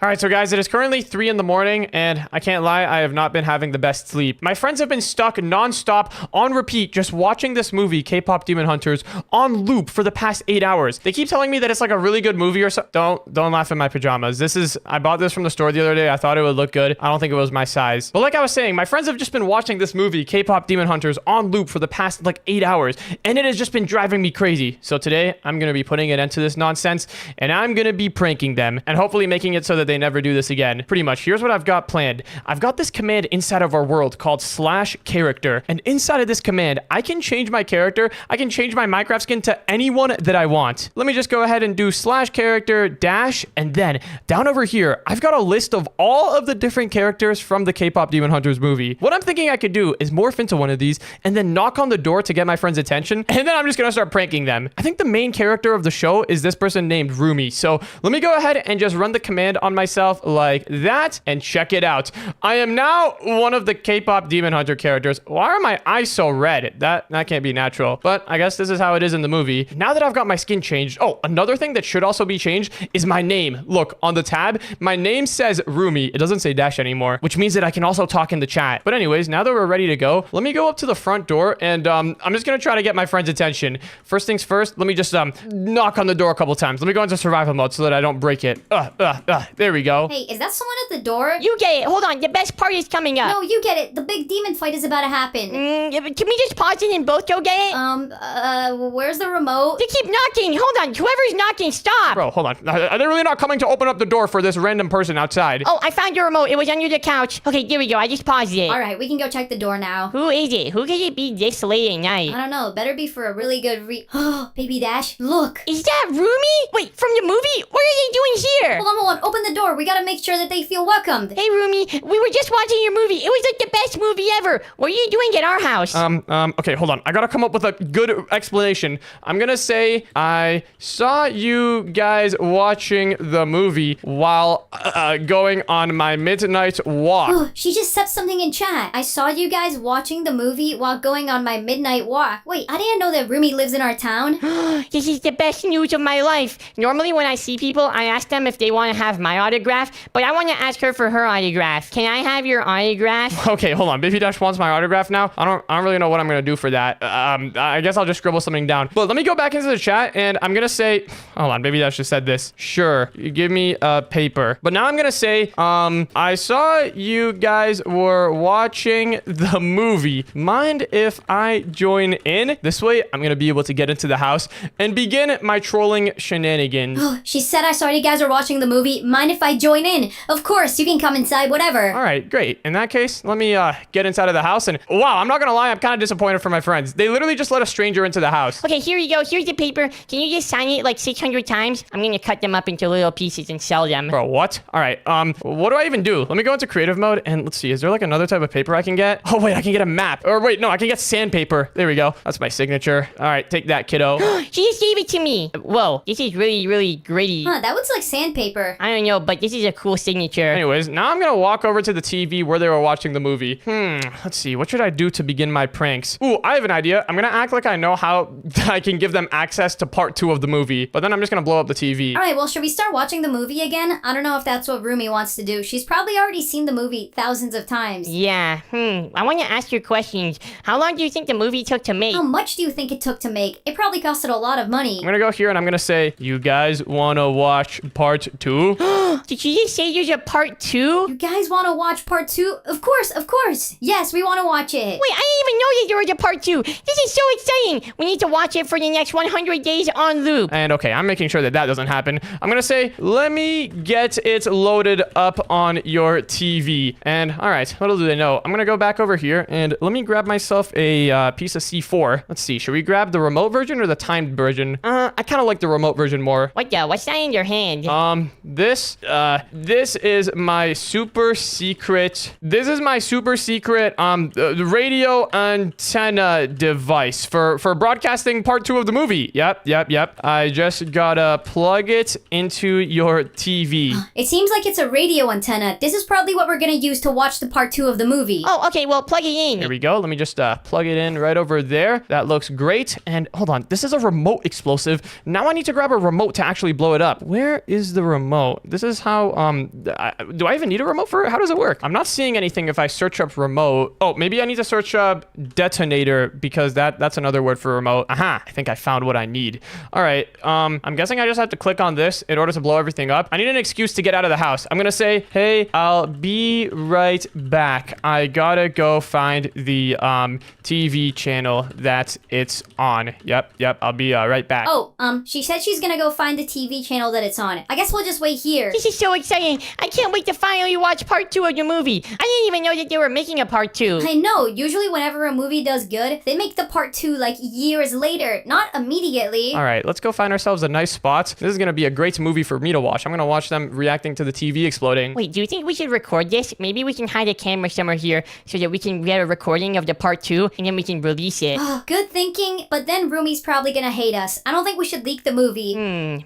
All right, so guys, it is currently 3 in the morning, and I can't lie, I have not been having the best sleep. My friends have been stuck nonstop on repeat, just watching this movie, K-pop Demon Hunters, on loop for the past 8 hours. They keep telling me that it's like a really good movie or something. Don't laugh at my pajamas. I bought this from the store the other day. I thought it would look good. I don't think it was my size. But like I was saying, my friends have just been watching this movie, K-pop Demon Hunters, on loop for the past like 8 hours, and it has just been driving me crazy. So today, I'm going to be putting an end to this nonsense, and I'm going to be pranking them, and hopefully making it so that they never do this again. Pretty much, here's what I've got planned. I've got this command inside of our world called /character, and inside of this command, I can change my character. I can change my Minecraft skin to anyone that I want. Let me just go ahead and do /character dash, and then down over here, I've got a list of all of the different characters from the K-pop Demon Hunters movie. What I'm thinking I could do is morph into one of these and then knock on the door to get my friend's attention, and then I'm just gonna start pranking them. I think the main character of the show is this person named Rumi. So let me go ahead and just run the command on myself like that and check it out. I am now one of the K-pop Demon Hunter characters. Why are my eyes so red? That can't be natural, but I guess this is how it is in the movie. Now that I've got my skin changed, oh, another thing that should also be changed is my name. Look, on the tab, my name says Rumi. It doesn't say Dash anymore, which means that I can also talk in the chat. But anyways, now that we're ready to go, let me go up to the front door, and I'm just gonna try to get my friend's attention. First things first, let me just knock on the door a couple times. Let me go into survival mode so that I don't break it. There we go. Hey, is that someone at the door? You get it. Hold on. The best part is coming up. No, you get it. The big demon fight is about to happen. Can we just pause it and both go get it? Where's the remote? They keep knocking. Hold on. Whoever's knocking, stop. Bro, hold on. Are they really not coming to open up the door for this random person outside? Oh, I found your remote. It was under the couch. Okay, there we go. I just paused it. All right, we can go check the door now. Who is it? Who could it be this late at night? I don't know. Better be for a really good Oh, Baby Dash, look. Is that Rumi? Wait, from the movie? What are they doing here? Hold on. Open the door. We gotta make sure that they feel welcomed. Hey, Rumi. We were just watching your movie. It was like the best movie ever. What are you doing at our house? Okay, hold on. I gotta come up with a good explanation. I'm gonna say I saw you guys watching the movie while going on my midnight walk. Oh, she just said something in chat. I saw you guys watching the movie while going on my midnight walk. Wait, I didn't know that Rumi lives in our town. This is the best news of my life. Normally when I see people, I ask them if they want to have my autograph, but I want to ask her for her autograph. Can I have your autograph? Okay, hold on. Baby Dash wants my autograph now. I don't really know what I'm gonna do for that. I guess I'll just scribble something down. But let me go back into the chat, and I'm gonna say, hold on, Baby Dash just said this. Sure, you give me a paper. But now I'm gonna say, I saw you guys were watching the movie. Mind if I join in? This way, I'm gonna be able to get into the house and begin my trolling shenanigans. Oh, she said I saw you guys were watching the movie. Mind if I join in? Of course, you can come inside, whatever. All right, great. In that case, let me get inside of the house. And wow, I'm not gonna lie, I'm kind of disappointed for my friends. They literally just let a stranger into the house. Okay, here you go. Here's the paper. Can you just sign it like 600 times? I'm gonna cut them up into little pieces and sell them. Bro, what? All right, what do I even do? Let me go into creative mode, and let's see, is there like another type of paper I can get? Oh, wait, I can get a map. Or wait, no, I can get sandpaper. There we go. That's my signature. All right, take that, kiddo. She just gave it to me. Whoa, this is really, really gritty. Huh, that looks like sandpaper. I don't know, but this is a cool signature. Anyways, now I'm gonna walk over to the TV where they were watching the movie. Let's see, what should I do to begin my pranks? Ooh, I have an idea. I'm gonna act like I know how I can give them access to part 2 of the movie, but then I'm just gonna blow up the TV. All right, well, should we start watching the movie again? I don't know if that's what Rumi wants to do. She's probably already seen the movie thousands of times. Yeah, I want to ask you questions. How long do you think the movie took to make? How much do you think it took to make? It probably costed a lot of money. I'm gonna go here and I'm gonna say, you guys wanna watch part 2? Did you just say there's a part 2? You guys want to watch part 2? Of course. Yes, we want to watch it. Wait, I didn't even know that there was a part 2. This is so exciting. We need to watch it for the next 100 days on loop. And okay, I'm making sure that doesn't happen. I'm gonna say, let me get it loaded up on your TV. And all right, little do they know, I'm gonna go back over here and let me grab myself a piece of C4. Let's see, should we grab the remote version or the timed version? I kind of like the remote version more. What's that in your hand? This is my super secret. This is my super secret radio antenna device for broadcasting part 2 of the movie. Yep. I just gotta plug it into your TV. It seems like it's a radio antenna. This is probably what we're gonna use to watch the part 2 of the movie. Oh, okay, well, plug it in. Here we go. Let me just plug it in right over there. That looks great. And hold on, this is a remote explosive. Now I need to grab a remote to actually blow it up. Where is the remote? This is how, do I even need a remote for it? How does it work? I'm not seeing anything if I search up remote. Oh, maybe I need to search up detonator because that's another word for remote. Aha, I think I found what I need. All right, I'm guessing I just have to click on this in order to blow everything up. I need an excuse to get out of the house. I'm gonna say, hey, I'll be right back. I gotta go find the TV channel that it's on. Yep, I'll be right back. Oh, she said she's gonna go find the TV channel that it's on. I guess we'll just wait here. This is so exciting. I can't wait to finally watch part 2 of the movie. I didn't even know that they were making a part 2. I know, usually whenever a movie does good, they make the part 2 like years later, not immediately. All right, let's go find ourselves a nice spot. This is gonna be a great movie for me to watch. I'm gonna watch them reacting to the TV exploding. Wait, do you think we should record this? Maybe we can hide a camera somewhere here so that we can get a recording of the part 2 and then we can release it. Good thinking, but then Rumi's probably gonna hate us. I don't think we should leak the movie.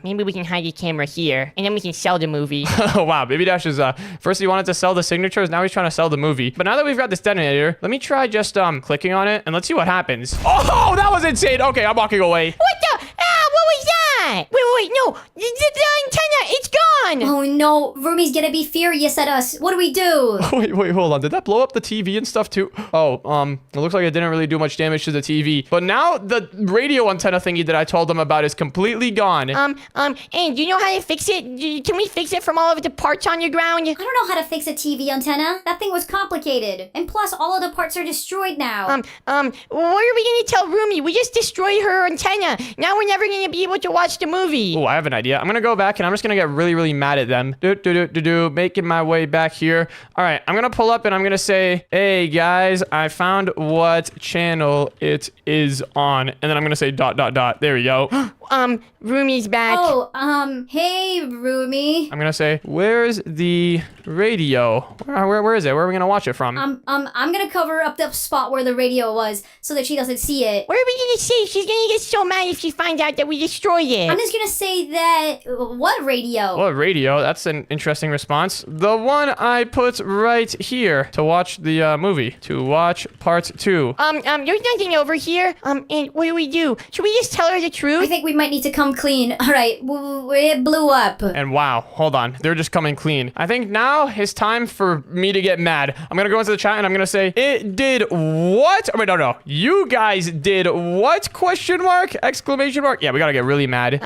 Maybe we can hide the camera here and then we can sell the movie. Oh wow, Baby Dash is first he wanted to sell the signatures, now he's trying to sell the movie. But now that we've got this detonator, let me try just clicking on it and let's see what happens. Oh, that was insane. Okay, I'm walking away. What the? What was that? Wait, no. The antenna, it's gone. Oh no, Rumi's gonna be furious at us. What do we do? Wait, hold on. Did that blow up the TV and stuff too? Oh, it looks like it didn't really do much damage to the TV. But now the radio antenna thingy that I told them about is completely gone. And do you know how to fix it? Can we fix it from all of the parts on your ground? I don't know how to fix a TV antenna. That thing was complicated. And plus, all of the parts are destroyed now. What are we gonna tell Rumi? We just destroyed her antenna. Now we're never gonna be able to watch the movie. Oh, I have an idea. I'm gonna go back and I'm just gonna get really mad at them. Making my way back here. All right, I'm gonna pull up and I'm gonna say, hey guys, I found what channel it is on. And then I'm gonna say ... There we go. Rumi's back. Oh, hey, Rumi. I'm gonna say, where's the radio? Where is it? Where are we gonna watch it from? I'm gonna cover up the spot where the radio was so that she doesn't see it. What are we gonna say? She's gonna get so mad if she finds out that we destroyed it. I'm just gonna say that... What radio? What radio? That's an interesting response. The one I put right here to watch the movie. To watch part 2. There's nothing over here. And what do we do? Should we just tell her the truth? I think we might need to come clean. All right, it blew up. And wow, hold on. They're just coming clean. I think now it's time for me to get mad. I'm gonna go into the chat and I'm gonna say, it did what? Oh, wait, no. You guys did what? Question mark? Exclamation mark? Yeah, we gotta get really mad.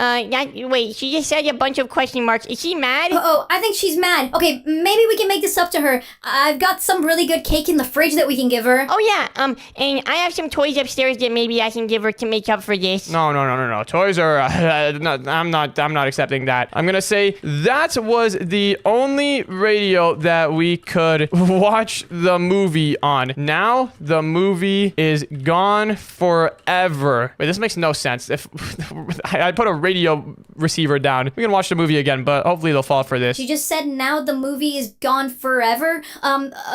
Wait, she just said a bunch of question marks. Is she mad? Oh, I think she's mad. Okay, maybe we can make this up to her. I've got some really good cake in the fridge that we can give her. Oh, yeah. And I have some toys upstairs that maybe I can give her to make up for this. No. Toys are, I'm not accepting that. I'm gonna say that was the only radio that we could watch the movie on. Now the movie is gone forever. Wait, this makes no sense. If I put a radio receiver down, we can watch the movie again, but hopefully they'll fall for this. She just said now the movie is gone forever.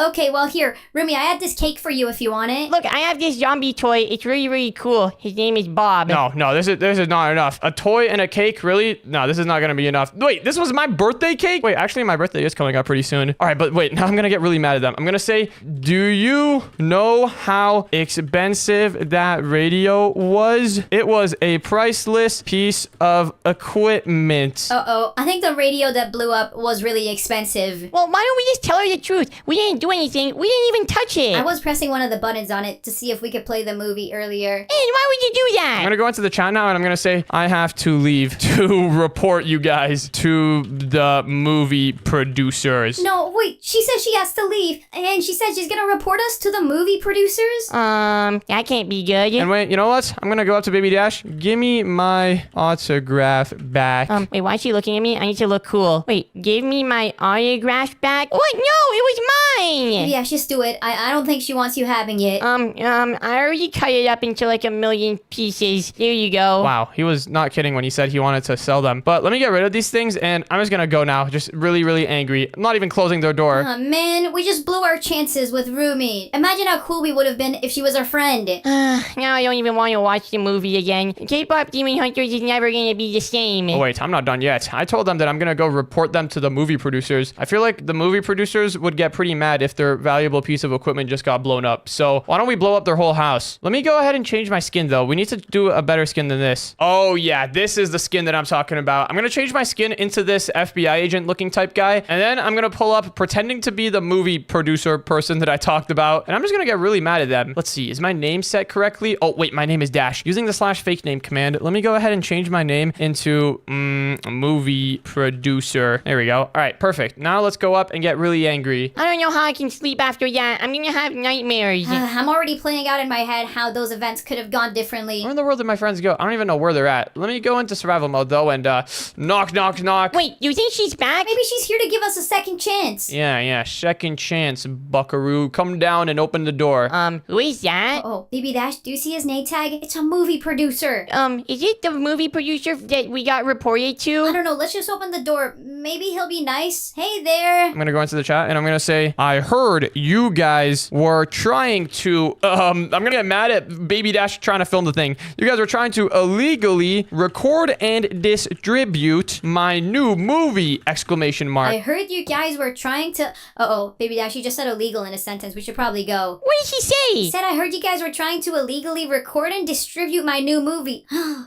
Okay, well here, Rumi, I had this cake for you if you want it. Look, I have this zombie toy. It's really cool. His name is Bob. No, this is not enough. A toy and a cake, really? No, this is not gonna be enough. Wait, this was my birthday cake? Wait, actually my birthday is coming up pretty soon. All right, but wait, now I'm gonna get really mad at them. I'm gonna say, do you know how expensive that radio was? It was a priceless piece of equipment. Uh-oh, I think the radio that blew up was really expensive. Well, why don't we just tell her the truth? We didn't do anything. We didn't even touch it. I was pressing one of the buttons on it to see if we could play the movie earlier. And why would you do that? I'm gonna go into the chat now and I'm gonna say, I have to leave to report you guys to the movie producers. No, wait, she said she has to leave, and she said she's gonna report us to the movie producers? That can't be good. And wait, you know what? I'm gonna go up to Baby Dash. Give me my autograph back. Wait, why is she looking at me? I need to look cool. Wait, give me my autograph back? What? No, it was mine! Yeah, just do it. I don't think she wants you having it. I already cut it up into like 1,000,000 pieces. There you go. Wow, he was not kidding when he said he wanted to sell them. But let me get rid of these things and I'm just gonna go now. Just really angry. I'm not even closing their door. Man, we just blew our chances with Rumi. Imagine how cool we would have been if she was our friend. Now I don't even want to watch the movie again. K-pop Demon Hunters is never gonna be the same. Oh wait, I'm not done yet. I told them that I'm gonna go report them to the movie producers. I feel like the movie producers would get pretty mad mad if their valuable piece of equipment just got blown up. So why don't we blow up their whole house? Let me go ahead and change my skin, though. We need to do a better skin than this. Oh, yeah. This is the skin that I'm talking about. I'm going to change my skin into this FBI agent looking type guy. And then I'm going to pull up pretending to be the movie producer person that I talked about. And I'm just going to get really mad at them. Let's see. Is my name set correctly? Oh, wait. My name is Dash. Using the /fake name command, let me go ahead and change my name into movie producer. There we go. All right. Perfect. Now let's go up and get really angry. I don't know how I can sleep after that. I'm gonna have nightmares. I'm already playing out in my head how those events could have gone differently. Where in the world did my friends go? I don't even know where they're at. Let me go into survival mode, though, and knock, knock, knock. Wait, you think she's back? Maybe she's here to give us a second chance. Yeah. Second chance, buckaroo. Come down and open the door. Who is that? Oh, Baby Dash, do you see his name tag? It's a movie producer. Is it the movie producer that we got reported to? I don't know. Let's just open the door. Maybe he'll be nice. Hey there. I'm gonna go into the chat and I'm gonna say, I heard you guys were trying to, I'm gonna get mad at Baby Dash trying to film the thing. You guys were trying to illegally record and distribute my new movie! Exclamation mark. I heard you guys were trying to... Uh-oh, Baby Dash, you just said illegal in a sentence. We should probably go. What did she say? He said I heard you guys were trying to illegally record and distribute my new movie.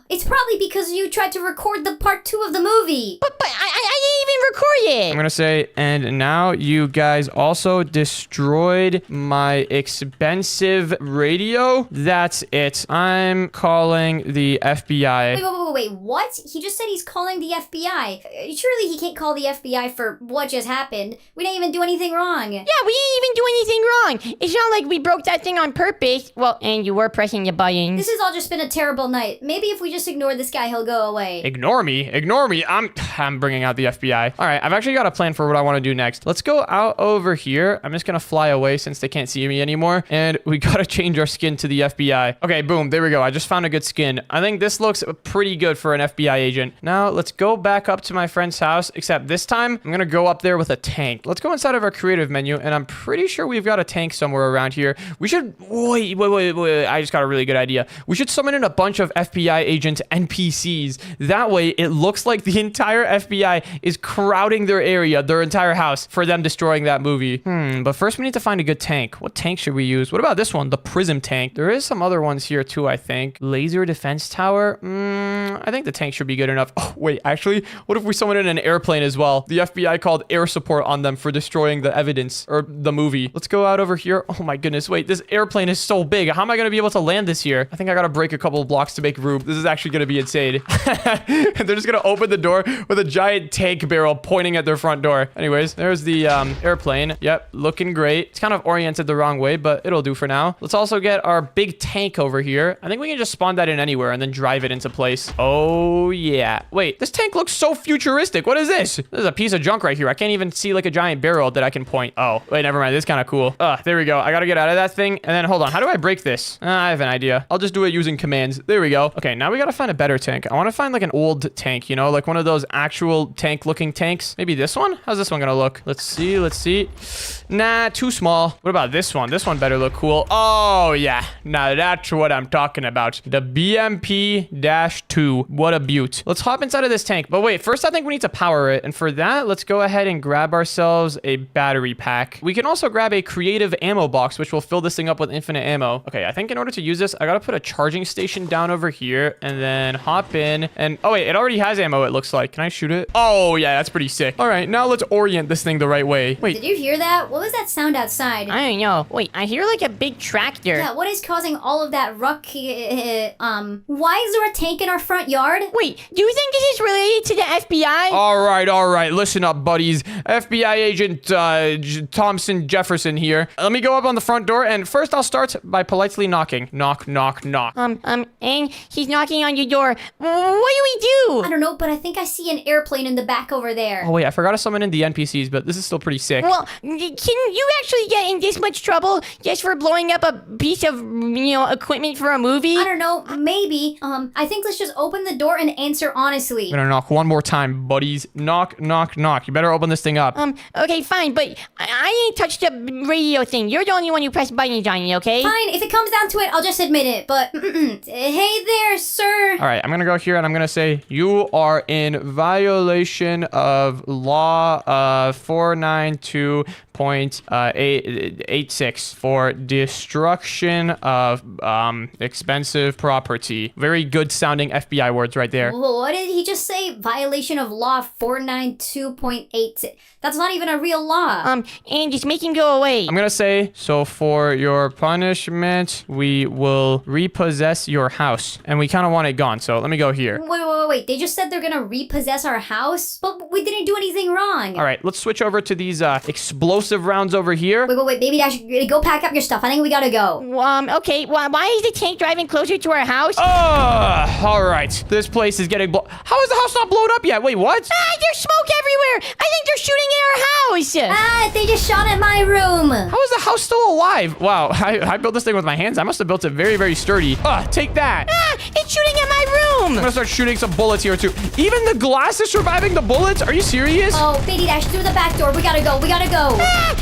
It's probably because you tried to record the part 2 of the movie. But I didn't even record it. I'm gonna say, and now you guys also destroyed my expensive radio? That's it. I'm calling the FBI. Wait, what? He just said he's calling the FBI. Surely he can't call the FBI for what just happened. We didn't even do anything wrong. Yeah, we didn't even do anything wrong. It's not like we broke that thing on purpose. Well, and you were pressing the button. This has all just been a terrible night. Maybe if we just ignore this guy, he'll go away. Ignore me? I'm bringing out the FBI. All right, I've actually got a plan for what I want to do next. Let's go out over here. I'm just gonna fly away since they can't see me anymore. And we gotta change our skin to the FBI. Okay, boom, there we go. I just found a good skin. I think this looks pretty good for an FBI agent. Now, let's go back up to my friend's house, except this time, I'm gonna go up there with a tank. Let's go inside of our creative menu, and I'm pretty sure we've got a tank somewhere around here. We should... Wait. I just got a really good idea. We should summon in a bunch of FBI agent NPCs. That way, it looks like the entire FBI is crowding their area, their entire house, for them destroying that movie. But first we need to find a good tank. What tank should we use? What about this one? The Prism tank. There is some other ones here too, I think. Laser defense tower. I think the tank should be good enough. Oh, wait, actually, what if we summon in an airplane as well? The FBI called air support on them for destroying the evidence, or the movie. Let's go out over here. Oh my goodness, wait, this airplane is so big. How am I gonna be able to land this here? I think I gotta break a couple of blocks to make room. This is actually gonna be insane. They're just gonna open the door with a giant tank barrel pointing at their front door. Anyways, there's the airplane. Yep, looking great. It's kind of oriented the wrong way, but it'll do for now. Let's also get our big tank over here. I think we can just spawn that in anywhere and then drive it into place. Oh yeah. Wait, this tank looks so futuristic. What is this? This is a piece of junk right here. I can't even see like a giant barrel that I can point. Oh, wait, never mind. This is kind of cool. There we go. I gotta get out of that thing. And then hold on. How do I break this? I have an idea. I'll just do it using commands. There we go. Okay, now we gotta find a better tank. I want to find like an old tank, you know, like one of those actual tank looking tanks. Maybe this one? How's this one gonna look? Let's see. Nah, too small. What about this one? This one better look cool. Oh yeah. Now that's what I'm talking about. The BMP-2. What a beaut. Let's hop inside of this tank. But wait, first I think we need to power it. And for that, let's go ahead and grab ourselves a battery pack. We can also grab a creative ammo box, which will fill this thing up with infinite ammo. Okay, I think in order to use this, I gotta put a charging station down over here and then hop in. And oh wait, it already has ammo, it looks like. Can I shoot it? Oh yeah, that's pretty sick. All right, now let's orient this thing the right way. Wait. Did you hear that? What was that sound outside? I don't know. Wait, I hear like a big tractor. Yeah, what is causing all of that ruck? Why is there a tank in our front yard? Wait, do you think this is related to the FBI? All right. Listen up, buddies. FBI agent Thompson Jefferson here. Let me go up on the front door, and first I'll start by politely knocking. Knock, knock, knock. And he's knocking on your door. What do we do? I don't know, but I think I see an airplane in the back over there. Oh, wait, I forgot to summon in the NPCs, but this is still pretty sick. Well, can you actually get in this much trouble just for blowing up a piece of, equipment for a movie? I don't know, maybe. I think let's just open the door and answer honestly. I'm gonna knock one more time, buddies. Knock, knock, knock. You better open this thing up. Okay, fine, but I ain't touched the radio thing. You're the only one who pressed buttons on it, okay? Fine, if it comes down to it, I'll just admit it, but hey there, sir. All right, I'm gonna go here and I'm gonna say, you are in violation of law 492.86 for destruction of expensive property. Very good sounding FBI words right there. What did he just say? Violation of law 492.8. That's not even a real law. And just make him go away. I'm gonna say, so for your punishment, we will repossess your house. And we kind of want it gone, so let me go here. Wait. They just said they're gonna repossess our house? But we didn't do anything wrong. All right, let's switch over to these explosive rounds over here. Wait, Baby Dash, go pack up your stuff. I think we gotta go. Okay, why is the tank driving closer to our house? All right. This place is getting How is the house not blown up yet? Wait, what? There's smoke everywhere. I think they're shooting at our house. They just shot at my room. How is the house still alive? Wow, I built this thing with my hands. I must have built it very, very sturdy. Take that. It's shooting at my room. I'm gonna start shooting some bullets here too. Even the glass is surviving the bullets? Are you serious? Oh, Baby Dash, through the back door. We gotta go.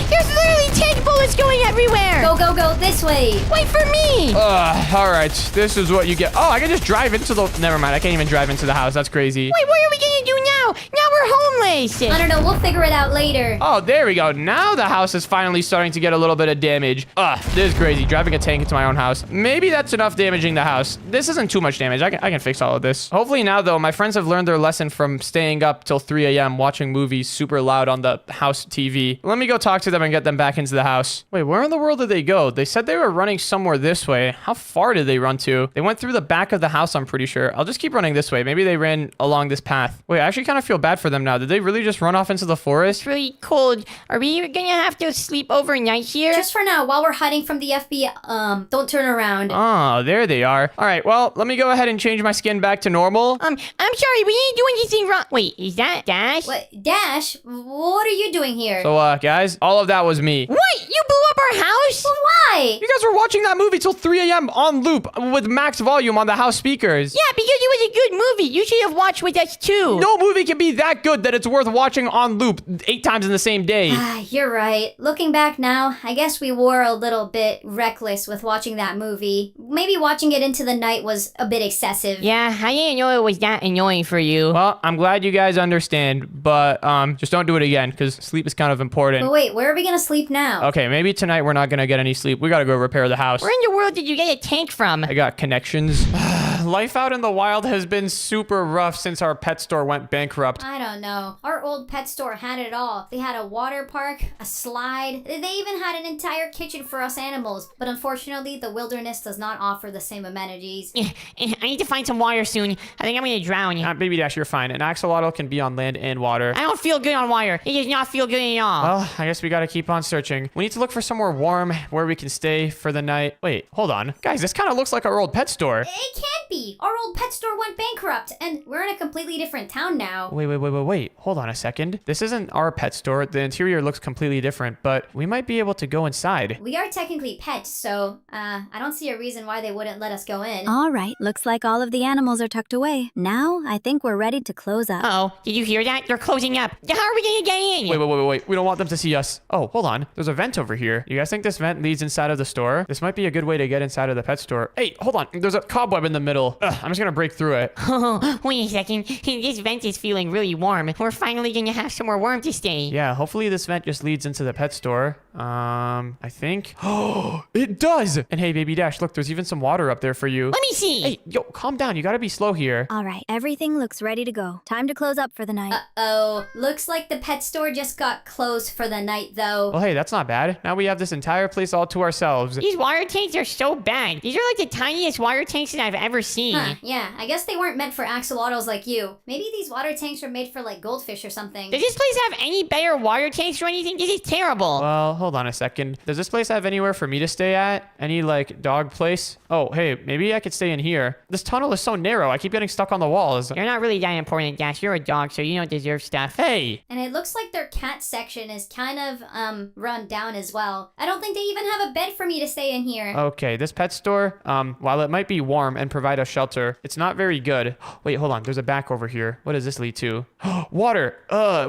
There's literally tank bullets going everywhere. Go, this way. Wait for me. All right. This is what you get. Oh, I can just drive into the... Never mind. I can't even drive into the house. That's crazy. Wait, what are we gonna do now? Now we're homeless. I don't know. We'll figure it out later. Oh, there we go. Now the house is finally starting to get a little bit of damage. This is crazy. Driving a tank into my own house. Maybe that's enough damaging the house. This isn't too much damage. I can fix all of this. Hopefully now, though, my friends have learned their lesson from staying up till 3 a.m. watching movies super loud on the house TV. Let me go talk to them and get them back into the house. Wait, where in the world did they go? They said they were running somewhere this way. How far did they run to? They went through the back of the house, I'm pretty sure. I'll just keep running this way. Maybe they ran along this path. Wait, I actually kind of feel bad for them now. Did they really just run off into the forest? It's really cold. Are we gonna have to sleep overnight here? Just for now, while we're hiding from the FBI. Don't turn around. Oh, there they are. All right, well, let me go ahead and change my skin back to normal. I'm sorry, we didn't do anything wrong. Wait, is that Dash? What? Dash? What are you doing here? So, guys, all of that was me. What? You blew up our house? Well, why? You guys were watching that movie till 3 a.m. on loop with max volume on the house speakers. Yeah, because it was a good movie. You should have watched with us too. No movie can be that good that it's worth watching on loop 8 times in the same day. You're right. Looking back now, I guess we were a little bit reckless with watching that movie. Maybe watching it into the night was a bit excessive. Yeah, I didn't know it was that annoying for you. Well, I'm glad you guys understand, but just don't do it again, because sleep is kind of important. But wait, where are we gonna sleep now? Okay, maybe tonight we're not gonna get any sleep. We gotta go repair the house. Where in the world did you get a tank from? I got connections. Life out in the wild has been super rough since our pet store went bankrupt. I don't know. Our old pet store had it all. They had a water park, a slide. They even had an entire kitchen for us animals. But unfortunately, the wilderness does not offer the same amenities. I need to find some water soon. I think I'm gonna drown. Baby Dash, you're fine. An axolotl can be on land and water. I don't feel good on wire. It does not feel good at all. Well, I guess we gotta keep on searching. We need to look for somewhere warm where we can stay for the night. Wait, hold on. Guys, this kind of looks like our old pet store. It can't be. Our old pet store went bankrupt, and we're in a completely different town now. Wait. Hold on a second. This isn't our pet store. The interior looks completely different, but we might be able to go inside. We are technically pets, so, I don't see a reason why they wouldn't let us go in. All right, looks like all of the animals are tucked away. Now, I think we're ready to close up. Uh-oh, did you hear that? They're closing up. How are we gonna get in? Wait. We don't want them to see us. Oh, hold on. There's a vent over here. You guys think this vent leads inside of the store? This might be a good way to get inside of the pet store. Hey, hold on. There's a cobweb in the middle. I'm just gonna break through it. Oh, wait a second. This vent is feeling really warm. We're finally gonna have somewhere warm to stay. Yeah, hopefully this vent just leads into the pet store. I think. Oh, it does! And hey, Baby Dash, look, there's even some water up there for you. Let me see. Hey, yo, calm down. You gotta be slow here. All right, everything looks ready to go. Time to close up for the night. Uh-oh. Looks like the pet store just got closed for the night, though. Well, hey, that's not bad. Now we have this entire place all to ourselves. These water tanks are so bad. These are like the tiniest water tanks that I've ever seen. Yeah, I guess they weren't meant for axolotls like you. Maybe these water tanks were made for, like, goldfish or something. Does this place have any better water tanks or anything? This is terrible. Well, hold on a second. Does this place have anywhere for me to stay at? Any, like, dog place? Oh, hey, maybe I could stay in here. This tunnel is so narrow. I keep getting stuck on the walls. You're not really that important, Dash. You're a dog, so you don't deserve stuff. Hey! And it looks like their cat section is kind of, run down as well. I don't think they even have a bed for me to stay in here. Okay, this pet store, while it might be warm and provide a shelter. It's not very good. Wait, hold on. There's a back over here. What does this lead to? Water.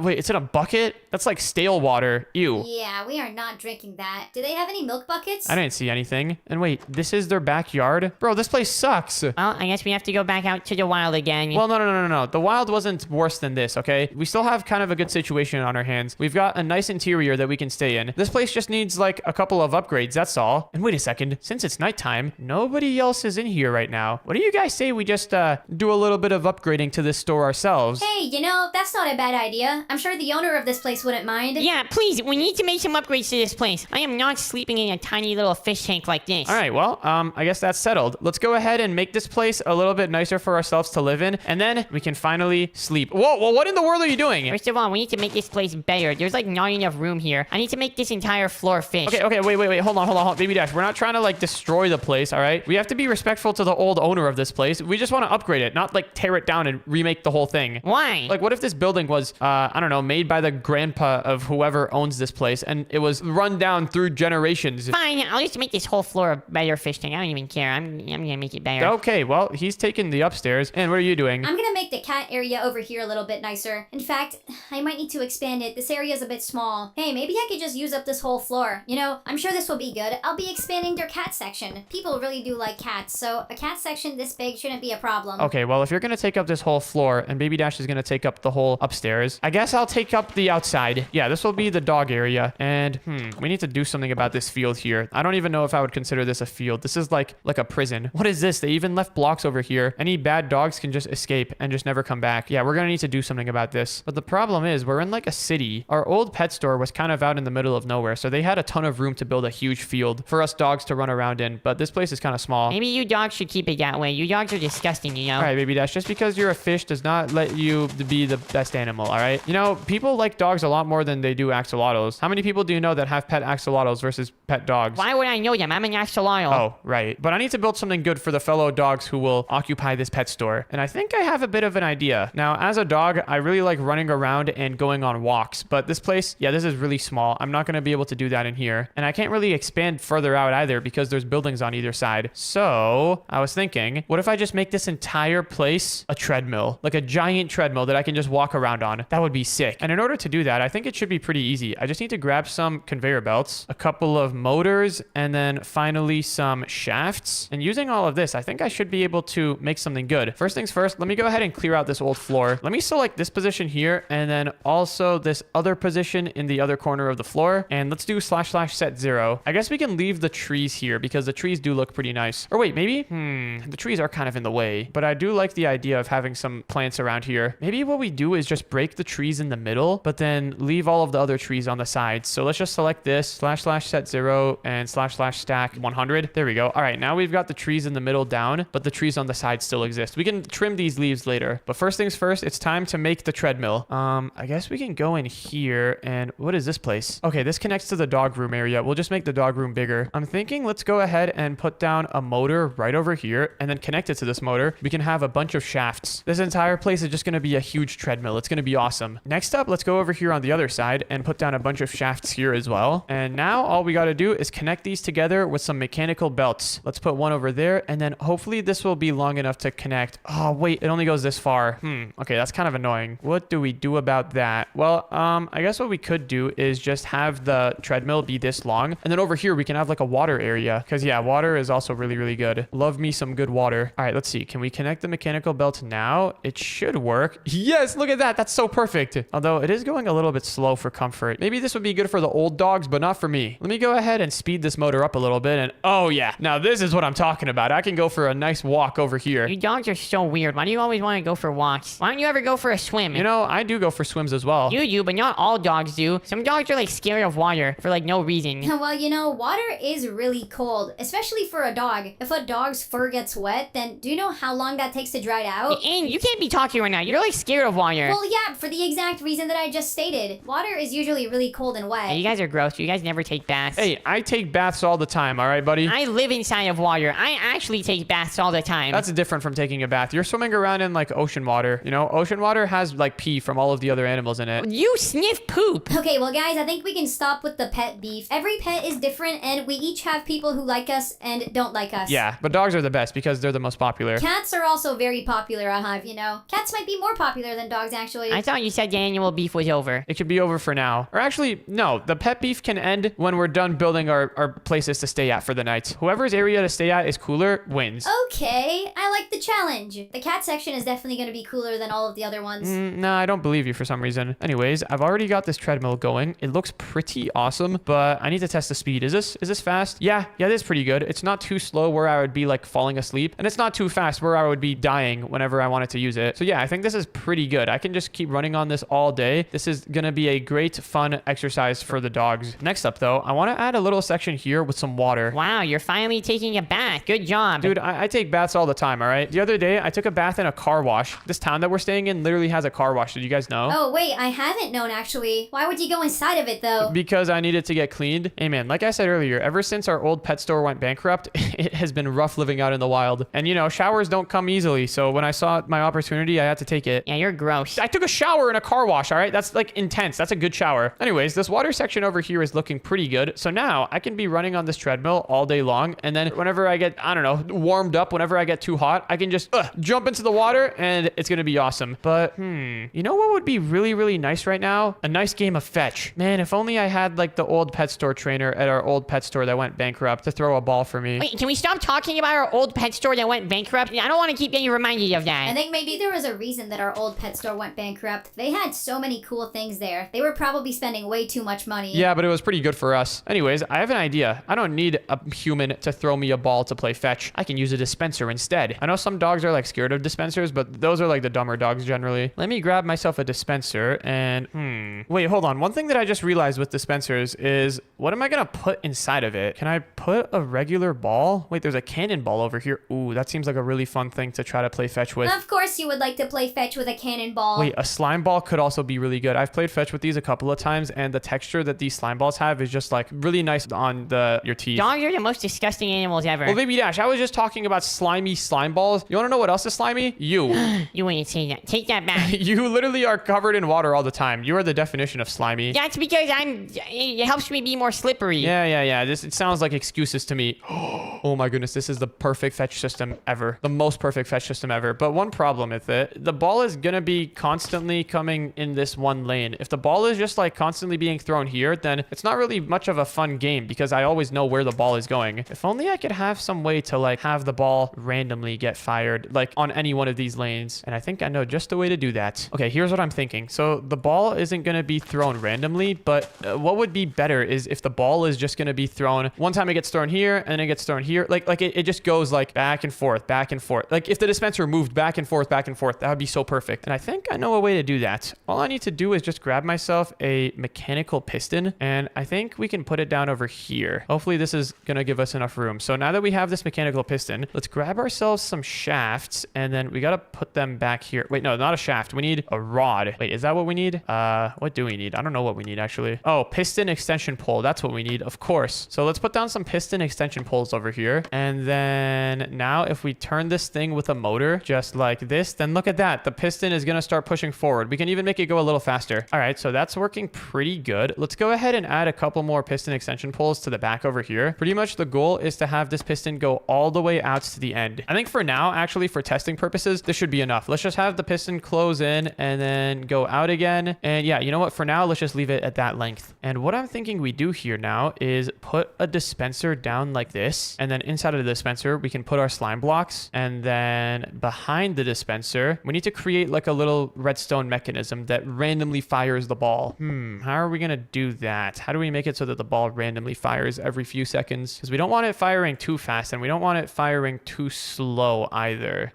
Wait, it's in a bucket? That's like stale water. Ew. Yeah, we are not drinking that. Do they have any milk buckets? I didn't see anything. And wait, this is their backyard? Bro, this place sucks. Well, I guess we have to go back out to the wild again. Well, no. The wild wasn't worse than this, okay? We still have kind of a good situation on our hands. We've got a nice interior that we can stay in. This place just needs like a couple of upgrades, that's all. And wait a second, since it's nighttime, nobody else is in here right now. What do you guys say we just do a little bit of upgrading to this store ourselves? Hey, that's not a bad idea. I'm sure the owner of this place wouldn't mind. Yeah, please, we need to make some upgrades to this place. I am not sleeping in a tiny little fish tank like this. All right, well, I guess that's settled. Let's go ahead and make this place a little bit nicer for ourselves to live in, and then we can finally sleep. Whoa, what in the world are you doing? First of all, we need to make this place better. There's like not enough room here. I need to make this entire floor fish. Okay, wait, hold on, Baby Dash. We're not trying to like destroy the place, all right? We have to be respectful to the old owner of this place. We just want to upgrade it, not like tear it down and remake the whole thing. Why? Like, what if this building was, I don't know, made by the grandpa of whoever owns this place, and it was run down through generations? Fine, I'll just make this whole floor a better fish tank. I don't even care. I'm gonna make it better. Okay, well, he's taking the upstairs. And what are you doing? I'm gonna make the cat area over here a little bit nicer. In fact, I might need to expand it. This area is a bit small. Hey, maybe I could just use up this whole floor. I'm sure this will be good. I'll be expanding their cat section. People really do like cats, so a cat section this big shouldn't be a problem. Okay, well, if you're gonna take up this whole floor and Baby Dash is gonna take up the whole upstairs, I guess I'll take up the outside. Yeah, this will be the dog area. And we need to do something about this field here. I don't even know if I would consider this a field. This is like a prison. What is this? They even left blocks over here. Any bad dogs can just escape and just never come back. Yeah, we're gonna need to do something about this. But the problem is we're in like a city. Our old pet store was kind of out in the middle of nowhere, so they had a ton of room to build a huge field for us dogs to run around in. But this place is kind of small. Maybe you dogs should keep it that way. You dogs are disgusting, All right, Baby Dash, just because you're a fish does not let you be the best animal, all right? People like dogs a lot more than they do axolotls. How many people do you know that have pet axolotls versus pet dogs? Why would I know them? I'm an axolotl. Oh, right. But I need to build something good for the fellow dogs who will occupy this pet store. And I think I have a bit of an idea. Now, as a dog, I really like running around and going on walks. But this place, yeah, this is really small. I'm not going to be able to do that in here. And I can't really expand further out either because there's buildings on either side. So I was thinking, what if I just make this entire place a treadmill? Like a giant treadmill that I can just walk around on. That would be sick. And in order to do that, I think it should be pretty easy. I just need to grab some conveyor belts, a couple of motors, and then finally some shafts. And using all of this, I think I should be able to make something good. First things first, let me go ahead and clear out this old floor. Let me select this position here and then also this other position in the other corner of the floor. And let's do / set 0. I guess we can leave the trees here because the trees do look pretty nice. Or wait, maybe? The trees are kind of in the way, but I do like the idea of having some plants around here. Maybe what we do is just break the trees in the middle, but then leave all of the other trees on the sides. So let's just select this / set 0 and / stack 100. There we go. All right, now we've got the trees in the middle down, but the trees on the side still exist. We can trim these leaves later, but first things first, it's time to make the treadmill. I guess we can go in here, and what is this place? Okay, this connects to the dog room area. We'll just make the dog room bigger. I'm thinking let's go ahead and put down a motor right over here and then connect it to this motor. We can have a bunch of shafts. This entire place is just going to be a huge treadmill. It's going to be awesome. Next up, let's go over here on the other side and put down a bunch of shafts here as well. And now all we got to do is connect these together with some mechanical belts. Let's put one over there, and then hopefully this will be long enough to connect. Oh, wait, it only goes this far. Okay, that's kind of annoying. What do we do about that? Well, I guess what we could do is just have the treadmill be this long, and then over here we can have like a water area, because yeah, water is also really, really good. Love me some good water. All right, let's see. Can we connect the mechanical belt now? It should work. Yes, look at that. That's so perfect. Although it is going a little bit slow for comfort. Maybe this would be good for the old dogs, but not for me. Let me go ahead and speed this motor up a little bit, and oh yeah, now this is what I'm talking about. I can go for a nice walk over here. You dogs are so weird. Why do you always want to go for walks? Why don't you ever go for a swim? I do go for swims as well. You do, but not all dogs do. Some dogs are like scared of water for like no reason. Well, water is really cold, especially for a dog. If a dog's fur gets wet, then do you know how long that takes to dry out? And you can't be talking right now. You're like scared of water. Well, yeah, for the exact reason that I just stated. Water is usually really cold and wet. Hey, you guys are gross. You guys never take baths. Hey, I take baths all the time, all right, buddy? I live inside of water. I actually take baths all the time. That's different from taking a bath. You're swimming around in like ocean water. Ocean water has like pee from all of the other animals in it. You sniff poop. Okay, well guys, I think we can stop with the pet beef. Every pet is different and we each have people who like us and don't like us. Yeah, but dogs are the best because they're the most popular. Cats are also very popular, Hive, you know. Cats might be more popular than dogs, actually. I thought you said the annual beef was over. It could be over for now. Or actually, no, the pet beef can end when we're done building our places to stay at for the night. Whoever's area to stay at is cooler wins. Okay, I like the challenge. The cat section is definitely going to be cooler than all of the other ones. No, I don't believe you for some reason. Anyways, I've already got this treadmill going. It looks pretty awesome, but I need to test the speed. Is this fast? Yeah, it is pretty good. It's not too slow where I would be like falling asleep, and it's not too fast where I would be dying whenever I wanted to use it. So yeah, I think this is pretty good. I can just keep running on this all day. This is gonna be a great fun exercise for the dogs. Next up though, I want to add a little section here with some water. Wow, you're finally taking a bath. Good job. Dude, I take baths all the time, all right? The other day, I took a bath in a car wash. This town that we're staying in literally has a car wash. Did you guys know? Oh, wait, I haven't known, actually. Why would you go inside of it, though? Because I needed to get cleaned. Hey man, like I said earlier, ever since our old pet store went bankrupt, it has been rough living out in the wild. And you know, showers don't come easily. So when I saw my opportunity, I had to take it. Yeah, you're gross. I took a shower in a car wash, all right? That's like intense. That's a good shower. Anyways, this water section over here is looking pretty good. So now I can be running on this treadmill all day long. And then whenever I get, I don't know, warmed up, whenever I get too hot, I can just jump into the water and it's going to be awesome. But, you know what would be really, really nice right now? A nice game of fetch. Man, if only I had like the old pet store trainer at our old pet store that went bankrupt to throw a ball for me. Wait, can we stop talking about our old pet store that went bankrupt? I don't want to keep getting reminded of that. I think maybe there was a reason that our old pet store went bankrupt. They had so many cool things there. They were probably spending way too much money. Yeah, but it was pretty good for us. Anyways, I have an idea. I don't need a human to throw me a ball to play fetch. I can use a dispenser instead. I know some dogs are like scared of dispensers, but those are like the dumber dogs generally. Let me grab myself a dispenser and wait, hold on. One thing that I just realized with dispensers is what am I gonna put inside of it? Can I put a regular ball? Wait, there's a cannonball over here. Ooh, that seems like a really fun thing to try to play fetch with. Of course you would like to play fetch with a cannonball. Wait, a slime ball could also be really good. I've played fetch with these a couple of times, and the texture that these slime balls have is just like really nice on your teeth. Dogs are the most disgusting animals ever. Well, Baby Dash, I was just talking about slimy slime balls. You want to know what else is slimy? You. You wouldn't say that. Take that back. You literally are covered in water all the time. You are the definition of slimy. That's because it helps me be more slippery. Yeah. It sounds like excuses to me. Oh my goodness, this is the perfect fetch system ever. The most perfect fetch system ever. But one problem with it, the ball is gonna be constantly coming in this one lane. If the ball is just like constantly being thrown here, then it's not really much of a fun game because I always know where the ball is going. If only I could have some way to like have the ball randomly get fired like on any one of these lanes. And I think I know just the way to do that. Okay, here's what I'm thinking. So the ball isn't gonna be thrown randomly, but what would be better is if the ball is just gonna be thrown one time, it gets thrown here and then it gets thrown here. Like it just goes like back and forth, back and forth. Like if the dispenser moved back and forth, that would be so perfect. And I think I know a way to do that. All I need to do is just grab myself a mechanical piston and I think we can put it down over here. Hopefully this is gonna give us enough room. So now that we have this mechanical piston, let's grab ourselves some shafts and then we gotta put them back here. Wait, no, not a shaft. We need a rod. Wait, is that what we need? What do we need? I don't know what we need actually. Oh, piston extension pole. That's what we need, of course. So let's put down some piston extension poles over here. And then now if we turn this thing with a motor just like this, then look at that. The piston is gonna start pushing forward. We can even make it go a little faster. All right, so that's working pretty good. Let's go ahead and add a couple more piston extension poles to the back over here. Pretty much the goal is to have this piston go all the way out to the end. I think for now, actually for testing purposes, this should be enough. Let's just have the piston close in and then go out again. And yeah, you know what? For now, let's just leave it at that length. And what I'm thinking we do here now is put a dispenser down like this. And then inside of the dispenser, we can put our slime blocks. And then behind the dispenser, we need to create like a little redstone mechanism that randomly fires the ball. How are we going to do that? How do we make it so that the ball randomly fires every few seconds? Because we don't want it firing too fast and we don't want it firing too slow either.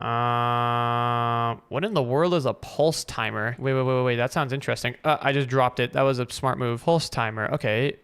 What in the world is a pulse timer? Wait. That sounds interesting. I just dropped it. That was a smart move. Pulse timer. Okay.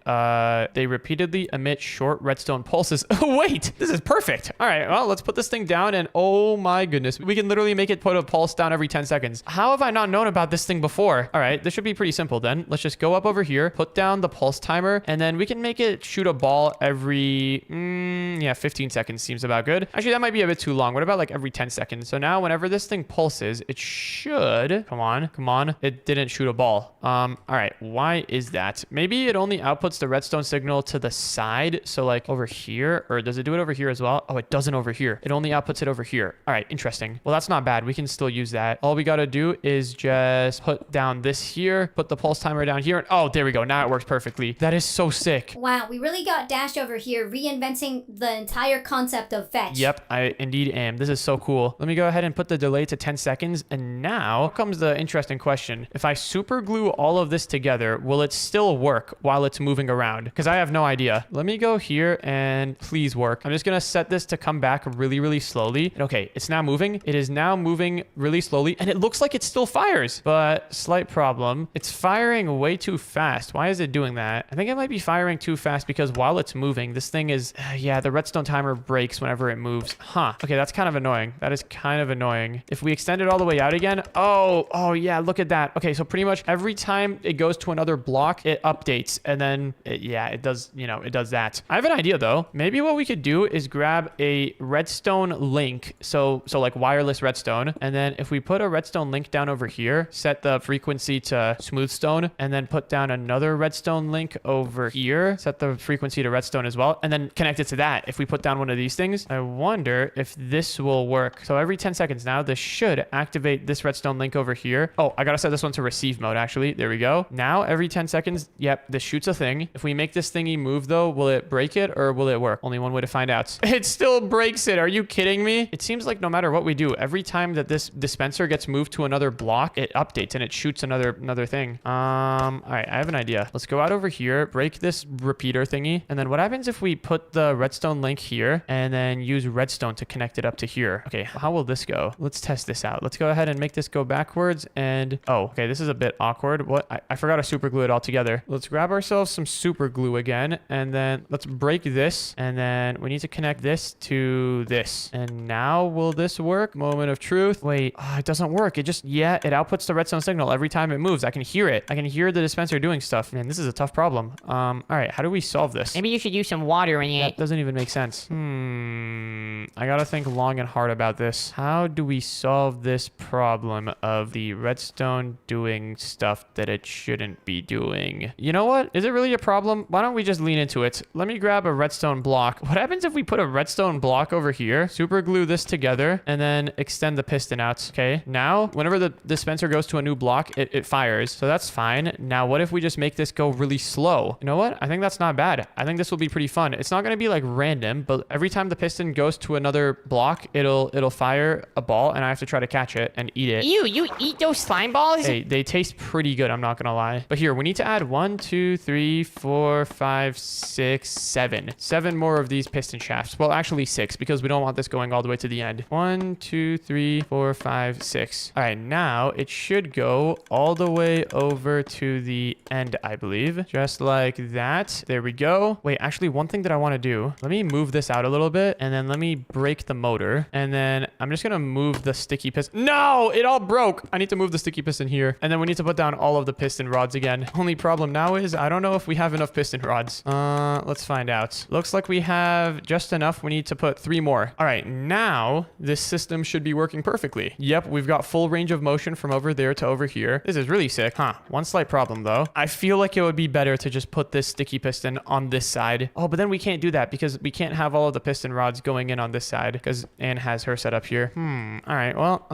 They repeatedly emit short redstone pulses. Wait, this is perfect. All right. Well, let's put this thing down and oh my goodness, we can literally make it put a pulse down every 10 seconds. How have I not known about this thing before? All right. This should be pretty simple then. Let's just go up over here, put down the pulse timer, and then we can make it shoot a ball every, 15 seconds seems about good. Actually, that might be a bit too long. What about like every 10 seconds? So now whenever this thing pulses, it should, come on. It didn't shoot a ball. All right. Why is that? Maybe it only outputs the redstone signal to the side. So like over here, or does it do it over here as well? Oh, it doesn't over here. here. It only outputs it over here. All right, interesting. Well, that's not bad. We can still use that. All we got to do is just put down this here, put the pulse timer down here. And, oh, there we go. Now it works perfectly. That is so sick. Wow, we really got Dash over here reinventing the entire concept of fetch. Yep, I indeed am. This is so cool. Let me go ahead and put the delay to 10 seconds. And now comes the interesting question. If I super glue all of this together, will it still work while it's moving around? Because I have no idea. Let me go here and please work. I'm just going to set this to come back really, really slowly. And okay, it's now moving. It is now moving really slowly. And it looks like it still fires. But slight problem. It's firing way too fast. Why is it doing that? I think it might be firing too fast because while it's moving, this thing is... yeah, the redstone timer breaks whenever it moves. Huh. Okay, that's kind of annoying. That is kind of annoying. If we extend it all the way out again... Oh, yeah, look at that. Okay, so pretty much every time it goes to another block, it updates. And then, it does, it does that. I have an idea, though. Maybe what we could do is grab a redstone link. So like wireless redstone. And then if we put a redstone link down over here, set the frequency to smoothstone, and then put down another redstone link over here, set the frequency to redstone as well, and then connect it to that. If we put down one of these things, I wonder if this will work. So every 10 seconds now, this should activate this redstone link over here. Oh, I gotta set this one to receive mode, actually. There we go. Now, every 10 seconds, yep, this shoots a thing. If we make this thingy move, though, will it break it or will it work? Only one way to find out. It still breaks it. Are you kidding me? It seems like no matter what we do, every time that this dispenser gets moved to another block, it updates and it shoots another thing. All right, I have an idea. Let's go out over here, break this repeater thingy, and then what happens if we put the redstone link here and then use redstone to connect it up to here? Okay, how will this go? Let's test this out. Let's go ahead and make this go backwards and... oh, okay, this is a bit awkward. What? I forgot to super glue it all together. Let's grab ourselves some super glue again, and then let's break this, and then we need to connect this to this. And now will this work? Moment of truth. Wait, it doesn't work. It just, yeah, it outputs the redstone signal every time it moves. I can hear it. I can hear the dispenser doing stuff. Man, this is a tough problem. All right, how do we solve this? Maybe you should use some water in it. That doesn't even make sense. I gotta think long and hard about this. How do we solve this problem of the redstone doing stuff that it shouldn't be doing? You know what? Is it really a problem? Why don't we just lean into it? Let me grab a redstone block. What happens if we put a redstone block over here, super glue this together, and then extend the piston out? Okay, now whenever the dispenser goes to a new block, it fires. So that's fine. Now what if we just make this go really slow? You know what? I think that's not bad. I think this will be pretty fun. It's not going to be like random, but every time the piston goes to another block, it'll fire a ball, and I have to try to catch it and eat it. Ew, you eat those slime balls? Hey, they taste pretty good, I'm not gonna lie. But here, we need to add 1, 2, 3, 4, 5, 6, 7. 7 more of these piston shafts. Well, actually 6, because we don't want this going all the way to the end. 1, 2, 3, 4, 5, 6. All right, now it should go all the way over to the end, I believe. Just like that. There we go. Wait, actually, one thing that I want to do, let me move this out a little bit, and then let me break the motor, and then I'm just gonna move the sticky piston. No, it all broke. I need to move the sticky piston here, and then we need to put down all of the piston rods again. Only problem now is I don't know if we have enough piston rods. Let's find out. Looks like we have just enough. We need to put 3 more. All right, now this system should be working perfectly. Yep, we've got full range of motion from over there to over here. This is really sick. One slight problem though. I feel like it would be better to just put this sticky piston on this side. Oh, but then we can't do that because we can't have all of the piston rods going in on this side because Anne has her set up here. All right, well,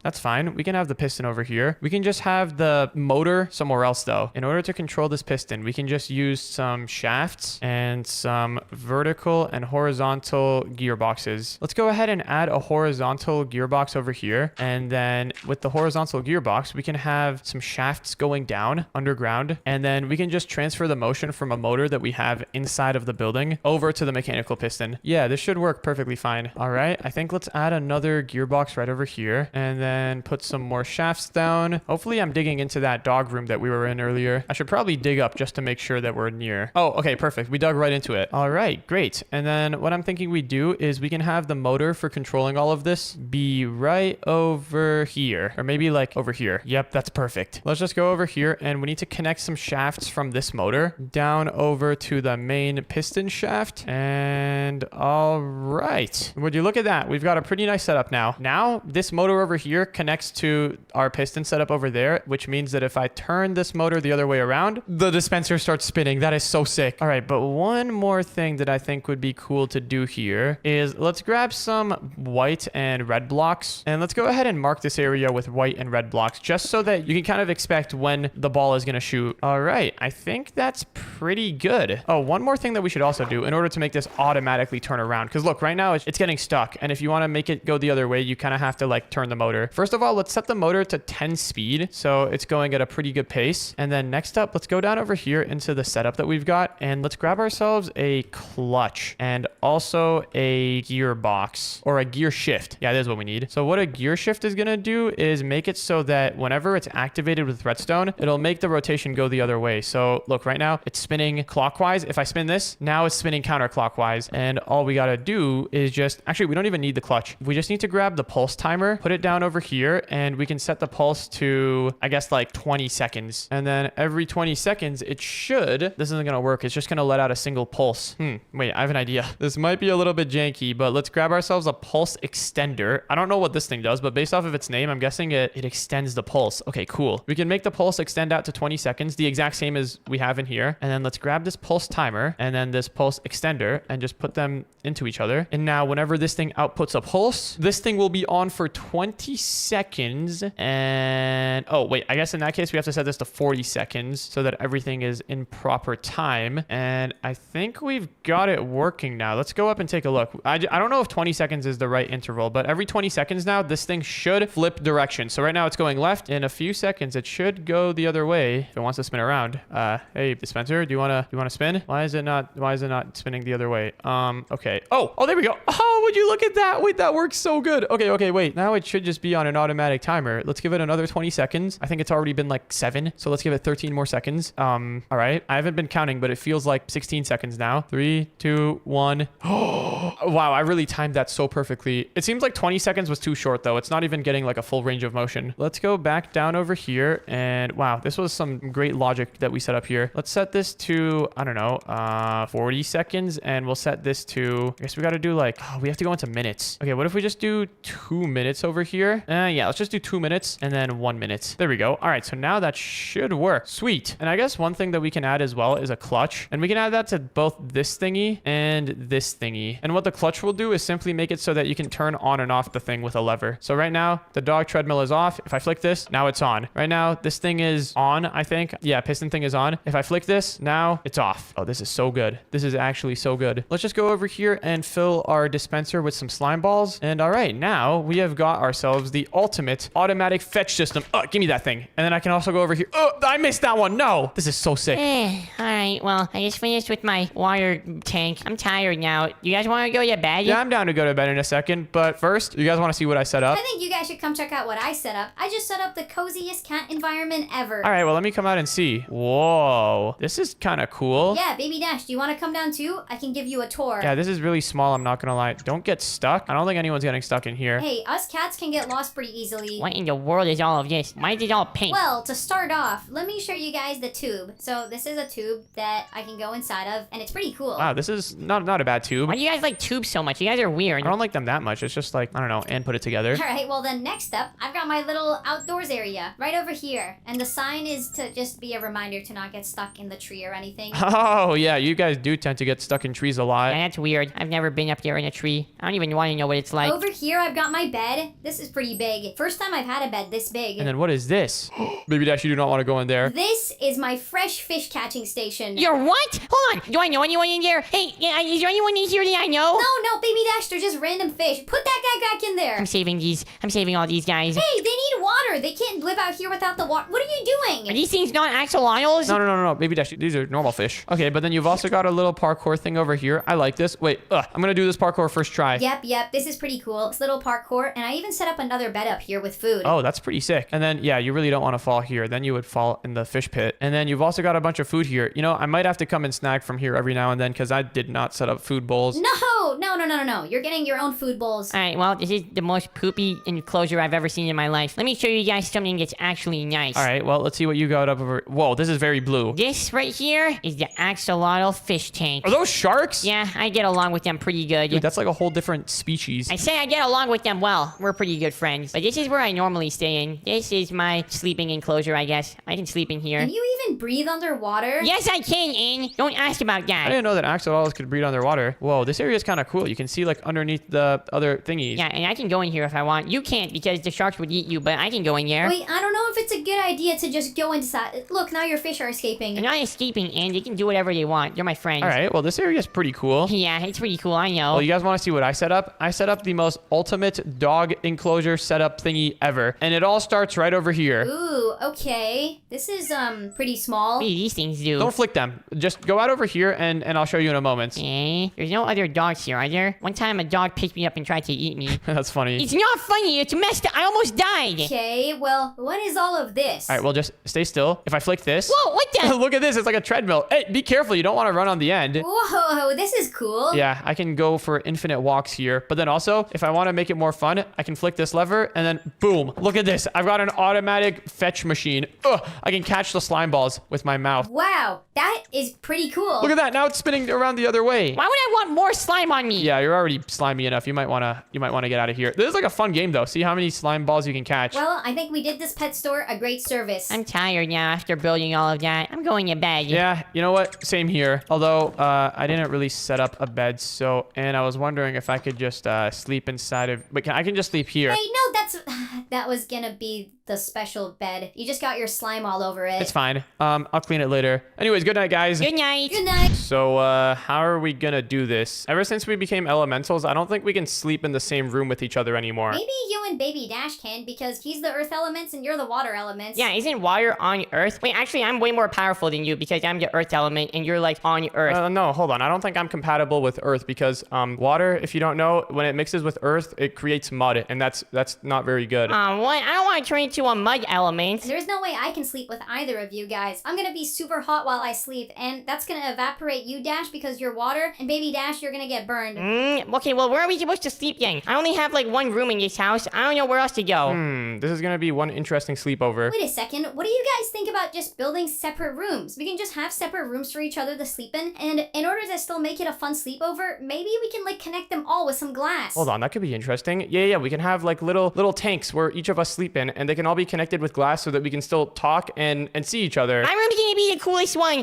that's fine. We can have the piston over here. We can just have the motor somewhere else though. In order to control this piston, we can just use some shafts and some vertical and horizontal gearboxes. Let's go ahead and add a horizontal gearbox over here. And then with the horizontal gearbox, we can have some shafts going down underground. And then we can just transfer the motion from a motor that we have inside of the building over to the mechanical piston. Yeah, this should work perfectly fine. All right, I think let's add another gearbox right over here and then put some more shafts down. Hopefully I'm digging into that dog room that we were in earlier. I should probably dig up just to make sure that we're near. Oh, okay, perfect. We dug right into it. All right, great. And then what I'm thinking we do is we can have the motor for controlling all of this be right over here, or maybe like over here. Yep, that's perfect. Let's just go over here and we need to connect some shafts from this motor down over to the main piston shaft. And all right, would you look at that? We've got a pretty nice setup now. Now this motor over here connects to our piston setup over there, which means that if I turn this motor the other way around, the dispenser starts spinning. That is so sick. All right, but one more thing that I think would be cool to do here is is let's grab some white and red blocks, and let's go ahead and mark this area with white and red blocks just so that you can kind of expect when the ball is going to shoot. All right, I think that's pretty good. Oh, one more thing that we should also do in order to make this automatically turn around, because look, right now it's getting stuck, and if you want to make it go the other way, you kind of have to like turn the motor. First of all, let's set the motor to 10 speed, so it's going at a pretty good pace. And then next up, let's go down over here into the setup that we've got, and let's grab ourselves a clutch and also a gearbox or a gear shift. Yeah, that is what we need. So what a gear shift is going to do is make it so that whenever it's activated with redstone, it'll make the rotation go the other way. So look, right now it's spinning clockwise. If I spin this, now it's spinning counterclockwise. And all we got to do is just, actually, we don't even need the clutch. We just need to grab the pulse timer, put it down over here, and we can set the pulse to, I guess, like 20 seconds. And then every 20 seconds, it should, this isn't going to work. It's just going to let out a single pulse. Wait, I have an idea. This might be a little bit janky, but let's grab ourselves a pulse extender. I don't know what this thing does, but based off of its name, I'm guessing it extends the pulse. Okay, cool. We can make the pulse extend out to 20 seconds, the exact same as we have in here. And then let's grab this pulse timer and then this pulse extender and just put them into each other. And now whenever this thing outputs a pulse, this thing will be on for 20 seconds. And oh, wait, I guess in that case, we have to set this to 40 seconds so that everything is in proper time. And I think we've got it working now. Let's go up and take a look. I don't know if 20 seconds is the right interval, but every 20 seconds now, this thing should flip direction. So right now it's going left. In a few seconds, it should go the other way if it wants to spin around. Hey, dispenser, do you wanna spin? Why is it not spinning the other way? Okay. Oh, there we go. Oh, would you look at that? Wait, that works so good. Okay, wait. Now it should just be on an automatic timer. Let's give it another 20 seconds. I think it's already been like 7. So let's give it 13 more seconds. All right. I haven't been counting, but it feels like 16 seconds now. 3, 2, 1. Oh, wow. I really timed that so perfectly. It seems like 20 seconds was too short though. It's not even getting like a full range of motion. Let's go back down over here. And wow, this was some great logic that we set up here. Let's set this to, I don't know, 40 seconds. And we'll set this to, I guess we got to do like, we have to go into minutes. Okay, what if we just do 2 minutes over here? Yeah, let's just do 2 minutes and then 1 minute. There we go. All right, so now that should work. Sweet. And I guess one thing that we can add as well is a clutch. And we can add that to both this thingy and this thingy. And what the clutch will do is simply make it so that you can turn on and off the thing with a lever. So right now, the dog treadmill is off. If I flick this, now it's on. Right now, this thing is on, I think. Yeah, piston thing is on. If I flick this, now it's off. Oh, this is so good. This is actually so good. Let's just go over here and fill our dispenser with some slime balls. And all right, now we have got ourselves the ultimate automatic fetch system. Oh, give me that thing. And then I can also go over here. Oh, I missed that one. No, this is so sick. All right, well, I just finished with my water tank. I'm tired now. You guys want to go to bed? Yeah, I'm down to go to bed in a second. But first, you guys want to see what I set up? I think you guys should come check out what I set up. I just set up the coziest cat environment ever. All right, well, let me come out and see. Whoa, this is kind of cool. Yeah, Baby Dash, do you want to come down too? I can give you a tour. Yeah, this is really small. I'm not going to lie. Don't get stuck. I don't think anyone's getting stuck in here. Hey, us cats can get lost pretty easily. What in the world is all of this? Why is it all pink? Well, to start off, let me show you guys the tube. So this is a tube that I can go inside of, and it's pretty cool. Wow, this is not a bad tube. Why do you guys like tubes so much? You guys are weird. I don't like them that much. It's just like, I don't know, and put it together. All right, well then next up, I've got my little outdoors area right over here. And the sign is to just be a reminder to not get stuck in the tree or anything. Oh, yeah, you guys do tend to get stuck in trees a lot. Yeah, that's weird. I've never been up there in a tree. I don't even want to know what it's like. Over here, I've got my bed. This is pretty big. First time I've had a bed this big. And then what is this? Baby Dash, you do not want to go in there. This is my fresh fish catching station. You're what? Hold on. Do I know anyone in there? Hey, is there anyone in here that I know? No, Baby Dash, they're just random fish. Put that guy back in there. I'm saving these. I'm saving all these guys. Hey, they need water. They can't live out here without the water. What are you Are doing? these things not axolotls? No. Baby Dash, these are normal fish. Okay, but then you've also got a little parkour thing over here. I like this. Wait, I'm going to do this parkour first try. Yep, this is pretty cool. It's little parkour, and I even set up another bed up here with food. Oh, that's pretty sick. And then, yeah, you really don't want to fall here. Then you would fall in the fish pit. And then you've also got a bunch of food here. You know, I might have to come and snag from here every now and then because I did not set up food bowls. No. You're getting your own food bowls. All right, well, this is the most poopy enclosure I've ever seen in my life. Let me show you guys something that's actually nice. All right, well, let's see what you got up over. Whoa, this is very blue. This right here is the axolotl fish tank. Are those sharks? Yeah, I get along with them pretty good. Dude, that's like a whole different species. I say I get along with them well. We're pretty good friends. But this is where I normally stay in. This is my sleeping enclosure, I guess. I can sleep in here. Can you even breathe underwater? Yes, I can, In. Don't ask about I that. didn't know that axolotls could breathe underwater. Whoa, this area is kind of cool. You can see like underneath the other thingies. Yeah, and I can go in here if I want. You can't because the sharks would eat you, but I can go in there. Wait, I don't know if it's a good idea to just go inside. Look, now your fish are escaping. They're not escaping, and they can do whatever they want. You're my friend. All right, well, this area is pretty cool. Yeah, it's pretty cool. I know. Well, you guys want to see what I set up? I set up the most ultimate dog enclosure setup thingy ever. And it all starts right over here. Ooh, okay. This is, pretty small. What do these things do? Don't flick them. Just go out over here and I'll show you in a moment. Okay. There's no other dogs here, are there? One time a dog picked me up and tried to eat me. That's funny. It's not funny. It's messed up. I almost died. Okay, well, what is all of this? All right, well, just stay still. If I flick this... Whoa, what the? Look at this. It's like a treadmill. Hey, be careful. You don't want to run on the end. Whoa, this is cool. Yeah, I can go for infinite walks here. But then also, if I want to make it more fun, I can flick this lever and then boom. Look at this. I've got an automatic fetch machine. Ugh, I can catch the slime balls with my mouth. Wow, that is pretty cool. Look at that. Now it's spinning around the other way. Why would I want more slime on me? Yeah, you're already slimy enough. You might want to get out of here. This is like a fun game though. See how many slime balls you can catch. Well, I think we did this pet store a great service. I'm tired now after building all of that. I'm going to bed. Yeah, you know what? Same here. Although, I didn't really set up a bed, and I was wondering if I could just sleep inside of... But I can just sleep here. Hey, no, that was gonna be the special bed. You just got your slime all over it. It's fine. I'll clean it later. Anyways, good night, guys. Good night. Good night. So, how are we gonna do this? Ever since we became elementals, I don't think we can sleep in the same room with each other anymore. Maybe you and Baby Dash can, because he's the earth elements and you're the water elements. Yeah, isn't water on Earth? Wait, actually, I'm way more powerful than you because I'm the Earth element and you're like on Earth. No, hold on. I don't think I'm compatible with Earth because water, if you don't know, when it mixes with Earth, it creates mud, and that's not very good. What? I don't want to turn into a mud element. There's no way I can sleep with either of you guys. I'm gonna be super hot while I sleep, and that's gonna evaporate you, Dash, because you're water, and Baby Dash, you're gonna get burned. Okay, well, where are we supposed to sleep then? I only have like one room in this house. I don't know where else to go. This is gonna be one interesting sleepover. Wait a second, what do you guys think about just building separate rooms? We can just have separate rooms for each other to sleep in, and in order to still make it a fun sleepover, maybe we can like connect them all with some glass. Hold on, that could be interesting. Yeah, we can have like little tanks where each of us sleep in, and they can all be connected with glass so that we can still talk and see each other. My room's gonna be the coolest one.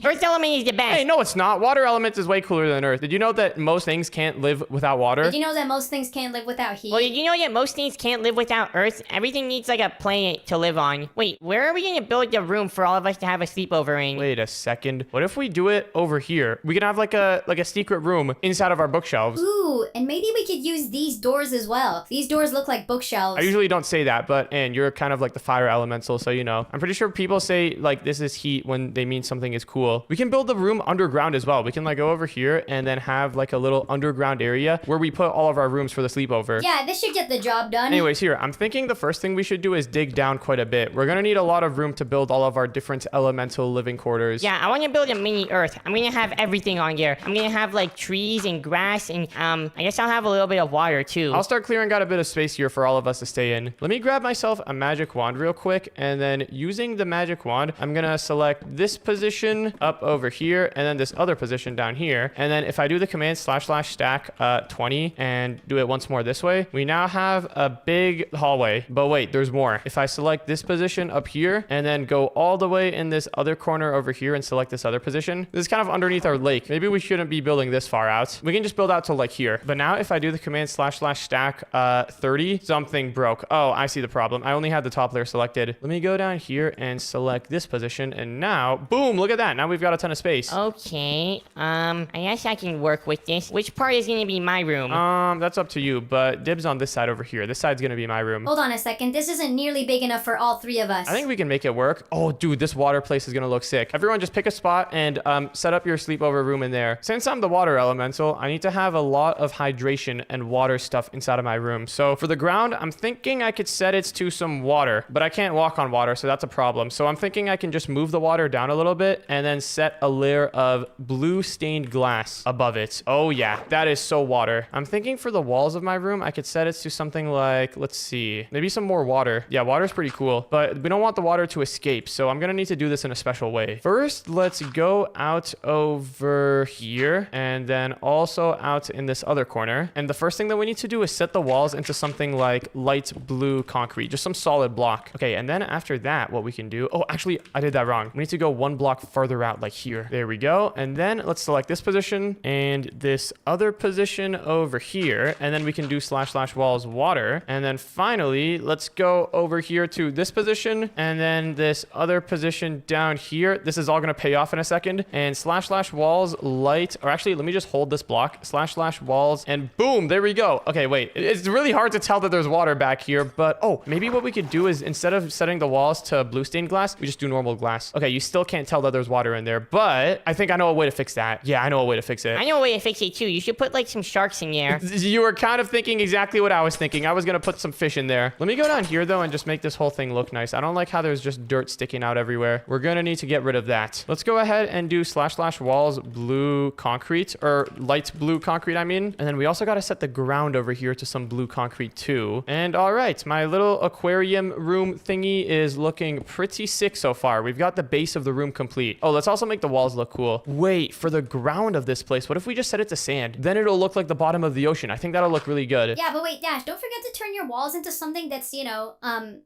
Earth element is the best. Hey, no, it's not. Water element is way cooler than Earth. Did you know that most things can't live without water? Did you know that most things can't live without heat? Well, did you know that most things can't live without Earth? Everything needs like a planet to live on. Wait, where are we gonna build the room for all of us to have a sleepover in? Wait a second. What if we do it over here? We can have like a secret room inside of our bookshelves. Ooh, and maybe we could use these doors as well. These doors look like bookshelves. I usually don't say that, but and you're kind of like the fire elemental, so you know. I'm pretty sure people say like this is heat when they mean something is cool. We can build the room underground as well. We can like go over here and then have like a little underground area where we put all of our rooms for the sleepover. Yeah, this should get the job done. Anyways, here, I'm thinking the first thing we should do is dig down quite a bit. We're gonna need a lot of room to build all of our different elemental living quarters. Yeah, I want to build a mini Earth. I'm gonna have everything on here. I'm gonna have like trees and grass and I guess I'll have a little bit of water too. I'll start clearing out a bit of space here for all of us to stay in. Let me grab myself a magic wand real quick, and then using the magic wand, I'm gonna select this position up over here and then this other position down here. And then if I do the command / stack 20 and do it once more this way, we now have a big hallway. But wait, there's more. If I select this position up here and then go all the way in this other corner over here and select this other position, this is kind of underneath our lake. Maybe we shouldn't be building this far out. We can just build out to like here. But now if I do the command / stack 30, something broke. Oh, I see the problem. I only had the top layer selected. Let me go down here and select this position, and now boom, look at that. Now we've got a ton of space. Okay, I guess I can work with this. Which part is gonna be my room? That's up to you, but dibs on this side over here. This side's gonna be my room. Hold on a second, this isn't nearly big enough for all three of us. I think we can make it work. Oh, dude, this water place is gonna look sick. Everyone just pick a spot and set up your sleepover room in there. Since I'm the water elemental, I need to have a lot of hydration and water stuff inside of my room. So for the ground, I'm thinking I could set it to some water, but I can't walk on water, so that's a problem. So I'm thinking I can just move the water down a little bit and then set a layer of blue stained glass above it. Oh yeah, that is so water. I'm thinking for the walls of my room, I could set it to something like, let's see, maybe some more water. Yeah, water's pretty cool, but we don't want the water to escape, so I'm gonna need to do this in a special way. First, let's go out over here and then also out in this other corner. And the first thing that we need to do is set the walls into something like light light blue concrete, just some solid block. Okay, and then after that, what we can do, oh, actually, I did that wrong. We need to go one block farther out, like here. There we go. And then let's select this position and this other position over here. And then we can do / walls water. And then finally, let's go over here to this position and then this other position down here. This is all going to pay off in a second. And / walls light, or actually, let me just hold this block, / walls, and boom, there we go. Okay, wait, it's really hard to tell that there's water back here, but oh, maybe what we could do is instead of setting the walls to blue stained glass, we just do normal glass. Okay, you still can't tell that there's water in there, but I think I know a way to fix that. Yeah, I know a way to fix it. I know a way to fix it too. You should put like some sharks in there. You were kind of thinking exactly what I was thinking. I was going to put some fish in there. Let me go down here though and just make this whole thing look nice. I don't like how there's just dirt sticking out everywhere. We're going to need to get rid of that. Let's go ahead and do / walls blue concrete, or light blue concrete, I mean. And then we also got to set the ground over here to some blue concrete too. And all right, my little aquarium room thingy is looking pretty sick so far. We've got the base of the room complete. Oh, let's also make the walls look cool. Wait, for the ground of this place, what if we just set it to sand? Then it'll look like the bottom of the ocean. I think that'll look really good. Yeah, but wait, Dash, don't forget to turn your walls into something that's, you know,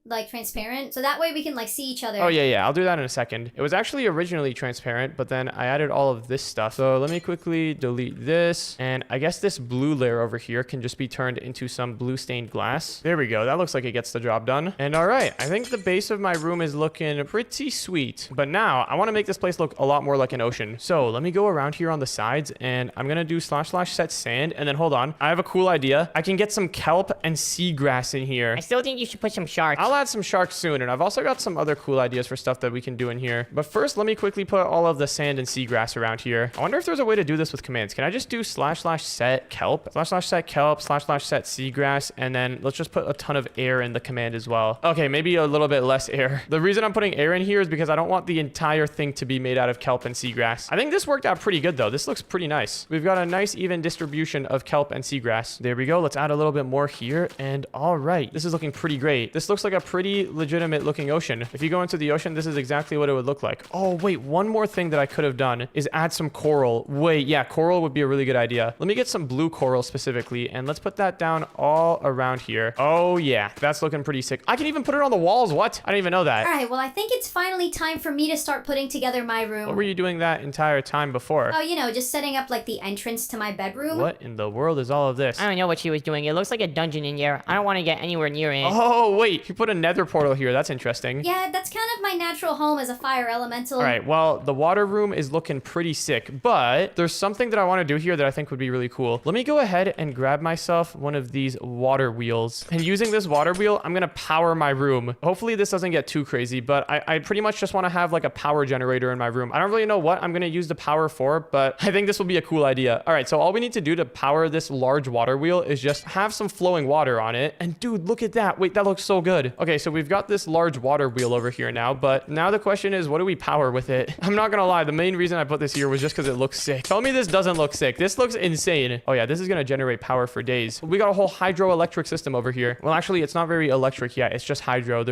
like transparent. So that way we can like see each other. Oh, yeah, I'll do that in a second. It was actually originally transparent, but then I added all of this stuff. So let me quickly delete this. And I guess this blue layer over here can just be turned into some blue stained glass. There we go. That looks like it gets the job done. And all right, I think the base of my room is looking pretty sweet. But now I want to make this place look a lot more like an ocean. So let me go around here on the sides and I'm going to do / set sand. And then hold on. I have a cool idea. I can get some kelp and seagrass in here. I still think you should put some sharks. I'll add some sharks soon. And I've also got some other cool ideas for stuff that we can do in here. But first, let me quickly put all of the sand and seagrass around here. I wonder if there's a way to do this with commands. Can I just do / set kelp, / set kelp, / set seagrass, and then let's just put a ton of air in the command as well. Okay, maybe a little bit less air. The reason I'm putting air in here is because I don't want the entire thing to be made out of kelp and seagrass. I think this worked out pretty good though. This looks pretty nice. We've got a nice even distribution of kelp and seagrass. There we go. Let's add a little bit more here. And all right, this is looking pretty great. This looks like a pretty legitimate looking ocean. If you go into the ocean, this is exactly what it would look like. Oh wait, one more thing that I could have done is add some coral. Wait, yeah, coral would be a really good idea. Let me get some blue coral specifically, and let's put that down all around here. Oh yeah, that's looking pretty sick. I can even put it on the walls. What? I didn't even know that. All right, well, I think it's finally time for me to start putting together my room. What were you doing that entire time before? Oh, you know, just setting up like the entrance to my bedroom. What in the world is all of this? I don't know what she was doing. It looks like a dungeon in there. I don't want to get anywhere near it. Oh, wait. You put a nether portal here. That's interesting. Yeah, that's kind of my natural home as a fire elemental. All right, well, the water room is looking pretty sick, but there's something that I want to do here that I think would be really cool. Let me go ahead and grab myself one of these water wheels. And using this water wheel, I'm going to power my room. Hopefully this doesn't get too crazy, but I pretty much just want to have like a power generator in my room. I don't really know what I'm going to use the power for, but I think this will be a cool idea. All right, so all we need to do to power this large water wheel is just have some flowing water on it. And dude, look at that. Wait, that looks so good. Okay, so we've got this large water wheel over here now, but now the question is, what do we power with it? I'm not gonna lie, the main reason I put this here was just because it looks sick. Tell me this doesn't look sick. This looks insane. Oh yeah, this is gonna generate power for days. We got a whole hydroelectric system over here. Well, actually, it's not very electric yet. It's just hydro.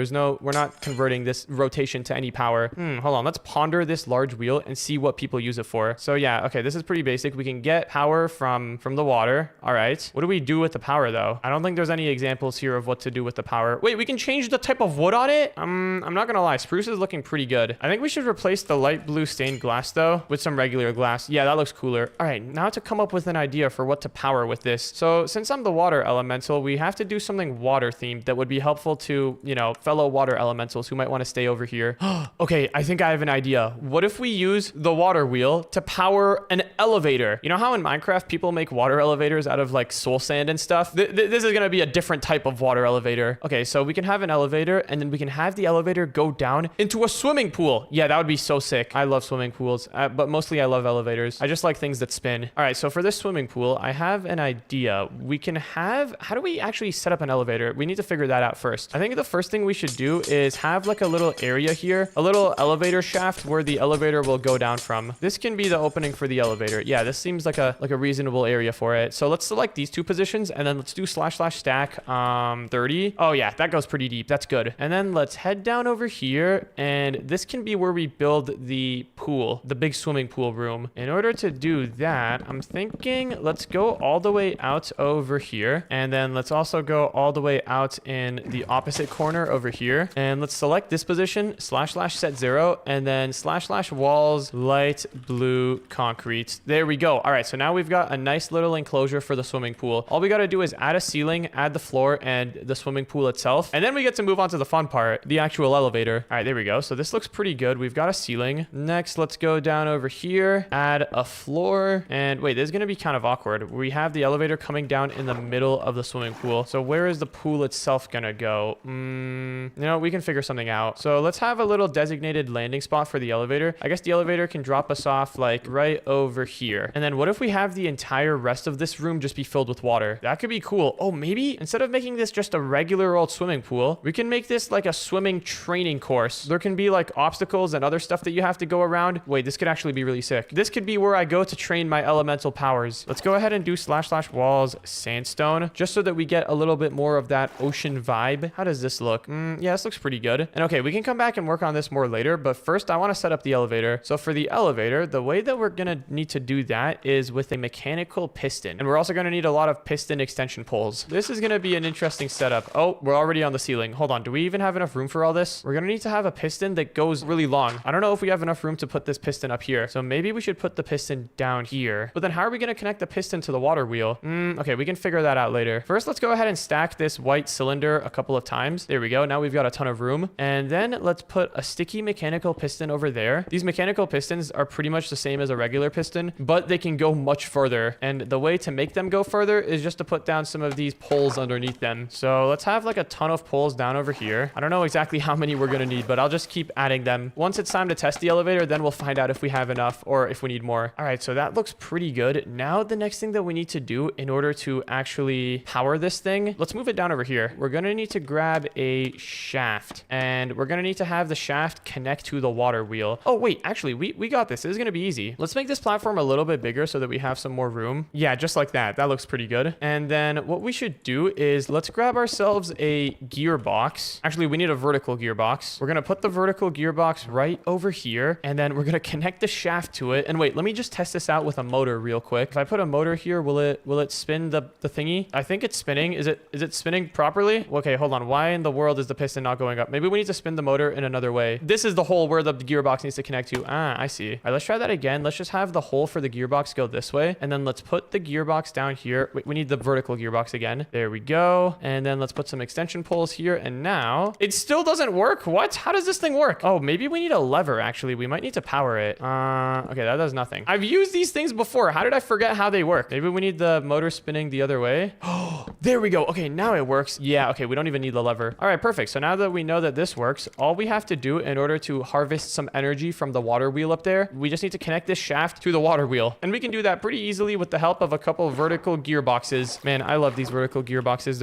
We're not converting this rotation to any power. Hold on. Let's ponder this large wheel and see what people use it for. So yeah, okay, this is pretty basic. We can get power from the water. All right. What do we do with the power though? I don't think there's any examples here of what to do with the power. Wait, we can change the type of wood on it? I'm not gonna lie, spruce is looking pretty good. I think we should replace the light blue stained glass though with some regular glass. Yeah, that looks cooler. All right, now to come up with an idea for what to power with this. So since I'm the water elemental, we have to do something water themed that would be helpful to, you know, fellow water elementals who might want to stay over here. Okay, I think I have an idea. What if we use the water wheel to power an elevator? You know how in Minecraft people make water elevators out of like soul sand and stuff? This is gonna be a different type of water elevator. Okay, so we can have an elevator and then we can have the elevator go down into a swimming pool. Yeah, that would be so sick. I love swimming pools, but mostly I love elevators. I just like things that spin. All right, so for this swimming pool, I have an idea. We can have, how do we actually set up an elevator? We need to figure that out first. I think the first thing we should do is have like a little area here, a little elevator shaft where the elevator will go down from. This can be the opening for the elevator. Yeah, this seems like a reasonable area for it. So let's select these two positions and then let's do / stack 30. Oh yeah, that goes pretty deep. That's good. And then let's head down over here and this can be where we build the pool, the big swimming pool room. In order to do that, I'm thinking let's go all the way out over here and then let's also go all the way out in the opposite corner over here. And let's select this position, / set 0, and then / walls, light blue concrete. There we go. All right, so now we've got a nice little enclosure for the swimming pool. All we got to do is add a ceiling, add the floor and the swimming pool itself. And then we get to move on to the fun part, the actual elevator. All right, there we go. So this looks pretty good. We've got a ceiling. Next, let's go down over here, add a floor. And wait, this is going to be kind of awkward. We have the elevator coming down in the middle of the swimming pool. So where is the pool itself going to go? You know, we can figure something out. So let's have a little designated landing spot for the elevator. I guess the elevator can drop us off like right over here. And then what if we have the entire rest of this room just be filled with water? That could be cool. Oh, maybe instead of making this just a regular old swimming pool, we can make this like a swimming training course. There can be like obstacles and other stuff that you have to go around. Wait, this could actually be really sick. This could be where I go to train my elemental powers. Let's go ahead and do / walls sandstone just so that we get a little bit more of that ocean vibe. How does this look? Yeah, this looks pretty good. And okay, we can come back and work on this more later, but first I want to set up the elevator. So for the elevator, the way that we're going to need to do that is with a mechanical piston. And we're also going to need a lot of piston extension poles. This is going to be an interesting setup. Oh, we're already on the ceiling. Hold on. Do we even have enough room for all this? We're going to need to have a piston that goes really long. I don't know if we have enough room to put this piston up here. So maybe we should put the piston down here. But then how are we going to connect the piston to the water wheel? Okay, we can figure that out later. First, let's go ahead and stack this white cylinder a couple of times. There we go. Now we've got a ton of room. And then let's put a sticky mechanical piston over there. These mechanical pistons are pretty much the same as a regular piston, but they can go much further. And the way to make them go further is just to put down some of these poles underneath them. So let's have like a ton of poles down over here. I don't know exactly how many we're going to need, but I'll just keep adding them. Once it's time to test the elevator, then we'll find out if we have enough or if we need more. All right, so that looks pretty good. Now the next thing that we need to do in order to actually power this thing, let's move it down over here. We're going to need to grab a shaft and we're going to need to have the shaft connect to the water wheel. Oh, wait, actually, we got this. This is going to be easy. Let's make this platform a little bit bigger so that we have some more room. Yeah, just like that. That looks pretty good. And then what we should do is let's grab ourselves a gearbox. Actually, we need a vertical gearbox. We're going to put the vertical gearbox right over here and then we're going to connect the shaft to it. And wait, let me just test this out with a motor real quick. If I put a motor here, will it spin the thingy? I think it's spinning. Is it spinning properly? Okay, hold on. Why in the world is the piston not going up? Maybe we need to spin the motor in another way. This is the hole where the gearbox needs to connect to. Ah, I see. All right, let's try that again. Let's just have the hole for the gearbox go this way. And then let's put the gearbox down here. Wait, we need the vertical gearbox again. There we go. And then let's put some extension poles here. And now it still doesn't work. What? How does this thing work? Oh, maybe we need a lever, actually. We might need to power it. Okay, that does nothing. I've used these things before. How did I forget how they work? Maybe we need the motor spinning the other way. Oh, there we go. Okay, now it works. Yeah, okay, we don't even need the lever. All right, perfect. So now that we know that this works, all we have to do in order to harvest some energy from the water wheel up there, we just need to connect this shaft to the water wheel. And we can do that pretty easily with the help of a couple vertical gearboxes. Man, I love these vertical gearboxes.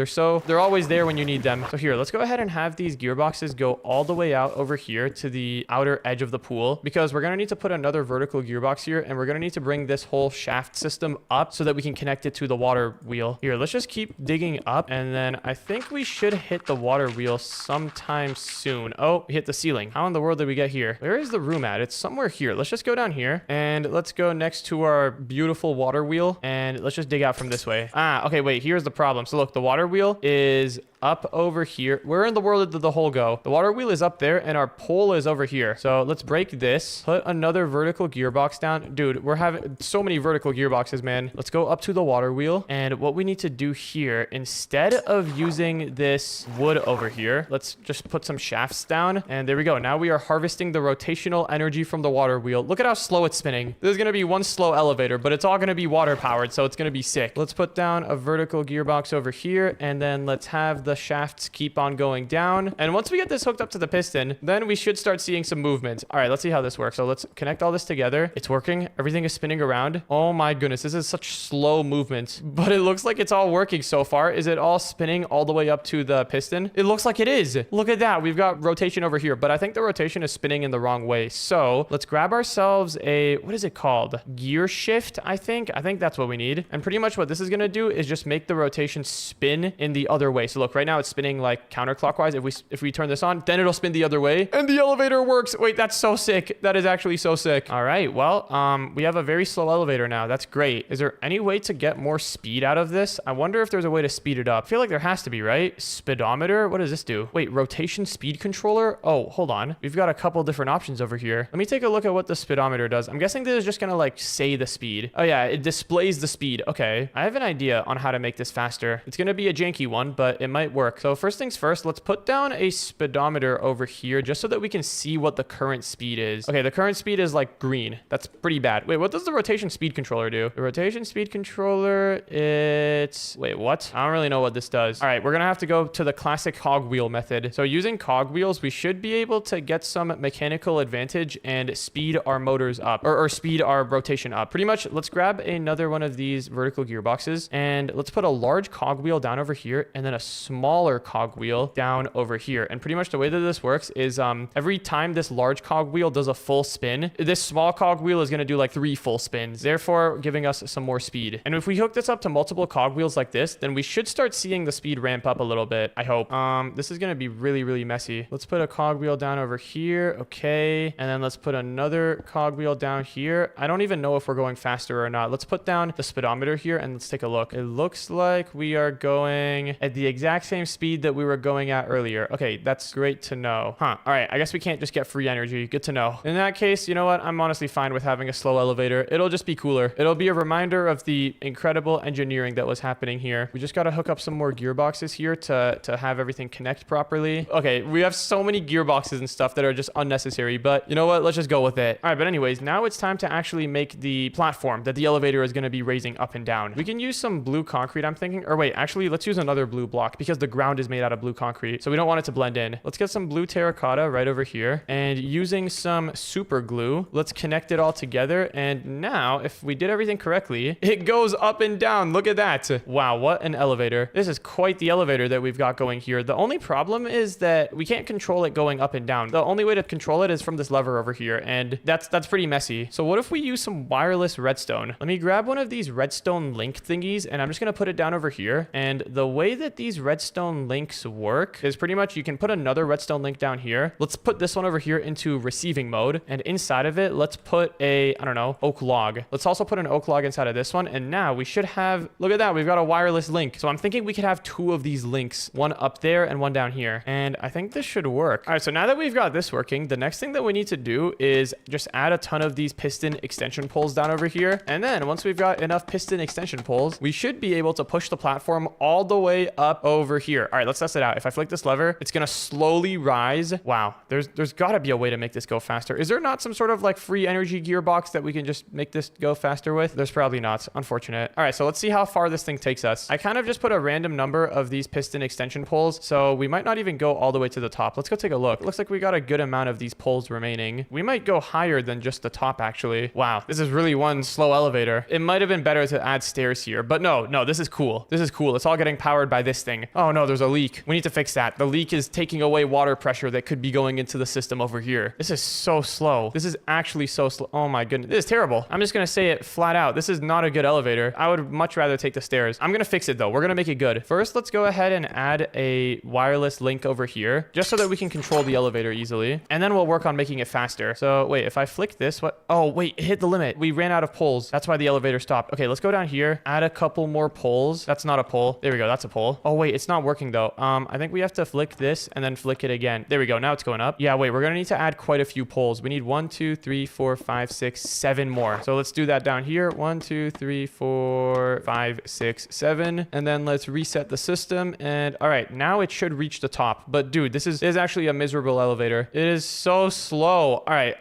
They're always there when you need them. So here, let's go ahead and have these gearboxes go all the way out over here to the outer edge of the pool because we're going to need to put another vertical gearbox here and we're going to need to bring this whole shaft system up so that we can connect it to the water wheel. Here, let's just keep digging up and then I think we should hit the water wheel sometime soon. Oh, we hit the ceiling. How in the world did we get here? Where is the room at? It's somewhere here. Let's just go down here and let's go next to our beautiful water wheel and let's just dig out from this way. Ah, okay, wait, here's the problem. So look, the water wheel is up over here. Where in the world did the hole go? The water wheel is up there and our pole is over here. So let's break this, put another vertical gearbox down. Dude, we're having so many vertical gearboxes, man. Let's go up to the water wheel. And what we need to do here, instead of using this wood over here, let's just put some shafts down. And there we go. Now we are harvesting the rotational energy from the water wheel. Look at how slow it's spinning. There's going to be one slow elevator, but it's all going to be water powered. So it's going to be sick. Let's put down a vertical gearbox over here. And then let's have the shafts keep on going down. And once we get this hooked up to the piston, then we should start seeing some movement. All right, let's see how this works. So let's connect all this together. It's working. Everything is spinning around. Oh my goodness, this is such slow movement, but it looks like it's all working so far. Is it all spinning all the way up to the piston? It looks like it is. Look at that. We've got rotation over here, but I think the rotation is spinning in the wrong way. So let's grab ourselves a, what is it called? Gear shift, I think. I think that's what we need. And pretty much what this is going to do is just make the rotation spin in the other way. So look, right now it's spinning like counterclockwise. If we turn this on, then it'll spin the other way and the elevator works. Wait, that's so sick. That is actually so sick. All right, well, we have a very slow elevator now. That's great. Is there any way to get more speed out of this? I wonder if there's a way to speed it up. I feel like there has to be, right? Speedometer. What does this do? Wait, rotation speed controller. Oh, hold on. We've got a couple different options over here. Let me take a look at what the speedometer does. I'm guessing this is just gonna like say the speed. Oh yeah, it displays the speed. Okay, I have an idea on how to make this faster. It's gonna be a janky one, but it might work. So first things first, let's put down a speedometer over here just so that we can see what the current speed is. Okay, the current speed is like green. That's pretty bad. Wait, what does the rotation speed controller do? The rotation speed controller, it's... Wait, what? I don't really know what this does. All right, we're gonna have to go to the classic cogwheel method. So using cogwheels, we should be able to get some mechanical advantage and speed our motors up, or speed our rotation up. Pretty much, let's grab another one of these vertical gearboxes and let's put a large cogwheel down over here and then a smaller cogwheel down over here. And pretty much the way that this works is every time this large cogwheel does a full spin, this small cogwheel is going to do like 3 full spins, therefore giving us some more speed. And if we hook this up to multiple cogwheels like this, then we should start seeing the speed ramp up a little bit, I hope. This is going to be really, really messy. Let's put a cogwheel down over here. Okay. And then let's put another cogwheel down here. I don't even know if we're going faster or not. Let's put down the speedometer here and let's take a look. It looks like we are going at the exact same speed that we were going at earlier. Okay, that's great to know. All right, I guess we can't just get free energy. Good to know. In that case, you know what? I'm honestly fine with having a slow elevator. It'll just be cooler. It'll be a reminder of the incredible engineering that was happening here. We just got to hook up some more gearboxes here to have everything connect properly. Okay, we have so many gearboxes and stuff that are just unnecessary, but you know what? Let's just go with it. All right, but anyways, now it's time to actually make the platform that the elevator is going to be raising up and down. We can use some blue concrete, I'm thinking. Or wait, actually, let's use another blue block because the ground is made out of blue concrete, so we don't want it to blend in. Let's get some blue terracotta right over here, and using some super glue, let's connect it all together. And now, if we did everything correctly, it goes up and down. Look at that. Wow, what an elevator. This is quite the elevator that we've got going here. The only problem is that we can't control it going up and down. The only way to control it is from this lever over here, and that's pretty messy. So what if we use some wireless redstone? Let me grab one of these redstone link thingies, and I'm just gonna put it down over here. And the way that these redstone links work is pretty much you can put another redstone link down here. Let's put this one over here into receiving mode, and inside of it, let's put a, I don't know, oak log. Let's also put an oak log inside of this one, and now we should have, look at that, we've got a wireless link. So I'm thinking we could have 2 of these links, one up there and one down here, and I think this should work. All right, so now that we've got this working, the next thing that we need to do is just add a ton of these piston extension poles down over here, and then once we've got enough piston extension poles, we should be able to push the platform all the way up over here. All right, let's test it out. If I flick this lever, it's gonna slowly rise. Wow, there's gotta be a way to make this go faster. Is there not some sort of like free energy gearbox that we can just make this go faster with? There's probably not. Unfortunate. All right, so let's see how far this thing takes us. I kind of just put a random number of these piston extension poles, so we might not even go all the way to the top. Let's go take a look. It looks like we got a good amount of these poles remaining. We might go higher than just the top, actually. Wow, this is really one slow elevator. It might have been better to add stairs here, but no, this is cool. This is cool. It's all getting powered by this thing. Oh no, there's a leak. We need to fix that. The leak is taking away water pressure that could be going into the system over here. This is so slow. This is actually so slow. Oh my goodness. This is terrible. I'm just gonna say it flat out. This is not a good elevator. I would much rather take the stairs. I'm gonna fix it though. We're gonna make it good. First, let's go ahead and add a wireless link over here, just so that we can control the elevator easily. And then we'll work on making it faster. So wait, if I flick this, what? Oh wait, it hit the limit. We ran out of poles. That's why the elevator stopped. Okay, let's go down here, add a couple more poles. That's not a pole. There we go. That's a pole. Oh wait, it's not working though. I think we have to flick this and then flick it again. There we go. Now it's going up. Yeah, wait, we're gonna need to add quite a few poles. We need 1, 2, 3, 4, 5, 6, 7 more. So let's do that down here. 1, 2, 3, 4, 5, 6, 7. And then let's reset the system. And all right, now it should reach the top. But dude, this is actually a miserable elevator. It is so slow. All right,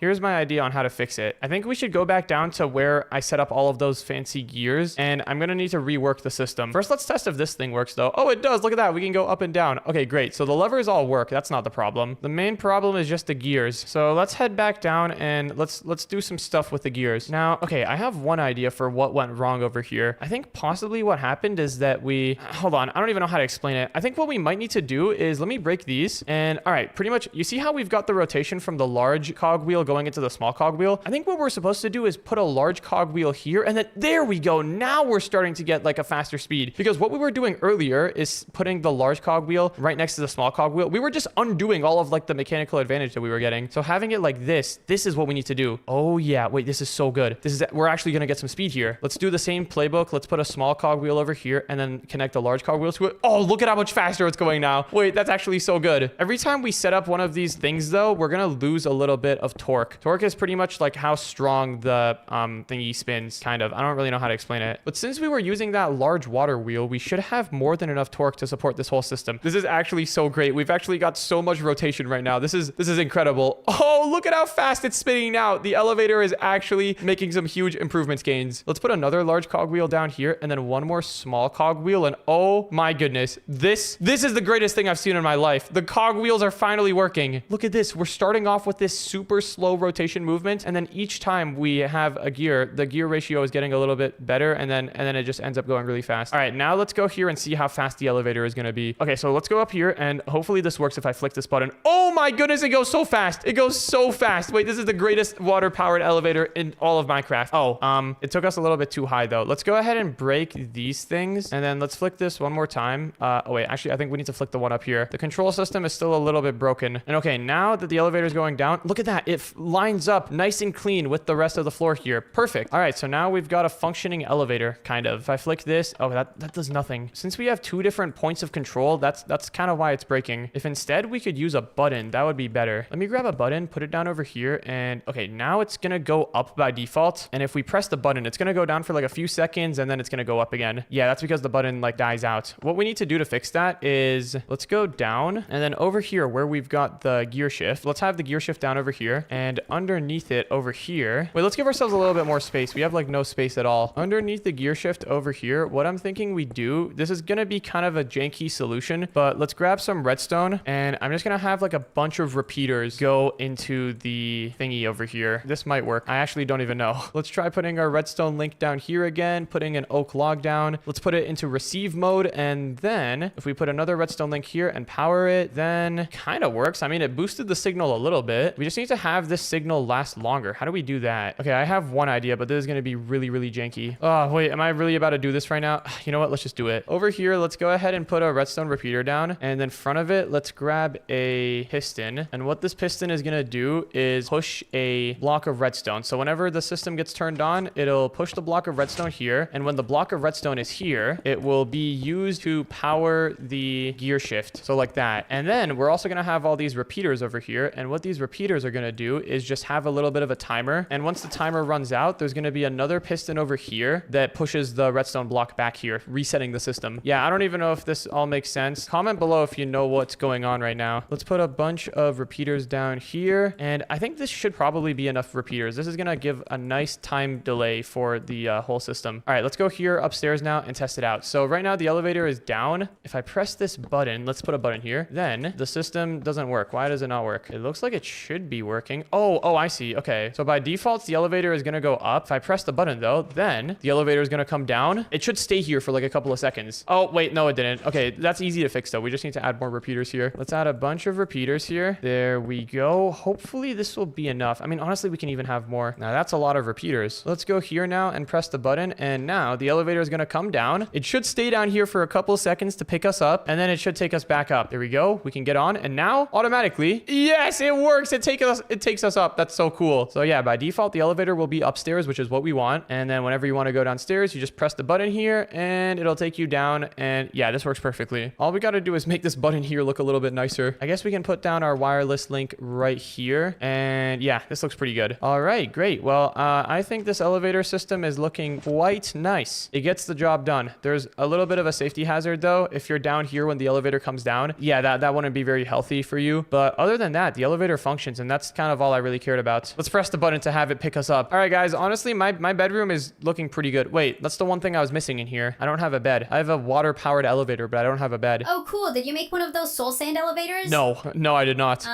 here's my idea on how to fix it. I think we should go back down to where I set up all of those fancy gears, and I'm gonna need to rework the system. First, let's test if this thing works though. Oh, it does. Look at that. We can go up and down. Okay, great. So the levers all work. That's not the problem. The main problem is just the gears. So let's head back down and let's do some stuff with the gears. Now, okay, I have one idea for what went wrong over here. I think possibly what happened is that hold on, I don't even know how to explain it. I think what we might need to do is, let me break these, and all right, pretty much, you see how we've got the rotation from the large cogwheel going into the small cogwheel? I think what we're supposed to do is put a large cogwheel here, and then there we go. Now we're starting to get like a faster speed, because what we were doing earlier is putting the large cogwheel right next to the small cogwheel. We were just undoing all of like the mechanical advantage that we were getting. So having it like this is what we need to do. Oh yeah, wait, this is so good. We're actually gonna get some speed here. Let's do the same playbook. Let's put a small cogwheel over here and then connect the large cogwheel to it. Oh, look at how much faster it's going now. Wait, that's actually so good. Every time we set up one of these things though, we're gonna lose a little bit of torque. Torque is pretty much like how strong the thingy spins, kind of. I don't really know how to explain it. But since we were using that large water wheel, we should have more than enough torque to support this whole system. This is actually so great. We've actually got so much rotation right now. This is incredible. Oh, look at how fast it's spinning now. The elevator is actually making some huge improvements gains. Let's put another large cogwheel down here and then one more small cogwheel. And oh my goodness, this is the greatest thing I've seen in my life. The cogwheels are finally working. Look at this. We're starting off with this super slow rotation movement, and then each time we have a gear, the gear ratio is getting a little bit better, and then it just ends up going really fast. All right, now let's go here and see how fast the elevator is going to be. Okay, so let's go up here, and hopefully this works if I flick this button. Oh my goodness, it goes so fast. It goes so fast. Wait, this is the greatest water-powered elevator in all of Minecraft. Oh, it took us a little bit too high though. Let's go ahead and break these things, and then let's flick this one more time. Oh wait, actually, I think we need to flick the one up here. The control system is still a little bit broken. And okay, now that the elevator is going down, look at that. It lines up nice and clean with the rest of the floor here. Perfect. All right, so now we've got a functioning elevator, kind of. If I flick this, oh, that does nothing. Since we have two different points of control, that's kind of why it's breaking. If instead we could use a button, that would be better. Let me grab a button, put it down over here, and okay, now it's gonna go up by default. And if we press the button, it's gonna go down for like a few seconds, and then it's gonna go up again. Yeah, that's because the button like dies out. What we need to do to fix that is let's go down, and then over here where we've got the gear shift, let's have the gear shift down over here, and underneath it over here, wait, let's give ourselves a little bit more space. We have like no space at all. Underneath the gear shift over here, what I'm thinking we do, this is gonna be kind of a janky solution, but let's grab some redstone, and I'm just gonna have like a bunch of repeaters go into the thingy over here. This might work. I actually don't even know. Let's try putting our redstone link down here again, putting an oak log down. Let's put it into receive mode, and then if we put another redstone link here and power it, then kind of works. I mean, it boosted the signal a little bit. We just need to have this signal last longer. How do we do that? Okay, I have one idea, but this is going to be really, really janky. Oh, wait, am I really about to do this right now? You know what? Let's just do it. Over here, let's go ahead and put a redstone repeater down, and then in front of it, let's grab a piston. And what this piston is going to do is push a block of redstone. So whenever the system gets turned on, it'll push the block of redstone here. And when the block of redstone is here, it will be used to power the gear shift. So like that. And then we're also going to have all these repeaters over here. And what these repeaters are going to do is just have a little bit of a timer. And once the timer runs out, there's going to be another piston over here that pushes the redstone block back here, resetting the system. Yeah, I don't even know if this all makes sense. Comment below if you know what's going on right now. Let's put a bunch of repeaters down here. And I think this should probably be enough repeaters. This is going to give a nice time delay for the whole system. All right, let's go here upstairs now and test it out. So right now the elevator is down. If I press this button, let's put a button here, then the system doesn't work. Why does it not work? It looks like it should be working. Oh, I see. Okay. So by default, the elevator is going to go up. If I press the button though, then the elevator is going to come down. It should stay here for like a couple of seconds. Oh, wait, no, it didn't. Okay, that's easy to fix though. We just need to add more repeaters here. Let's add a bunch of repeaters here. There we go. Hopefully this will be enough. I mean, honestly, we can even have more. Now that's a lot of repeaters. Let's go here now and press the button. And now the elevator is going to come down. It should stay down here for a couple of seconds to pick us up. And then it should take us back up. There we go. We can get on. And now automatically, yes, it works. It takes us up. That's so cool. So yeah, by default, the elevator will be upstairs, which is what we want. And then whenever you want to go downstairs, you just press the button here and it'll take you down. And yeah, this works perfectly. All we got to do is make this button here look a little bit nicer. I guess we can put down our wireless link right here. And yeah, this looks pretty good. All right, great. Well, I think this elevator system is looking quite nice. It gets the job done. There's a little bit of a safety hazard though. If you're down here when the elevator comes down, yeah, that wouldn't be very healthy for you. But other than that, the elevator functions, and that's kind of all I really cared about. Let's press the button to have it pick us up. All right, guys, honestly, my bedroom is looking pretty good. Wait, that's the one thing I was missing in here. I don't have a bed. I have a water-powered elevator, but I don't have a bed. Oh, cool. Did you make one of those soul sand elevators? No, I did not.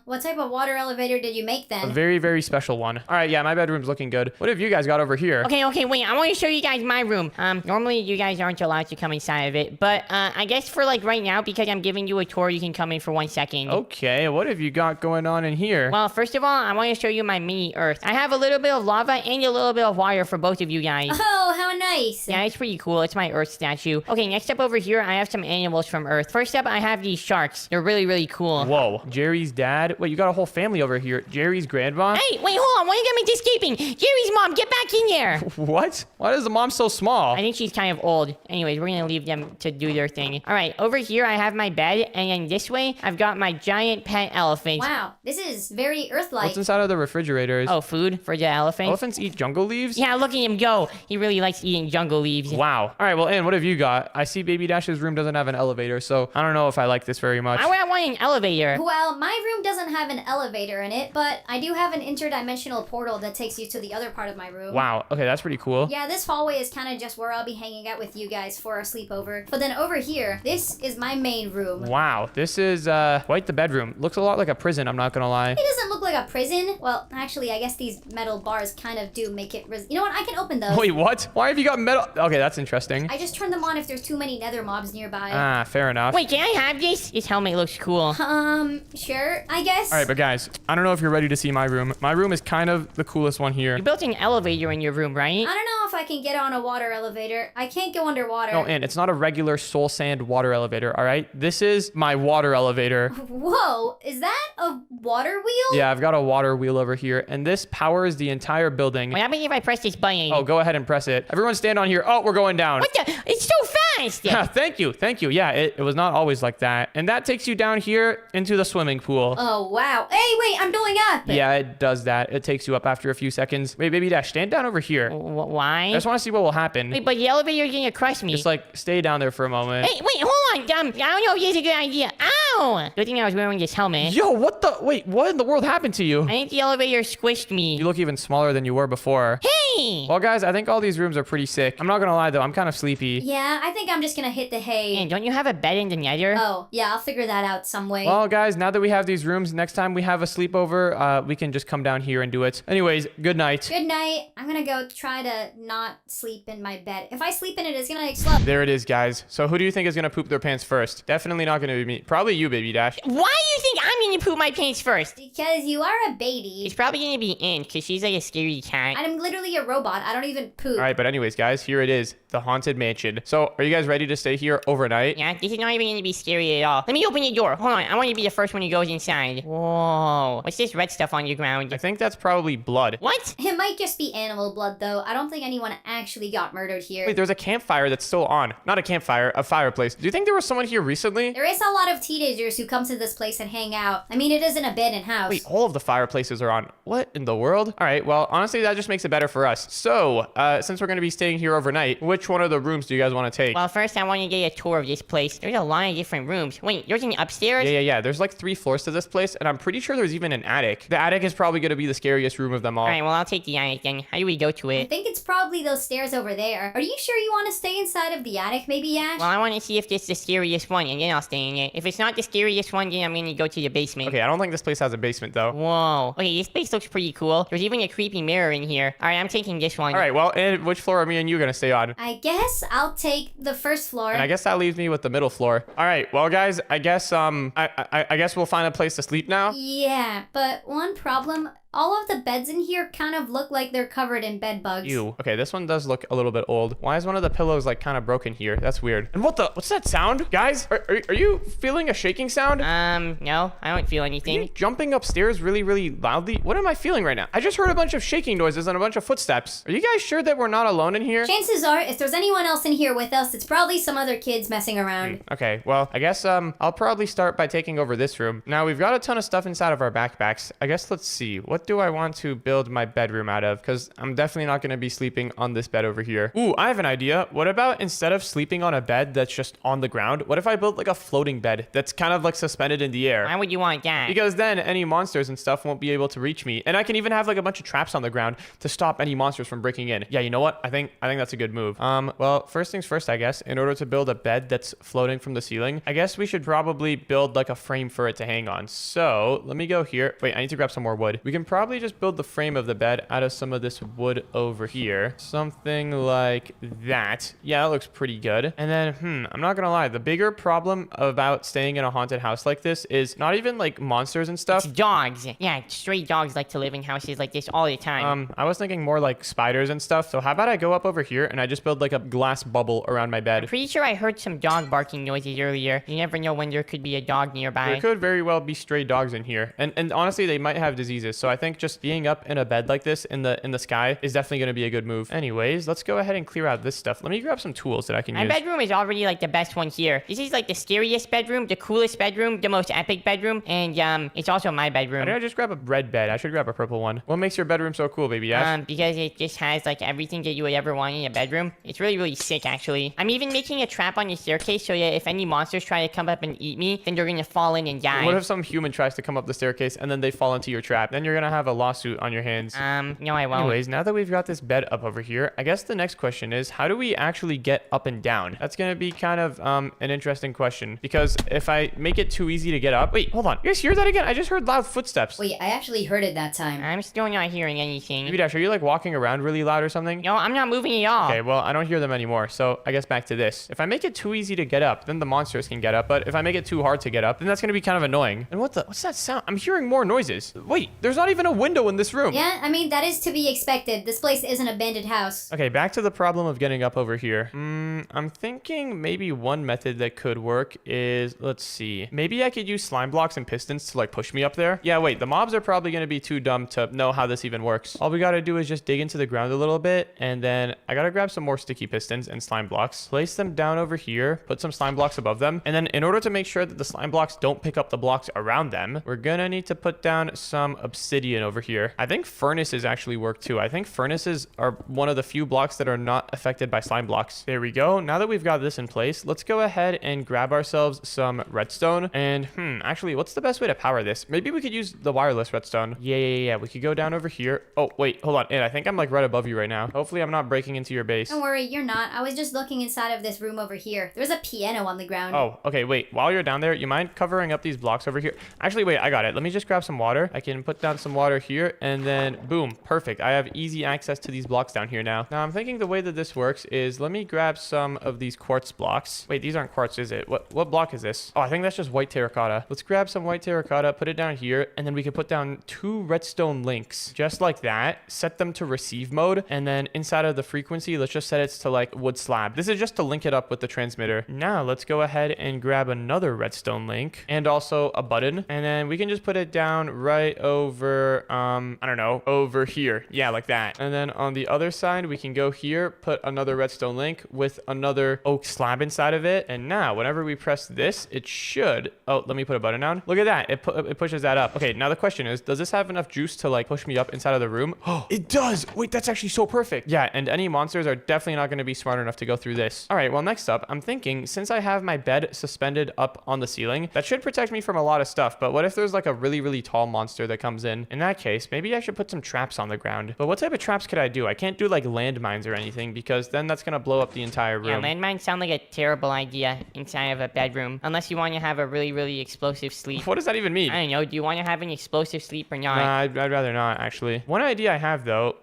What type of water elevator did you make then? A very, very special one. All right, yeah, my bedroom's looking good. What have you guys got over here? Okay, wait, I want to show you guys my room. Normally you guys aren't allowed to come inside of it, but I guess for like right now, because I'm giving you a tour, you can come in for 1 second. Okay, what have you got going on in here? Well, first of all, I want to show you my mini Earth. I have a little bit of lava and a little bit of water for both of you guys. Oh, how nice. Yeah, it's pretty cool. It's my Earth statue. Okay, next up over here, I have some animals from Earth. First up, I have these sharks. They're really, really cool. Whoa, Jerry's dad. Wait, you got a whole family over here. Jerry's grandma? Hey, wait, hold on. Why you got me escaping? Jerry's mom, get back in there. What? Why is the mom so small? I think she's kind of old. Anyways, we're gonna leave them to do their thing. All right, over here, I have my bed. And then this way, I've got my giant pet elephant. Wow, this is very Earth-like. What's inside of the refrigerators? Oh, food for the elephant? Elephants eat jungle leaves? Yeah, look at him go. He really likes eating jungle leaves. Wow. All right, well, Ann, what have you got? I see Baby Dash's room doesn't have an elevator, so I don't know if I like this very much. I want an elevator. Well, my room doesn't have an elevator in it, but I do have an interdimensional portal that takes you to the other part of my room. Wow. Okay, that's pretty cool. Yeah, this hallway is kind of just where I'll be hanging out with you guys for a sleepover. But then over here, this is my main room. Wow. This is quite the bedroom. Looks a lot like a prison, I'm not gonna lie. It doesn't look like a prison. Well, actually, I guess these metal bars kind of do make it... You know what? I can open those. Wait, what? Why have you got metal? Okay, that's interesting. I just turn them on if there's too many nether mobs nearby. Ah, fair enough. Wait, can I have this? This helmet looks cool. Sure, I guess. All right, but guys, I don't know if you're ready to see my room. My room is kind of the coolest one here. You built an elevator in your room, right? I don't know if I can get on a water elevator. I can't go underwater. No, and it's not a regular soul sand water elevator, all right? This is my water elevator. Whoa, is that a water wheel? Yeah, I've got a water wheel over here, and this powers the entire building. What happens if I press this button? Oh, go ahead and press it. Everyone stand on here. Oh, we're going down. What the? It's so fast! Yeah, thank you. Thank you. Yeah, it was not always like that. And that takes you down here into the swimming pool. Oh, wow. Hey, wait, I'm going up. Yeah, it does that. It takes you up after a few seconds. Wait, Baby Dash, stand down over here. Why? I just want to see what will happen. Wait, but the elevator's gonna crush me. Just like stay down there for a moment. Hey, wait, hold on. I don't know if this is a good idea. Ow! Good thing I was wearing this helmet. Yo, what the? Wait, what in the world happened to you? I think the elevator squished me. You look even smaller than you were before. Hey! Well, guys, I think all these rooms are pretty sick. I'm not gonna lie though, I'm kind of sleepy. Yeah, I think I'm just gonna hit the hay. And don't you have a bed in the nether? Oh, yeah, I'll figure that out some way. Well, guys, now that we have these rooms, next time we have a sleepover, we can just come down here and do it. Anyways, good night. Good night. I'm gonna go try to not sleep in my bed. If I sleep in it, it's gonna explode. There it is, guys. So who do you think is gonna poop their pants first? Definitely not gonna be me. Probably you, Baby Dash. Why do you think I'm gonna poop my pants first? Because you are a baby. It's probably gonna be Ann, because she's like a scary cat. I'm literally a robot. I don't even poop. All right, but anyways, guys, here it is, the haunted mansion. So are you guys ready to stay here overnight? Yeah, this is not even gonna be scary at all. Let me open the door. Hold on, I want you to be the first one who goes inside. Whoa. What's this red stuff on your ground? I think that's probably blood. What? It might just be animal blood, though. I don't think anyone actually got murdered here. Wait, there's a campfire that's still on. Not a campfire, a fireplace. Do you think there was someone here recently? There is a lot of teenagers who come to this place and hang out. I mean, it is an abandoned house. Wait, all of the fireplaces are on. What in the world? All right, well, honestly, that just makes it better for us. So, since we're going to be staying here overnight, which one of the rooms do you guys want to take? Well, first I want to get a tour of this place. There's a lot of different rooms. Wait, there's an upstairs? Yeah. There's like 3 floors to this place, and I'm pretty sure there's even an attic. The attic is probably going to be the scariest room of them all. Alright, well, I'll take the attic then. How do we go to I it? think it's probably those stairs over there. Are you sure you want to stay inside of the attic, maybe, Ash? Well, I want to see if this is the scariest one, and then I'll stay in it. If it's not the scariest one, then I'm going to go to the basement. Okay, I don't think this place has a basement, though. Whoa. Okay, this place looks pretty cool. There's even a creepy mirror in here. Alright, I'm taking this one. All right, well, and which floor are me and you going to stay on? I guess I'll take the first floor. And I guess that leaves me with the middle floor. All right, well, guys, I guess I guess we'll find a place to sleep now. Yeah, but one problem, all of the beds in here kind of look like they're covered in bed bugs. Ew. Okay, this one does look a little bit old. Why is one of the pillows like kind of broken here? That's weird. And what's that sound? Guys, are you feeling a shaking sound? No, I don't feel Are you anything. jumping upstairs really, really loudly? What am I feeling right now? I just heard a bunch of shaking noises and a bunch of footsteps. Are you guys sure that we're not alone in here? Chances are, if there's anyone else in here with us, it's probably some other kids messing around. Okay, well, I guess I'll probably start by taking over this room. Now, we've got a ton of stuff inside of our backpacks. I guess let's see. What do I want to build my bedroom out of? Because I'm definitely not going to be sleeping on this bed over here. Ooh, I have an idea. What about instead of sleeping on a bed that's just on the ground, what if I built like a floating bed that's kind of like suspended in the air? Why would you want that? Because then any monsters and stuff won't be able to reach me. And I can even have like a bunch of traps on the ground to stop any monsters from breaking in. Yeah, you know what? I think that's a good move. Well, first things first, I guess, in order to build a bed that's floating from the ceiling, I guess we should probably build like a frame for it to hang on. So let me go here. Wait, I need to grab some more wood. We can probably just build the frame of the bed out of some of this wood over here. Something like that. Yeah, that looks pretty good. And then, I'm not gonna lie. The bigger problem about staying in a haunted house like this is not even like monsters and stuff. It's dogs. Yeah, stray dogs like to live in houses like this all the time. I was thinking more like spiders and stuff. So how about I go up over here and I just build like a glass bubble around my bed? Pretty sure I heard some dog barking noises earlier. You never know when there could be a dog nearby. There could very well be stray dogs in here, and honestly, they might have diseases. So I think just being up in a bed like this in the sky is definitely going to be a good move. Anyways, let's go ahead and clear out this stuff. Let me grab some tools that I can My use. bedroom is already like the best one here. This is like the scariest bedroom, the coolest bedroom, the most epic bedroom, and it's also my Why bedroom. did I just grab a red bed? I should grab a purple one. What makes your bedroom so cool, baby Ash? Because it just has like everything that you would ever want in a bedroom. It's really, really sick, actually. I'm even making a trap on the staircase so that if any monsters try to come up and eat me, then they're gonna fall in and die. What if some human tries to come up the staircase and then they fall into your trap? Then you're gonna have a lawsuit on your hands. No, I won't. Anyways, now that we've got this bed up over here, I guess the next question is, how do we actually get up and down? That's gonna be kind of an interesting question, because if I make it too easy to get up... Wait, hold on. You guys hear that again? I just heard loud footsteps. Wait, I actually heard it that time. I'm still not hearing anything. Baby Dash, are you like walking around really loud or something? No, I'm not moving at all. Okay, well, I don't hear them anymore, so I guess back to this. If I make it too easy to get up, then the monsters can get up, but if I make it too hard to get up, then that's gonna be kind of annoying. And what's that sound? I'm hearing more noises. Wait, there's not even a window in this room. Yeah, I mean, that is to be expected. This place is an abandoned house. Okay, back to the problem of getting up over here. I'm thinking maybe one method that could work is, let's see. Maybe I could use slime blocks and pistons to like push me up there. Yeah, wait, the mobs are probably gonna be too dumb to know how this even works. All we gotta do is just dig into the ground a little bit, and then I gotta grab some more sticky pistons and slime blocks, place them down over here, put some slime blocks above them, and then in order to make sure that the slime blocks don't pick up the blocks around them, we're gonna need to put down some obsidian over here. I think furnaces actually work too. I think furnaces are one of the few blocks that are not affected by slime blocks. There we go. Now that we've got this in place, let's go ahead and grab ourselves some redstone. And actually, what's the best way to power this? Maybe we could use the wireless redstone. Yeah. We could go down over here. Oh, wait, hold on. And I think I'm like right above you right now. Hopefully I'm not breaking into your base. Don't worry, you're not. I was just looking inside of this room over here. There's a piano on the ground. Oh, okay, wait. While you're down there, you mind covering up these blocks over here? Actually, wait, I got it. Let me just grab some water. I can put down some water here, and then boom, perfect. I have easy access to these blocks down here now. Now, I'm thinking the way that this works is let me grab some of these quartz blocks. Wait, these aren't quartz, is it? What block is this? Oh, I think that's just white terracotta. Let's grab some white terracotta, put it down here, and then we can put down 2 redstone links, just like that. Set them to receive mode, and then inside of the frequency, let's just set it to like wood slab. This is just to link it up with the transmitter. Now, let's go ahead and grab another redstone link and also a button, and then we can just put it down right over, I don't know, over here. Yeah, like that. And then on the other side, we can go here, put another redstone link with another oak slab inside of it. And now, whenever we press this, it should... Oh, let me put a button down. Look at that. It pushes that up. Okay, now the question is, does this have enough juice to like push me up inside of the room? Oh, it does. Wait, that's actually so perfect. Yeah, and any monsters are definitely not going to be smart enough to go through this. All right, well, next up, I'm thinking since I have my bed suspended up on the ceiling, that should protect me from a lot of stuff. But what if there's like a really, really tall monster that comes in? In that case, maybe I should put some traps on the ground. But what type of traps could I do? I can't do like landmines or anything because then that's going to blow up the entire room. Yeah, landmines sound like a terrible idea inside of a bedroom. Unless you want to have a really, really explosive sleep. What does that even mean? I don't know. Do you want to have an explosive sleep or not? Nah, I'd rather not, actually. One idea I have, though,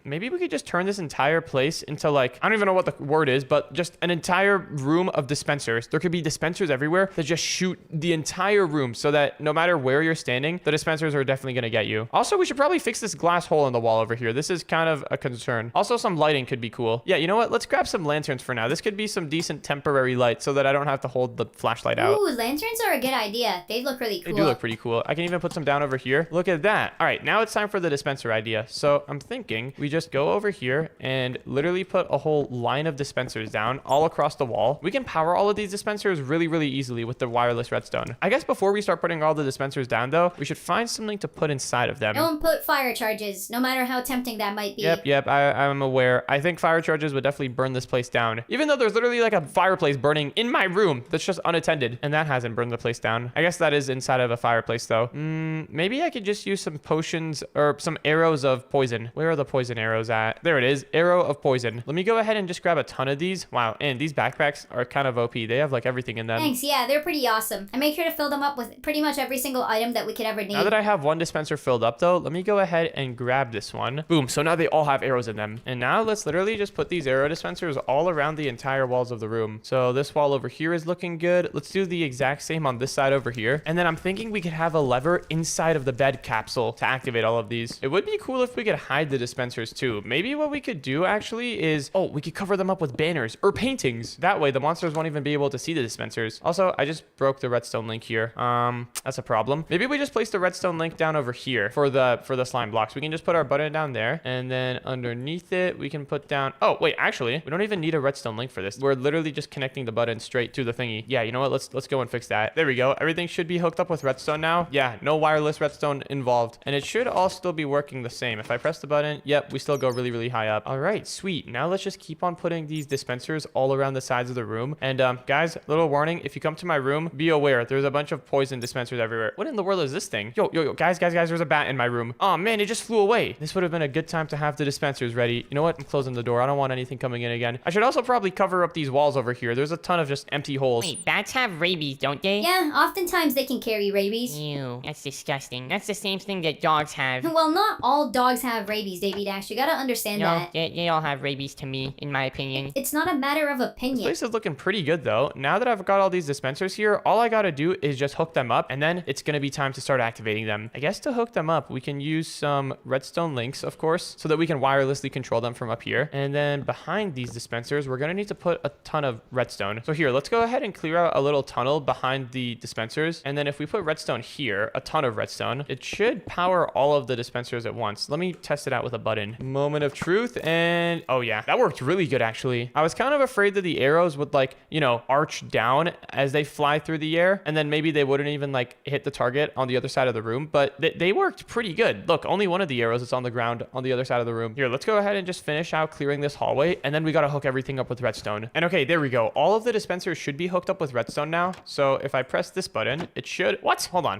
maybe we could just turn this entire place into, like, I don't even know what the word is, but just an entire room of dispensers. There could be dispensers everywhere that just shoot the entire room so that no matter where you're standing, the dispensers are definitely going to get you. Also, we should probably fix this glass hole in the wall over here. This is kind of a concern. Also, some lighting could be cool. Yeah, you know what? Let's grab some lanterns for now. This could be some decent temporary light so that I don't have to hold the flashlight out. Ooh, lanterns are a good idea. They look really cool. They do look pretty cool. I can even put some down over here. Look at that. All right, now it's time for the dispenser idea. So I'm thinking we just go over here and literally put a whole line of dispensers down all across the wall. We can power all of these dispensers really, really easily with the wireless redstone. I guess before we start putting all the dispensers down, though, we should find something to put inside of them. Don't put fire charges, no matter how tempting that might be. Yep, I'm aware. I think fire charges would definitely burn this place down. Even though there's literally like a fireplace burning in my room that's just unattended, and that hasn't burned the place down. I guess that is inside of a fireplace, though. Maybe I could just use some potions or some arrows of poison. Where are the poison arrows at? There it is. Arrow of poison. Let me go ahead and just grab a ton of these. Wow, and these backpacks are kind of OP. They have like everything in them. Thanks, yeah, they're pretty awesome. I make sure to fill them up with pretty much every single item that we could ever need. Now that I have one dispenser filled filled up though. Let me go ahead and grab this one. Boom. So now they all have arrows in them. And now let's literally just put these arrow dispensers all around the entire walls of the room. So this wall over here is looking good. Let's do the exact same on this side over here. And then I'm thinking we could have a lever inside of the bed capsule to activate all of these. It would be cool if we could hide the dispensers too. Maybe what we could do actually is, oh, we could cover them up with banners or paintings. That way the monsters won't even be able to see the dispensers. Also, I just broke the redstone link here. That's a problem. Maybe we just place the redstone link down over here for the slime blocks. We can just put our button down there, and then underneath it we can put down, oh wait, actually we don't even need a redstone link for this. We're literally just connecting the button straight to the thingy. Yeah, you know what, let's go and fix that. There we go. Everything should be hooked up with redstone now. Yeah, no wireless redstone involved, and it should all still be working the same. If I press the button, yep, we still go really high up. All right, sweet. Now let's just keep on putting these dispensers all around the sides of the room. And guys, little warning, if you come to my room, be aware there's a bunch of poison dispensers everywhere. What in the world is this thing? Yo, guys, there's a bat in my room. Oh man, it just flew away. This would have been a good time to have the dispensers ready. You know what, I'm closing the door. I don't want anything coming in again. I should also probably cover up these walls over here. There's a ton of just empty holes. Wait, bats have rabies, don't they? Yeah, oftentimes they can carry rabies. Ew, that's disgusting. That's the same thing that dogs have. Well, not all dogs have rabies, Davy Dash. You gotta understand No, that. they all have rabies to me, in my opinion. It's not a matter of This opinion. place is looking pretty good though. Now that I've got all these dispensers here, all I gotta do is just hook them up, and then it's gonna be time to start activating them. I guess to hook them up, we can use some redstone links, of course, so that we can wirelessly control them from up here. And then behind these dispensers, we're gonna need to put a ton of redstone. So here, let's go ahead and clear out a little tunnel behind the dispensers. And then if we put redstone here, a ton of redstone, it should power all of the dispensers at once. Let me test it out with a button. Moment of truth, and oh yeah, that worked really good actually. I was kind of afraid that the arrows would like, you know, arch down as they fly through the air, and then maybe they wouldn't even like hit the target on the other side of the room, but they worked pretty good. Look, only one of the arrows is on the ground on the other side of the room. Here, let's go ahead and just finish out clearing this hallway, and then we gotta hook everything up with redstone. And okay, there we go. All of the dispensers should be hooked up with redstone now. So if I press this button, it should, what? Hold on.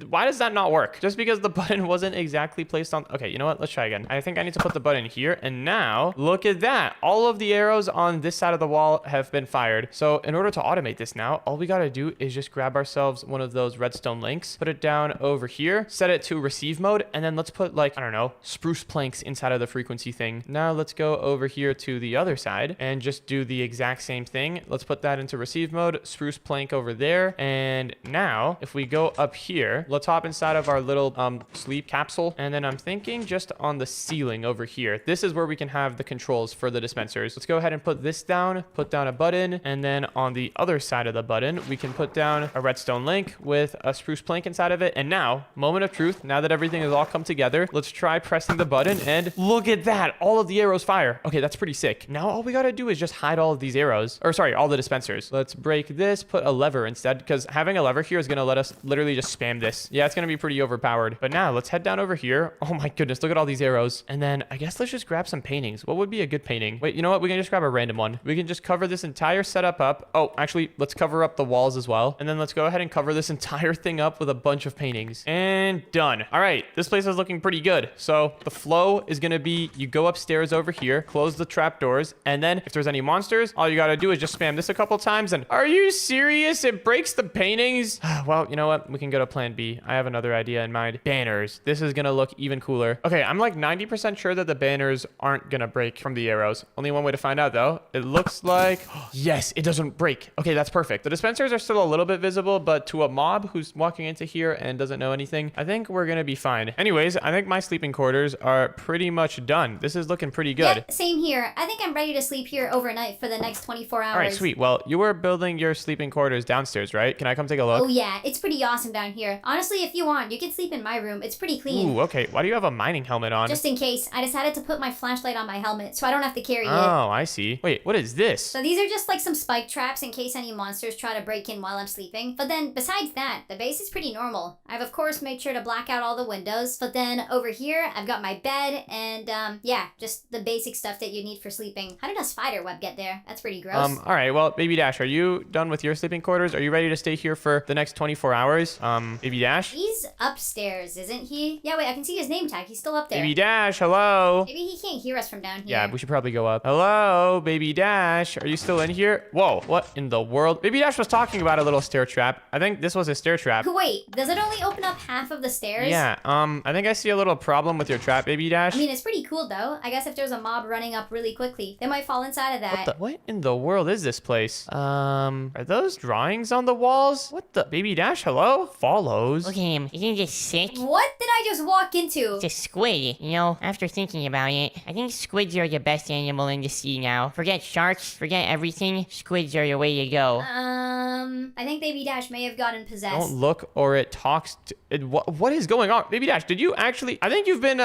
Why does that not work? Just because the button wasn't exactly placed on, okay, you know what? Let's try again. I think I need to put the button here, and now look at that. All of the arrows on this side of the wall have been fired. So in order to automate this now, all we gotta do is just grab ourselves one of those redstone links, put it down over here, set it to receive mode, and then let's put like, I don't know, spruce planks inside of the frequency thing. Now let's go over here to the other side and just do the exact same thing. Let's put that into receive mode, spruce plank over there. And now if we go up here, let's hop inside of our little sleep capsule. And then I'm thinking just on the ceiling over here, this is where we can have the controls for the dispensers. Let's go ahead and put this down, put down a button, and then on the other side of the button, we can put down a redstone link with a spruce plank inside of it. And now, moment of truth, now that everything has all come together, let's try pressing the button, and look at that, all of the arrows fire. Okay, that's pretty sick. Now all we gotta do is just hide all of these arrows, or sorry, all the dispensers. Let's break this, put a lever instead, because having a lever here is gonna let us literally just spam this. Yeah, it's gonna be pretty overpowered. But now let's head down over here. Oh my goodness, look at all these arrows. And then I guess let's just grab some paintings. What would be a good painting? Wait, you know what? We can just grab a random one. We can just cover this entire setup up. Oh, actually, let's cover up the walls as well. And then let's go ahead and cover this entire thing up with a bunch of paintings. And done. All right, this place is looking pretty good. So the flow is gonna be, you go upstairs over here, close the trap doors, and then if there's any monsters, all you gotta do is just spam this a couple times, and are you serious? It breaks the paintings? Well, you know what? We can go to plan B. I have another idea in mind. Banners. This is gonna look even cooler. Okay, I'm like 90% sure that the banners aren't gonna break from the arrows. Only one way to find out though. It looks like, yes, it doesn't break. Okay, that's perfect. The dispensers are still a little bit visible, but to a mob who's walking into here and doesn't know anything, I think we're gonna be fine. Anyways, I think my sleeping quarters are pretty much done. This is looking pretty good. Yep, same here. I think I'm ready to sleep here overnight for the next 24 hours. All right, sweet. Well, you were building your sleeping quarters downstairs, right? Can I come take a look? Oh yeah, it's pretty awesome down here. Honestly, if you want, you can sleep in my room. It's pretty clean. Ooh, okay. Why do you have a mining helmet on? Just in case, I decided to put my flashlight on my helmet so I don't have to carry it. Oh, I see. Wait, what is this? So these are just like some spike traps in case any monsters try to break in while I'm sleeping. But then besides that, the base is pretty normal. I've of course made sure to black out all the windows. But then over here, I've got my bed and yeah, just the basic stuff that you need for sleeping. How did a spider web get there? That's pretty gross. All right. Well, Baby Dash, are you done with your sleeping quarters? Are you ready to stay here for the next 24 hours? Baby Dash? He's upstairs, isn't he? Yeah, wait, I can see his name tag. He's still up there. Baby Dash, hello? Maybe he can't hear us from down here. Yeah, we should probably go up. Hello, Baby Dash. Are you still in here? Whoa, what in the world? Baby Dash was talking about a little stair trap. I think this was a stair trap. Wait, does it only open up half of the stairs? Yeah, I think I see a little problem with your trap, Baby Dash. I mean, it's pretty cool though. I guess if there's a mob running up really quickly, they might fall inside of that. What in the world is this place? Are those drawings on the walls? What the? Baby Dash, hello? Follows. Look at him. Isn't he just sick? What did I just walk into? It's a squid. You know, after thinking about it, I think squids are the best animal in the sea now. Forget sharks, forget everything. Squids are the way to go. I think Baby Dash may have gotten possessed. Don't look or it talks. What is going on? Baby Dash, did you actually... I think you've been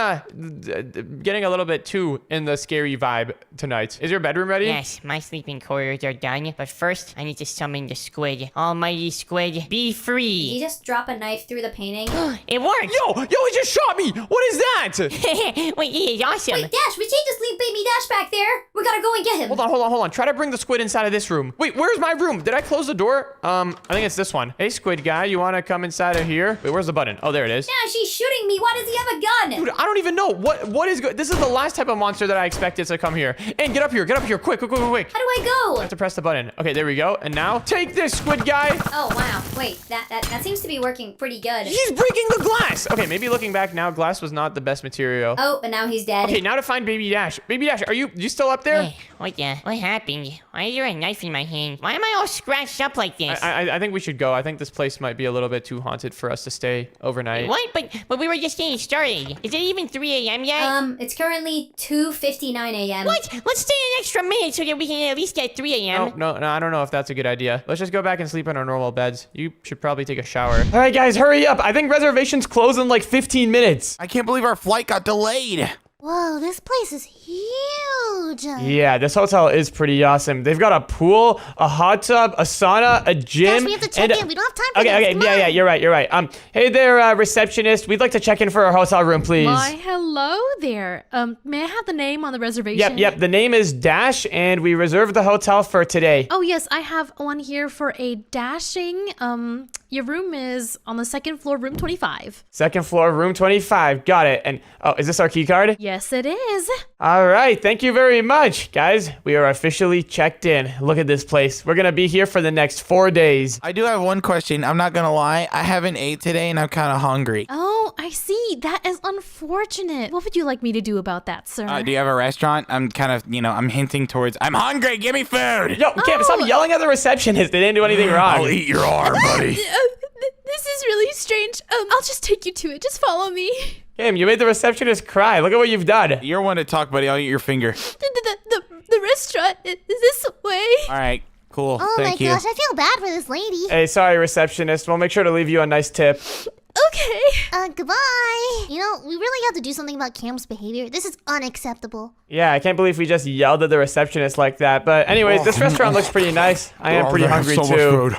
getting a little bit too in the scary vibe tonight. Is your bedroom ready? Yes, my sleeping quarters are done. But first, I need to summon the squid. Almighty squid, be Did free. you just drop a knife through the painting? It worked! Yo, he just shot me! What is that? Wait, he is awesome. Wait, Dash, we can't just leave Baby Dash back there. We gotta go and get him. Hold on. Try to bring the squid inside of this room. Wait, where's my room? Did I close the door? I think it's this one. Hey, squid guy, you wanna come inside of here? Wait, where's the button? Oh, there it is. Dash, he's shooting me. Why does he have a gun? Dude, I don't even know. What is good? This is the last type of monster that I expected to come here. And get up here, quick. How do I go? I have to press the button. Okay, there we go. And now, take this, squid guy. Oh, wow. Wait, that seems to be working pretty good. He's breaking the glass. Okay, maybe looking back now, glass was not the best material. Oh, but now he's dead. Okay, now to find Baby Dash. Baby Dash, are you still up there? Hey, what happened? Why is there a knife in my hand? Why am I all scratched up like this? I think we should go. I think this place might be a little bit too haunted for us to stay overnight. What? But we were just getting started. Is it even 3 a.m. yet? It's currently 2:59 a.m. What? Let's stay an extra minute so that we can at least get 3 a.m. No, I don't know if that's a good idea. Let's just go back and sleep in our normal beds. You should probably take a shower. All right, guys, hurry up. I think reservations close in like 15 minutes. I can't believe our flight got delayed. Whoa, this place is huge. Yeah, this hotel is pretty awesome. They've got a pool, a hot tub, a sauna, a gym. Gosh, we have to check and in. We don't have time for Okay, this. okay, Come yeah, on. you're right. Hey there, receptionist. We'd like to check in for our hotel room, please. Why, hello there. May I have the name on the reservation? Yep. The name is Dash, and we reserved the hotel for today. Oh, yes, I have one here for a dashing. Your room is on the second floor, room 25. Second floor, room 25. Got it. And, oh, is this our key card? Yes, it is. All right, thank you very much. Guys, we are officially checked in. Look at this place. We're gonna be here for the next 4 days. I do have one question. I'm not gonna lie. I haven't ate today and I'm kind of hungry. Oh, I see. That is unfortunate. What would you like me to do about that, sir? Do you have a restaurant? I'm kind of, I'm hinting towards, I'm hungry. Give me food. Yo, Cam, stop yelling at the receptionist. They didn't do anything wrong. I'll eat your arm, buddy. This is really strange. I'll just take you to it. Just follow me. Cam, you made the receptionist cry. Look at what you've done. You're one to talk, buddy. I'll eat your finger. The restaurant is this way. All right, cool. Oh Thank my you. gosh, I feel bad for this lady. Hey, sorry, receptionist. We'll make sure to leave you a nice tip. Okay. Goodbye. You know, we really have to do something about Cam's behavior. This is unacceptable. Yeah, I can't believe we just yelled at the receptionist like that. But anyways, this restaurant looks pretty nice. I am pretty hungry too.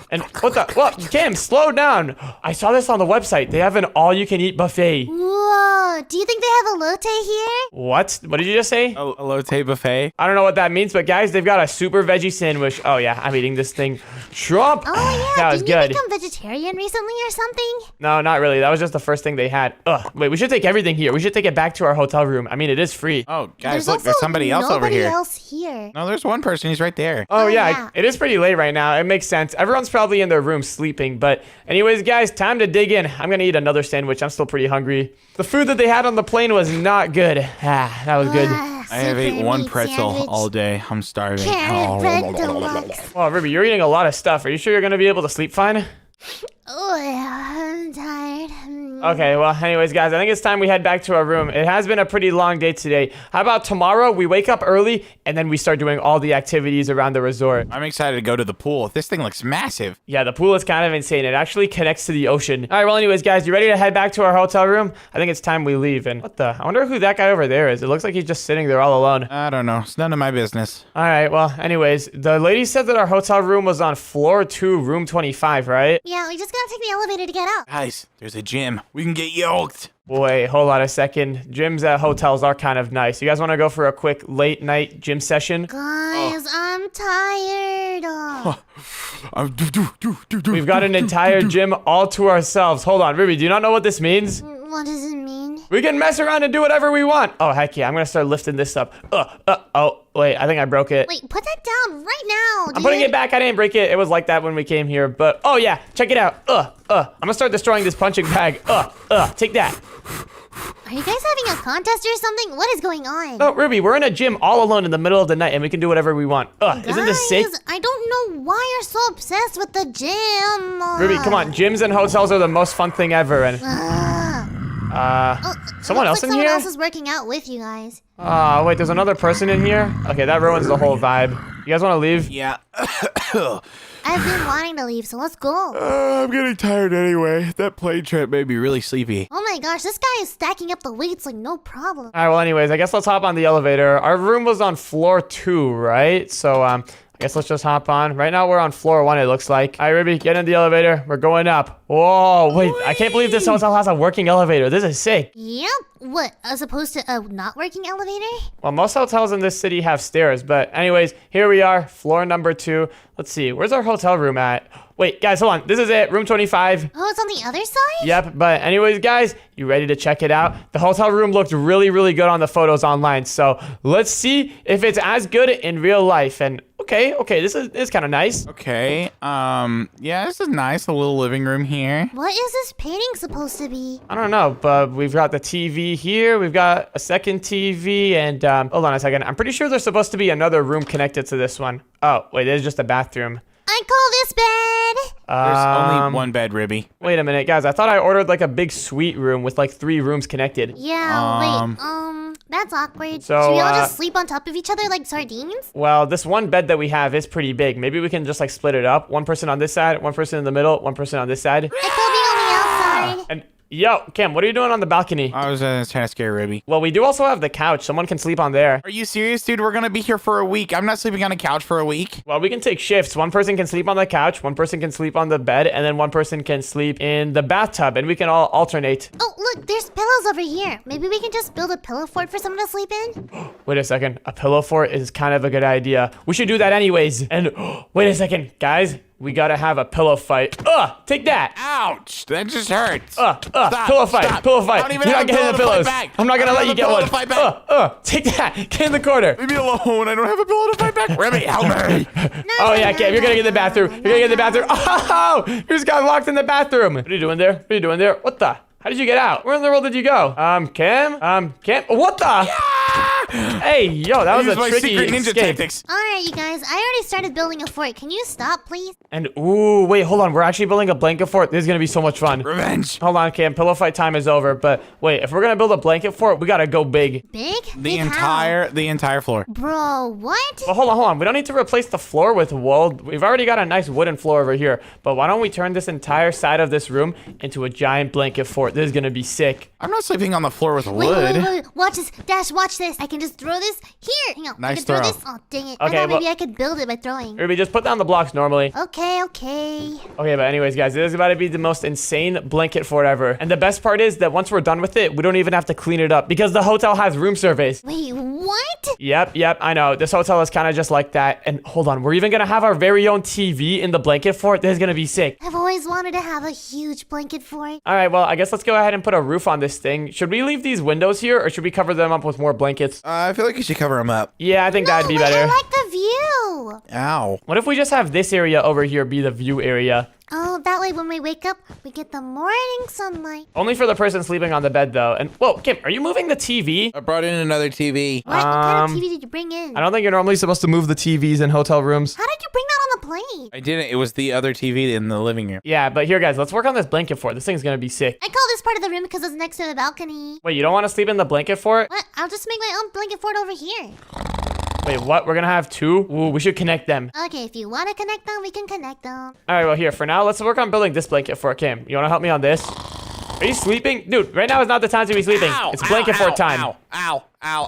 And what the? Well, Cam, slow down. I saw this on the website. They have an all-you-can-eat buffet. Whoa, do you think they have a latte here? What? What did you just say? A elote buffet. I don't know what that means, but guys, they've got a super veggie sandwich. Oh yeah, I'm eating this thing. Trump. Oh yeah, That was didn't good. you become vegetarian recently or something? No, not really. That was just the first thing they had. Ugh. Wait, we should take everything here. We should take it back to our hotel room. I mean, it is free. Oh, guys, There's look, also there's somebody else over nobody here. else here. No, there's one person. He's right there. Oh, yeah, yeah. it is pretty late right now. It makes sense. Everyone's probably in their room sleeping. But anyways, guys, time to dig in. I'm going to eat another sandwich. I'm still pretty hungry. The food that they had on the plane was not good. Ah, that was good. I have ate Super one meat pretzel sandwich. all day. I'm starving. Carrot bread deluxe. Oh, Ruby, you're eating a lot of stuff. Are you sure you're going to be able to sleep fine? Oh yeah, I'm tired. Okay, well, anyways, guys, I think it's time we head back to our room. It has been a pretty long day today. How about tomorrow we wake up early and then we start doing all the activities around the resort? I'm excited to go to the pool. This thing looks massive. Yeah, the pool is kind of insane. It actually connects to the ocean. All right, well, anyways, guys, you ready to head back to our hotel room? I think it's time we leave. And what the? I wonder who that guy over there is. It looks like he's just sitting there all alone. I don't know. It's none of my business. All right, well, anyways, the lady said that our hotel room was on floor 2, room 25, right? Yeah, we just gotta take the elevator to get up. Guys, there's a gym. We can get yoked. Wait, hold on a second. Gyms at hotels are kind of nice. You guys want to go for a quick late night gym session? Guys, I'm tired. We've got an entire gym all to ourselves. Hold on, Ruby, do you not know what this means? What does it mean? We can mess around and do whatever we want. Oh, heck yeah. I'm going to start lifting this up. Oh, wait. I think I broke it. Wait, put that down right now, dude. I'm putting it back. I didn't break it. It was like that when we came here. But, oh, yeah. Check it out. I'm going to start destroying this punching bag. Take that. Are you guys having a contest or something? What is going on? Oh, Ruby, we're in a gym all alone in the middle of the night, and we can do whatever we want. Isn't this sick? Guys, I don't know why you're so obsessed with the gym. Ruby, come on. Gyms and hotels are the most fun thing ever. And someone else in here? Someone else is working out with you guys. Wait, there's another person in here? Okay, that ruins the whole vibe. You guys want to leave? Yeah. I've been wanting to leave, so let's go. I'm getting tired anyway. That plane trip made me really sleepy. Oh my gosh, this guy is stacking up the weights like no problem. All right, well, anyways, I guess let's hop on the elevator. Our room was on floor 2, right? So, I guess let's just hop on. Right now, we're on floor 1, it looks like. All right, Ruby, get in the elevator. We're going up. Whoa, wait, I can't believe this hotel has a working elevator. This is sick. Yep. What, as opposed to a not working elevator? Well, most hotels in this city have stairs, but anyways, here we are, floor number 2. Let's see, where's our hotel room at? Wait, guys, hold on. This is it, room 25. Oh, it's on the other side? Yep, but anyways, guys, you ready to check it out? The hotel room looked really, really good on the photos online, so let's see if it's as good in real life. And okay, this is kind of nice. Okay, yeah, this is nice. A little living room here. What is this painting supposed to be? I don't know, but we've got the TV here. We've got a second TV, and hold on a second. I'm pretty sure there's supposed to be another room connected to this one. Oh, wait, there's just a bathroom. I call this bed. There's only one bed, Ribby. Wait a minute, guys. I thought I ordered like a big suite room with like 3 rooms connected. Yeah, wait, that's awkward. So, Should we all just sleep on top of each other like sardines? Well, this one bed that we have is pretty big. Maybe we can just like split it up. One person on this side, one person in the middle, one person on this side. I call being on the outside. And yo, Cam, what are you doing on the balcony? I was trying to scare Ribby. Well, we do also have the couch. Someone can sleep on there. Are you serious, dude? We're gonna be here for a week. I'm not sleeping on a couch for a week. Well, we can take shifts. One person can sleep on the couch, one person can sleep on the bed, and then one person can sleep in the bathtub, and we can all alternate. Oh, look, there's pillows over here. Maybe we can just build a pillow fort for someone to sleep in? Wait a second. A pillow fort is kind of a good idea. We should do that anyways. And wait a second, guys. We gotta have a pillow fight. Take that. Ouch! That just hurts. Stop, Stop, pillow fight, stop. pillow fight. I don't even You're have not a getting the pillow to pillows. fight back. I'm not gonna I let don't you have a get pillow one. to fight back. Take that. Get in the corner. Leave me alone. I don't have a pillow to fight back. Ribby, help me. Oh yeah, Cam, you're gonna get in the bathroom. You're gonna get in the bathroom. Oh, you just got locked in the bathroom. What are you doing there? What are you doing there? What the? How did you get out? Where in the world did you go? Cam? What the? Hey, yo, that was a my tricky secret ninja escape. tactics. Alright, you guys, I already started building a fort. Can you stop, please? And ooh, wait, hold on. We're actually building a blanket fort. This is gonna be so much fun. Revenge. Hold on, Cam. Pillow fight time is over. But wait, if we're gonna build a blanket fort, we gotta go big. Big? The Big how? entire floor. Bro, what? But hold on. We don't need to replace the floor with wool. We've already got a nice wooden floor over here. But why don't we turn this entire side of this room into a giant blanket fort? This is gonna be sick. I'm not sleeping on the floor with Wait, wood. wait. Watch this. Dash, watch this. I can just throw this. Here. Hang on. I Nice can throw throw. this. Oh, dang it. Okay, I thought maybe well- I could build it by throwing. Ruby, just put down the blocks normally. Okay. Okay, but anyways, guys, this is about to be the most insane blanket fort ever. And the best part is that once we're done with it, we don't even have to clean it up because the hotel has room service. Wait, what? Yep, I know. This hotel is kind of just like that. And hold on, we're even gonna have our very own TV in the blanket fort. This is gonna be sick. I've always wanted to have a huge blanket fort. All right, well, I guess let's go ahead and put a roof on this thing. Should we leave these windows here or should we cover them up with more blankets? I feel like you should cover them up. Yeah, I think that'd be but better. I like the view. Ow. What if we just have this area over here be the view area? Oh, that way when we wake up, we get the morning sunlight. Only for the person sleeping on the bed, though. And whoa, Kim, are you moving the TV? I brought in another TV. What kind of TV did you bring in? I don't think you're normally supposed to move the TVs in hotel rooms. How did you bring that on the plane? I didn't. It was the other TV in the living room. Yeah, but here, guys, let's work on this blanket fort. This thing's gonna be sick. I call this part of the room because it's next to the balcony. Wait, you don't want to sleep in the blanket fort? What? I'll just make my own blanket fort over here. Wait, what? We're gonna have 2? Ooh, we should connect them. Okay, if you want to connect them, we can connect them. All right, well, here, for now, let's work on building this blanket fort. Kim, you wanna help me on this? Are you sleeping? Dude, right now is not the time to be sleeping. Ow, It's blanket fort time. Ow.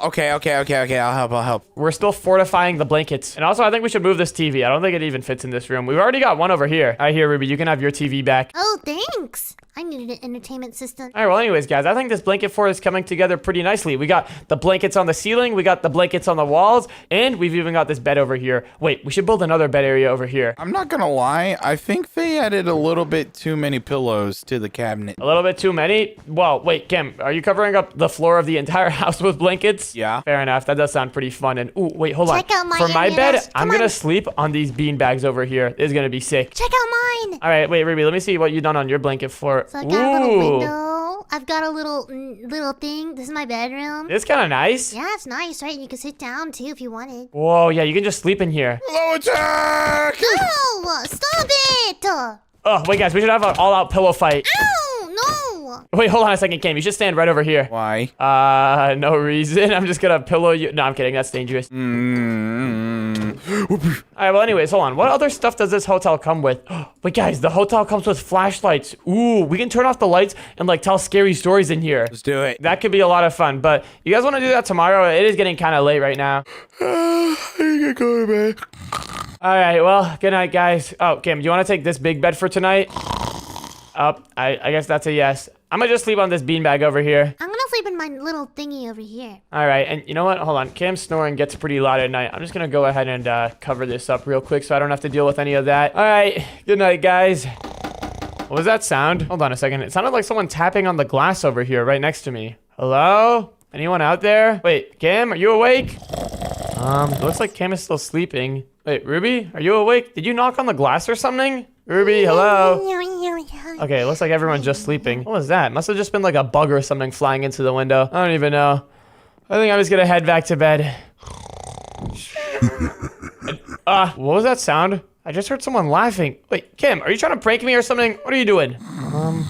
Okay. I'll help. We're still fortifying the blankets. And also, I think we should move this TV. I don't think it even fits in this room. We've already got one over here. All right, here, Ruby, you can have your TV back. Oh, thanks. I needed an entertainment system. All right, well, anyways, guys, I think this blanket fort is coming together pretty nicely. We got the blankets on the ceiling, we got the blankets on the walls, and we've even got this bed over here. Wait, we should build another bed area over here. I'm not gonna lie, I think they added a little bit too many pillows to the cabinet. A little bit too many? Well, wait, Kim, are you covering up the floor of the entire house with blankets? Yeah. Fair enough. That does sound pretty fun. And ooh, wait, hold Check on. out my For my area, bed, guys. I'm Come gonna on. sleep on these bean bags over here. This is gonna be sick. Check out mine. All right, wait, Ruby, let me see what you've done on your blanket fort. So I've got a little Ooh, window. I've got a little thing. This is my bedroom. it's kind of nice. Yeah, it's nice, right? You can sit down too if you wanted. Whoa, yeah, you can just sleep in here. Hello, attack! No! Stop it! Oh, wait, guys, we should have an all-out pillow fight. Ow! No! Wait, hold on a second, Kim. You should stand right over here. Why? No reason. I'm just gonna pillow you. No, I'm kidding. That's dangerous. All right, well, anyways, hold on. What other stuff does this hotel come with? Wait, guys, the hotel comes with flashlights. Ooh, we can turn off the lights and, like, tell scary stories in here. Let's do it. That could be a lot of fun, but you guys want to do that tomorrow? It is getting kind of late right now. I gotta go to bed. All right, well, good night, guys. Oh, Kim, do you want to take this big bed for tonight? Oh, I guess that's a yes. I'm gonna just sleep on this beanbag over here. I'm gonna sleep in my little thingy over here. All right, and you know what? Hold on. Cam's snoring gets pretty loud at night. I'm just gonna go ahead and cover this up real quick so I don't have to deal with any of that. All right, good night, guys. What was that sound? Hold on a second. It sounded like someone tapping on the glass over here right next to me. Hello? Anyone out there? Wait, Cam, are you awake? It looks like Cam is still sleeping. Wait, Ruby, are you awake? Did you knock on the glass or something? Ruby, hello? Okay, it looks like everyone's just sleeping. What was that? Must have just been like a bug or something flying into the window. I don't even know. I think I'm just gonna head back to bed. What was that sound? I just heard someone laughing. Wait, Kim, are you trying to prank me or something? What are you doing?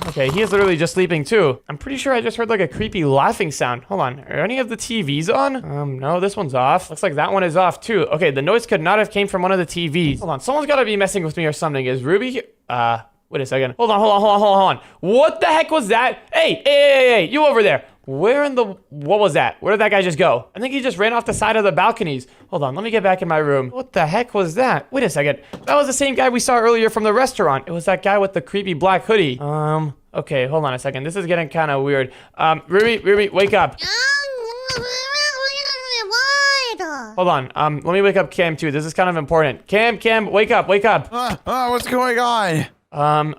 Okay, he is literally just sleeping too. I'm pretty sure I just heard like a creepy laughing sound. Hold on, are any of the TVs on? No, this one's off. Looks like that one is off too. Okay, the noise could not have came from one of the TVs. Hold on, someone's gotta be messing with me or something. Is Ruby here? Wait a second. Hold on. What the heck was that? Hey, you over there. What was that? Where did that guy just go? I think he just ran off the side of the balconies. Hold on, let me get back in my room. What the heck was that? Wait a second. That was the same guy we saw earlier from the restaurant. It was that guy with the creepy black hoodie. Okay, hold on a second. This is getting kind of weird. Ruby, wake up. What? Hold on. Let me wake up Cam too. This is kind of important. Cam, wake up. What's going on?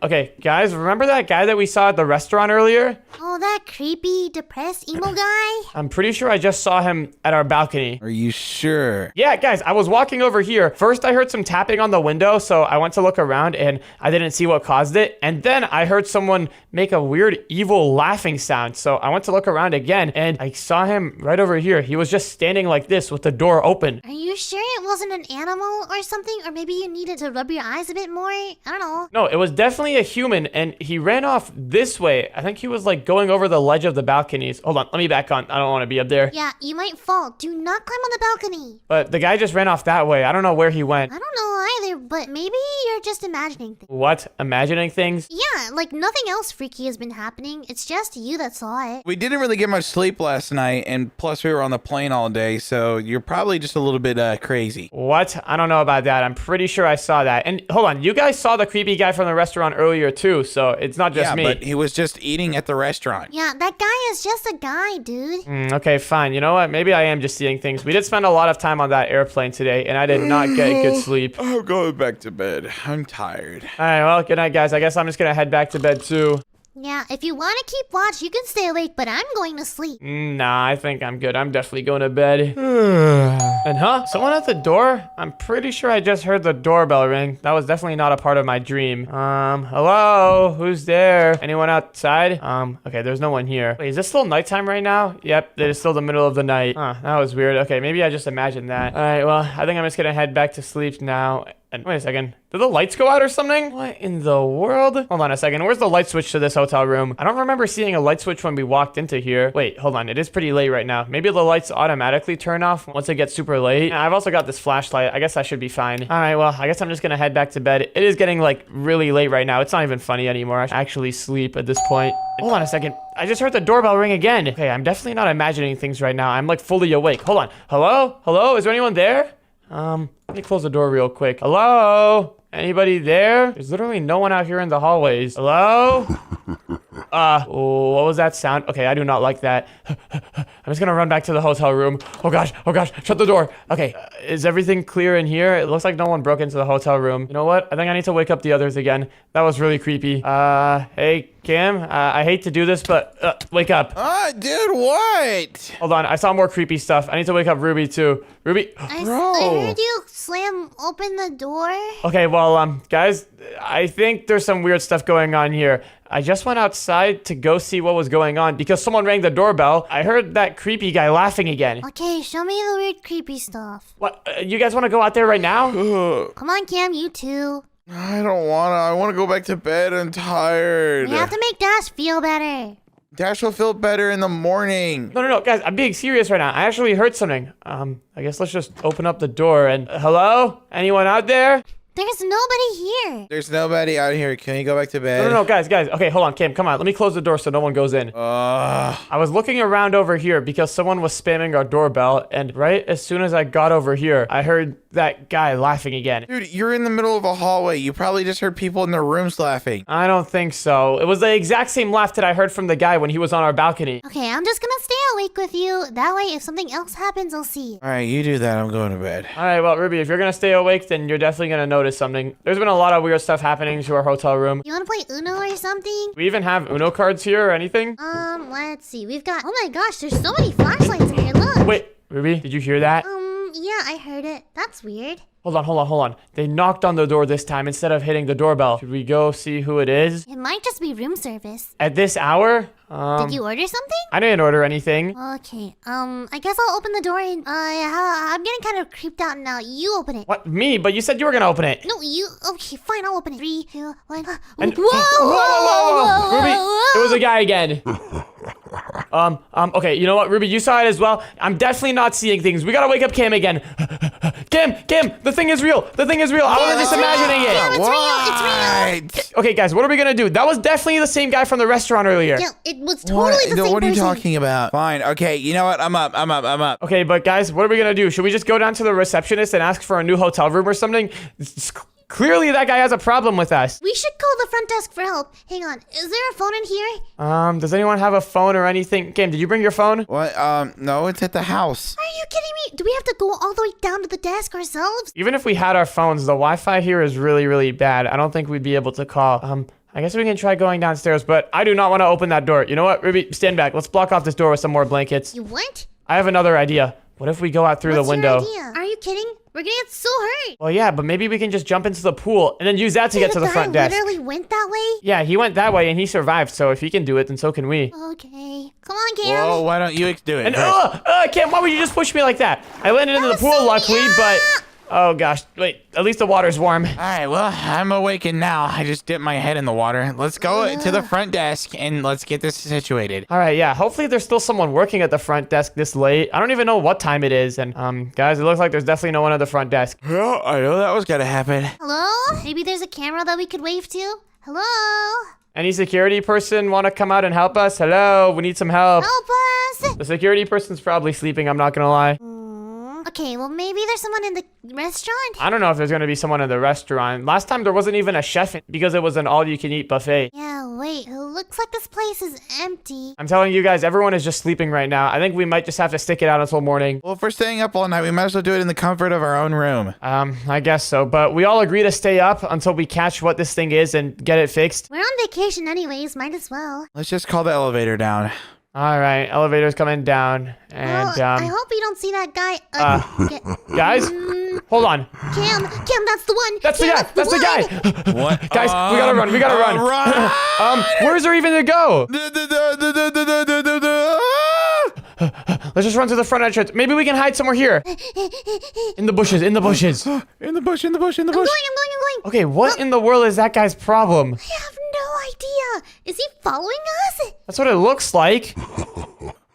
Okay, guys, remember that guy that we saw at the restaurant earlier? Oh, that creepy, depressed emo guy? I'm pretty sure I just saw him at our balcony. Are you sure? Yeah, guys, I was walking over here. First, I heard some tapping on the window, so I went to look around and I didn't see what caused it. And then I heard someone make a weird, evil laughing sound. So I went to look around again and I saw him right over here. He was just standing like this with the door open. Are you sure it wasn't an animal or something? Or maybe you needed to rub your eyes a bit more? I don't know. No, it was definitely a human and he ran off this way. I think he was like going over the ledge of the balconies. Hold on, let me back on. I don't want to be up there. Yeah, you might fall. Do not climb on the balcony. But the guy just ran off that way. I don't know where he went. I don't know either, but maybe you're just imagining things. What? Imagining things? Yeah, like nothing else freaky has been happening. It's just you that saw it. We didn't really get much sleep last night, and plus we were on the plane all day, so you're probably just a little bit crazy. What? I don't know about that. I'm pretty sure I saw that. And hold on, you guys saw the creepy guy from the restaurant earlier too, so it's not just Yeah, me. but he was just eating at the restaurant. Yeah, that guy is just a guy, dude. Okay, fine. You know what? Maybe I am just seeing things. We did spend a lot of time on that airplane today, and I did not get good sleep. I'm going back to bed. I'm tired. All right, well, good night, guys. I guess I'm just gonna head back to bed too. Yeah, if you want to keep watch, you can stay awake, but I'm going to sleep. Nah, I think I'm good. I'm definitely going to bed. And someone at the door? I'm pretty sure I just heard the doorbell ring. That was definitely not a part of my dream. Hello? Who's there? Anyone outside? Okay, there's no one here. Wait, is this still nighttime right now? Yep, it is still the middle of the night. That was weird. Okay, maybe I just imagined that. All right, well, I think I'm just gonna head back to sleep now. And wait a second. Did the lights go out or something? What in the world? Hold on a second. Where's the light switch to this hotel room? I don't remember seeing a light switch when we walked into here. Wait, hold on. It is pretty late right now. Maybe the lights automatically turn off once it gets super late. I've also got this flashlight. I guess I should be fine. All right, well, I guess I'm just gonna head back to bed. It is getting like really late right now. It's not even funny anymore. I should actually sleep at this point. Hold on a second. I just heard the doorbell ring again. Okay, I'm definitely not imagining things right now. I'm like fully awake. Hold on. Hello? Hello? Is there anyone there? Let me close the door real quick. Hello? Anybody there? There's literally no one out here in the hallways. Hello? what was that sound? Okay, I do not like that. I'm just gonna run back to the hotel room. Oh gosh, shut the door. Okay, is everything clear in here? It looks like no one broke into the hotel room. You know what? I think I need to wake up the others again. That was really creepy. Hey, Cam, I hate to do this, but wake up. Dude, what? Hold on, I saw more creepy stuff. I need to wake up Ruby too. Ruby, I heard you slam open the door. okay, well, guys, I think there's some weird stuff going on here. I just went outside to go see what was going on because someone rang the doorbell. I heard that creepy guy laughing again. Okay, show me the weird creepy stuff. What? You guys want to go out there right now? Come on, Cam, you too. I don't wanna. I wanna go back to bed. I'm tired. We have to make Dash feel better. Dash will feel better in the morning. No, guys, I'm being serious right now. I actually heard something. I guess let's just open up the door and hello? Anyone out there? There's nobody here. There's nobody out here. Can you go back to bed? No, guys. Okay, hold on, Cam, come on. Let me close the door so no one goes in. I was looking around over here because someone was spamming our doorbell, and right as soon as I got over here, I heard that guy laughing again. Dude, you're in the middle of a hallway. You probably just heard people in their rooms laughing. I don't think so. It was the exact same laugh that I heard from the guy when he was on our balcony. Okay, I'm just gonna stay awake with you. That way, if something else happens, I'll see. All right, you do that. I'm going to bed. All right, well, Ruby, if you're gonna stay awake, then you're definitely gonna notice something. There's been a lot of weird stuff happening to our hotel room. You wanna play Uno or something? We even have Uno cards here or anything? Let's see. We've got. Oh my gosh, there's so many flashlights in here. Look. Wait, Ruby, did you hear that? Yeah, I heard it. That's weird. Hold on. They knocked on the door this time instead of hitting the doorbell. Should we go see who it is? It might just be room service. At this hour? Did you order something? I didn't order anything. Okay. I guess I'll open the door and I'm getting kind of creeped out now. You open it. What? Me? But you said you were gonna open it. No, you. Okay, fine. I'll open it. 3, 2, 1. And- Whoa! Ruby, it was a guy again. Okay, you know what, Ruby, you saw it as well. I'm definitely not seeing things. We gotta wake up Cam again. Cam, the thing is real. I wasn't just imagining it. It's real. Okay, guys, what are we gonna do? That was definitely the same guy from the restaurant earlier. Yeah, it was totally the same What are you person. talking about? Fine. Okay, you know what? I'm up. Okay, but guys, what are we gonna do? Should we just go down to the receptionist and ask for a new hotel room or something? Clearly, that guy has a problem with us. We should call the front desk for help. Hang on. Is there a phone in here? Does anyone have a phone or anything? Cam, did you bring your phone? What? No, it's at the house. Are you kidding me? Do we have to go all the way down to the desk ourselves? Even if we had our phones, the Wi-Fi here is really, really bad. I don't think we'd be able to call. I guess we can try going downstairs, but I do not want to open that door. You know what, Ruby? Stand back. Let's block off this door with some more blankets. You what? I have another idea. What if we go out through the window? What's your idea? Are you kidding? We're gonna get so hurt. Well, yeah, but maybe we can just jump into the pool and then use that to get to the front desk. The guy literally went that way? Yeah, he went that way and he survived, so if he can do it, then so can we. Okay. Come on, Cam. Whoa, why don't you do it? And, Cam, why would you just push me like that? I landed into the pool, luckily, but... Oh, gosh. Wait, at least the water's warm. All right, well, I'm awakened now. I just dipped my head in the water. Let's go to the front desk and let's get this situated. All right, yeah. Hopefully there's still someone working at the front desk this late. I don't even know what time it is. And, guys, it looks like there's definitely no one at the front desk. Well, I know that was gonna happen. Hello? Maybe there's a camera that we could wave to? Hello? Any security person want to come out and help us? Hello, we need some help. Help us! The security person's probably sleeping, I'm not gonna lie. Okay, well, maybe there's someone in the restaurant? I don't know if there's gonna be someone in the restaurant. Last time there wasn't even a chef because it was an all-you-can-eat buffet. Yeah, wait, it looks like this place is empty. I'm telling you guys, everyone is just sleeping right now. I think we might just have to stick it out until morning. Well, if we're staying up all night, we might as well do it in the comfort of our own room. I guess so, but we all agree to stay up until we catch what this thing is and get it fixed. We're on vacation anyways, might as well. Let's just call the elevator down. All right, elevator's coming down, and Well, I hope you don't see that guy. guys, hold on. Cam, that's the one. That's the guy. That's the guy. What? Guys, we gotta run. We gotta run. Run! Where's there even to go? Let's just run to the front entrance. Maybe we can hide somewhere here. In the bushes. In the bushes. In the bush. I'm going. Okay, what in the world is that guy's problem? I have no idea. Is he following us? That's what it looks like.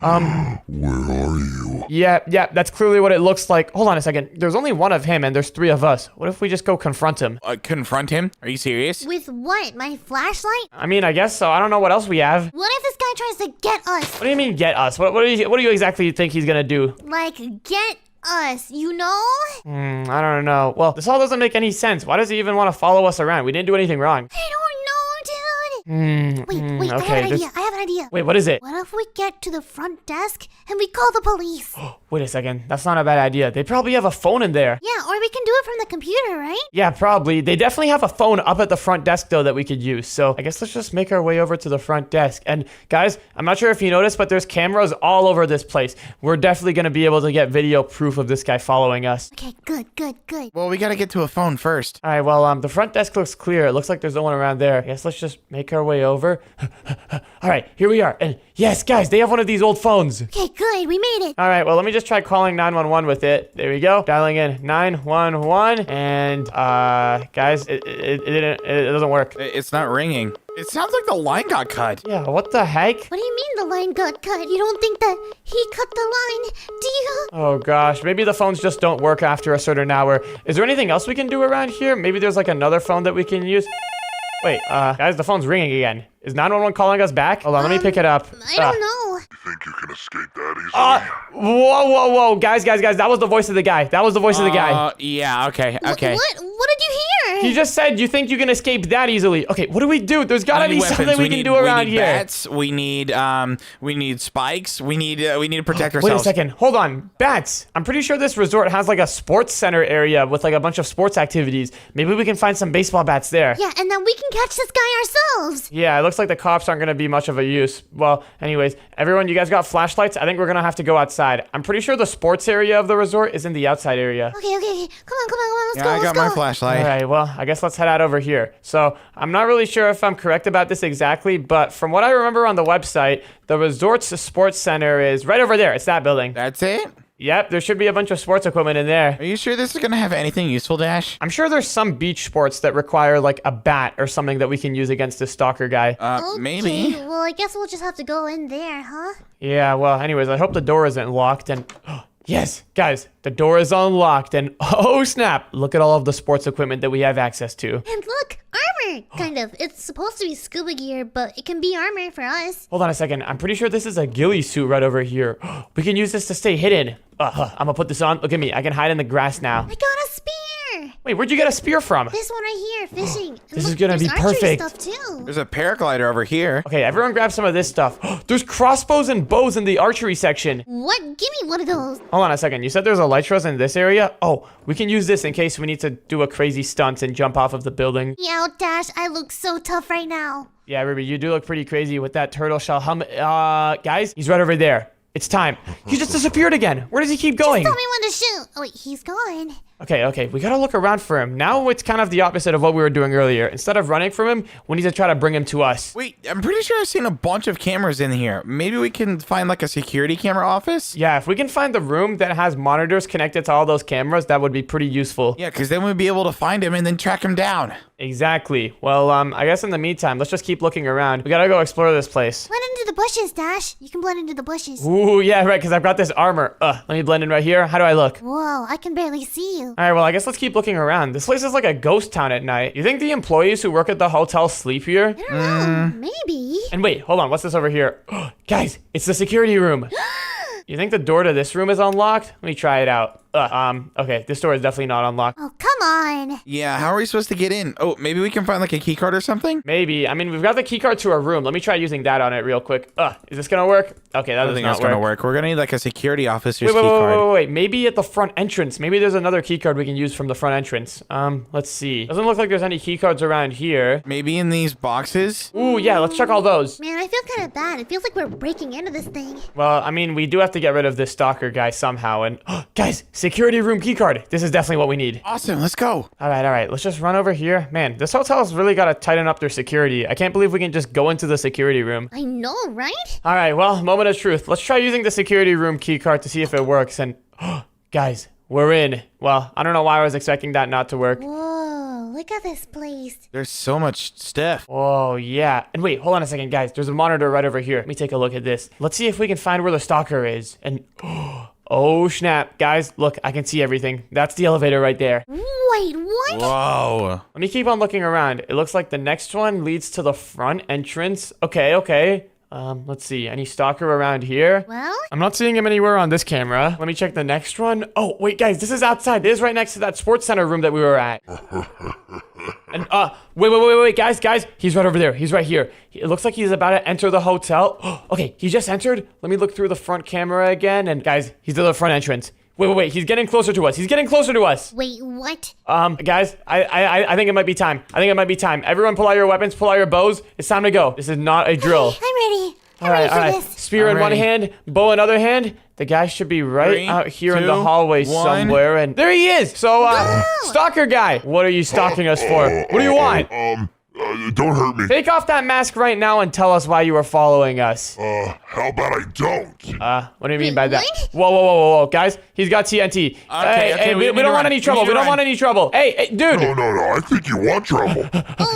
Where are you? Yeah, that's clearly what it looks like. Hold on a second. There's only one of him and there's 3 of us. What if we just go confront him? Confront him? Are you serious? With what? My flashlight? I mean, I guess so. I don't know what else we have. What if this guy tries to get us? What do you mean get us? What do you exactly think he's gonna do? Like, get us, you know? I don't know. Well, this all doesn't make any sense. Why does he even want to follow us around? We didn't do anything wrong. I don't know, dude. Wait, I have okay, an idea. I have an idea. Wait, what is it? What if we get to the front desk and we call the police? Wait a second. That's not a bad idea. They probably have a phone in there. Yeah, or we can do it from the computer, right? Yeah, probably. They definitely have a phone up at the front desk, though, that we could use. So I guess let's just make our way over to the front desk. And guys, I'm not sure if you noticed, but there's cameras all over this place. We're definitely going to be able to get video proof of this guy following us. Okay, good. Well, we gotta get to a phone first. All right, well, the front desk looks clear. It looks like there's no one around there. I guess let's just make our way over. All right, here we are. And yes, guys, they have one of these old phones. Okay, good. We made it. All right, well, let me just try calling 911 with it. There we go. Dialing in 911. And, guys, it doesn't work. It's not ringing. It sounds like the line got cut. Yeah, what the heck? What do you mean the line got cut? You don't think that he cut the line, do you? Oh gosh, maybe the phones just don't work after a certain hour. Is there anything else we can do around here? Maybe there's like another phone that we can use. Wait, guys, the phone's ringing again. Is 911 calling us back? Hold on, let me pick it up. I don't know. You think you can escape that easily? Whoa, guys, that was the voice of the guy. That was the voice of the guy. Yeah, okay. What did you hear? He just said you think you can escape that easily. Okay, what do we do? There's gotta be something we can do around here. Bats. We need spikes. We need to protect ourselves. Wait a second. Hold on. Bats. I'm pretty sure this resort has like a sports center area with like a bunch of sports activities. Maybe we can find some baseball bats there. Yeah, and then we can catch this guy ourselves. Yeah, it looks like the cops aren't gonna be much of a use. Well, anyways, everyone, you guys got flashlights? I think we're gonna have to go outside. I'm pretty sure the sports area of the resort is in the outside area. Okay. Come on. Let's go. I got my flashlight. All right, well, I guess let's head out over here. So, I'm not really sure if I'm correct about this exactly, but from what I remember on the website, the resort's sports center is right over there. It's that building. That's it? Yep, there should be a bunch of sports equipment in there. Are you sure this is gonna have anything useful, Dash? I'm sure there's some beach sports that require like a bat or something that we can use against this stalker guy. Maybe. Okay, well, I guess we'll just have to go in there, huh? Yeah, well, anyways, I hope the door isn't locked and... Yes, guys, the door is unlocked and oh snap, look at all of the sports equipment that we have access to. And look, armor, kind of. It's supposed to be scuba gear, but it can be armor for us. Hold on a second, I'm pretty sure this is a ghillie suit right over here. We can use this to stay hidden. I'm gonna put this on. Look at me, I can hide in the grass now. I got a spear. Wait, where'd you get a spear from? This one right here, fishing. And This is look, gonna be there's archery perfect. Stuff too. There's a paraglider over here. Okay, everyone grab some of this stuff. There's crossbows and bows in the archery section. What? Give me one of those. Hold on a second, you said there's elytras in this area? Oh, we can use this in case we need to do a crazy stunt and jump off of the building. Yeah, Dash, I look so tough right now. Yeah, Ruby, you do look pretty crazy with that turtle shell guys, he's right over there. It's time. He just disappeared again. Where does he keep going? Tell me when to shoot. Oh wait, he's gone. Okay, we gotta look around for him. Now it's kind of the opposite of what we were doing earlier. Instead of running from him, we need to try to bring him to us. Wait, I'm pretty sure I've seen a bunch of cameras in here. Maybe we can find like a security camera office? Yeah, if we can find the room that has monitors connected to all those cameras, that would be pretty useful. Yeah, because then we'd be able to find him and then track him down. Exactly. Well, I guess in the meantime, let's just keep looking around. We gotta go explore this place. Blend into the bushes, Dash. You can blend into the bushes. Ooh, yeah, right, because I've got this armor. Let me blend in right here. How do I look? Whoa, I can barely see you. All right, well, I guess let's keep looking around. This place is like a ghost town at night. You think the employees who work at the hotel sleep here? I don't know. Maybe. And wait, hold on. What's this over here? Guys, it's the security room. You think the door to this room is unlocked? Let me try it out. Okay, this door is definitely not unlocked. Oh, come on. Yeah, how are we supposed to get in? Oh, maybe we can find like a key card or something? Maybe. I mean, we've got the key card to our room. Let me try using that on it real quick. Is this gonna work? Okay, that I don't does think not that's gonna work. We're gonna need like a security officer's Wait, key card. wait. Maybe at the front entrance. Maybe there's another key card we can use from the front entrance. Let's see. Doesn't look like there's any key cards around here. Maybe in these boxes? Ooh, yeah, let's check all those. Man, I feel kind of bad. It feels like we're breaking into this thing. Well, I mean, we do have to get rid of this stalker guy somehow. And guys, security room key card. This is definitely what we need. Awesome, let's go. All right. Let's just run over here. Man, this hotel's really got to tighten up their security. I can't believe we can just go into the security room. I know, right? All right, well, moment of truth. Let's try using the security room key card to see if it works. And guys, we're in. Well, I don't know why I was expecting that not to work. Whoa, look at this place. There's so much stuff. Oh, yeah. And wait, hold on a second, guys. There's a monitor right over here. Let me take a look at this. Let's see if we can find where the stalker is. And oh, snap. Guys, look, I can see everything. That's the elevator right there. Wait, what? Whoa. Let me keep on looking around. It looks like the next one leads to the front entrance. Okay. Let's see. Any stalker around here? Well? I'm not seeing him anywhere on this camera. Let me check the next one. Oh, wait, guys, this is outside. This is right next to that sports center room that we were at. And, Wait, guys. He's right over there. He's right here. It looks like he's about to enter the hotel. Okay, he just entered. Let me look through the front camera again. And guys, he's at the front entrance. Wait. He's getting closer to us. Wait, what? Guys, I think it might be time. Everyone pull out your weapons, pull out your bows. It's time to go. This is not a drill. I'm ready. All right. this. Spear in one hand, bow in other hand. The guy should be right 3, out here in the 2, hallway 1. somewhere. And there he is. So, stalker guy, what are you stalking us for? What do you want? Don't hurt me. Take off that mask right now and tell us why you were following us. How about I don't? What do you mean by that? what? Whoa, guys. He's got TNT. Okay, we don't want any trouble. We don't want any trouble. Hey, dude. No, I think you want trouble.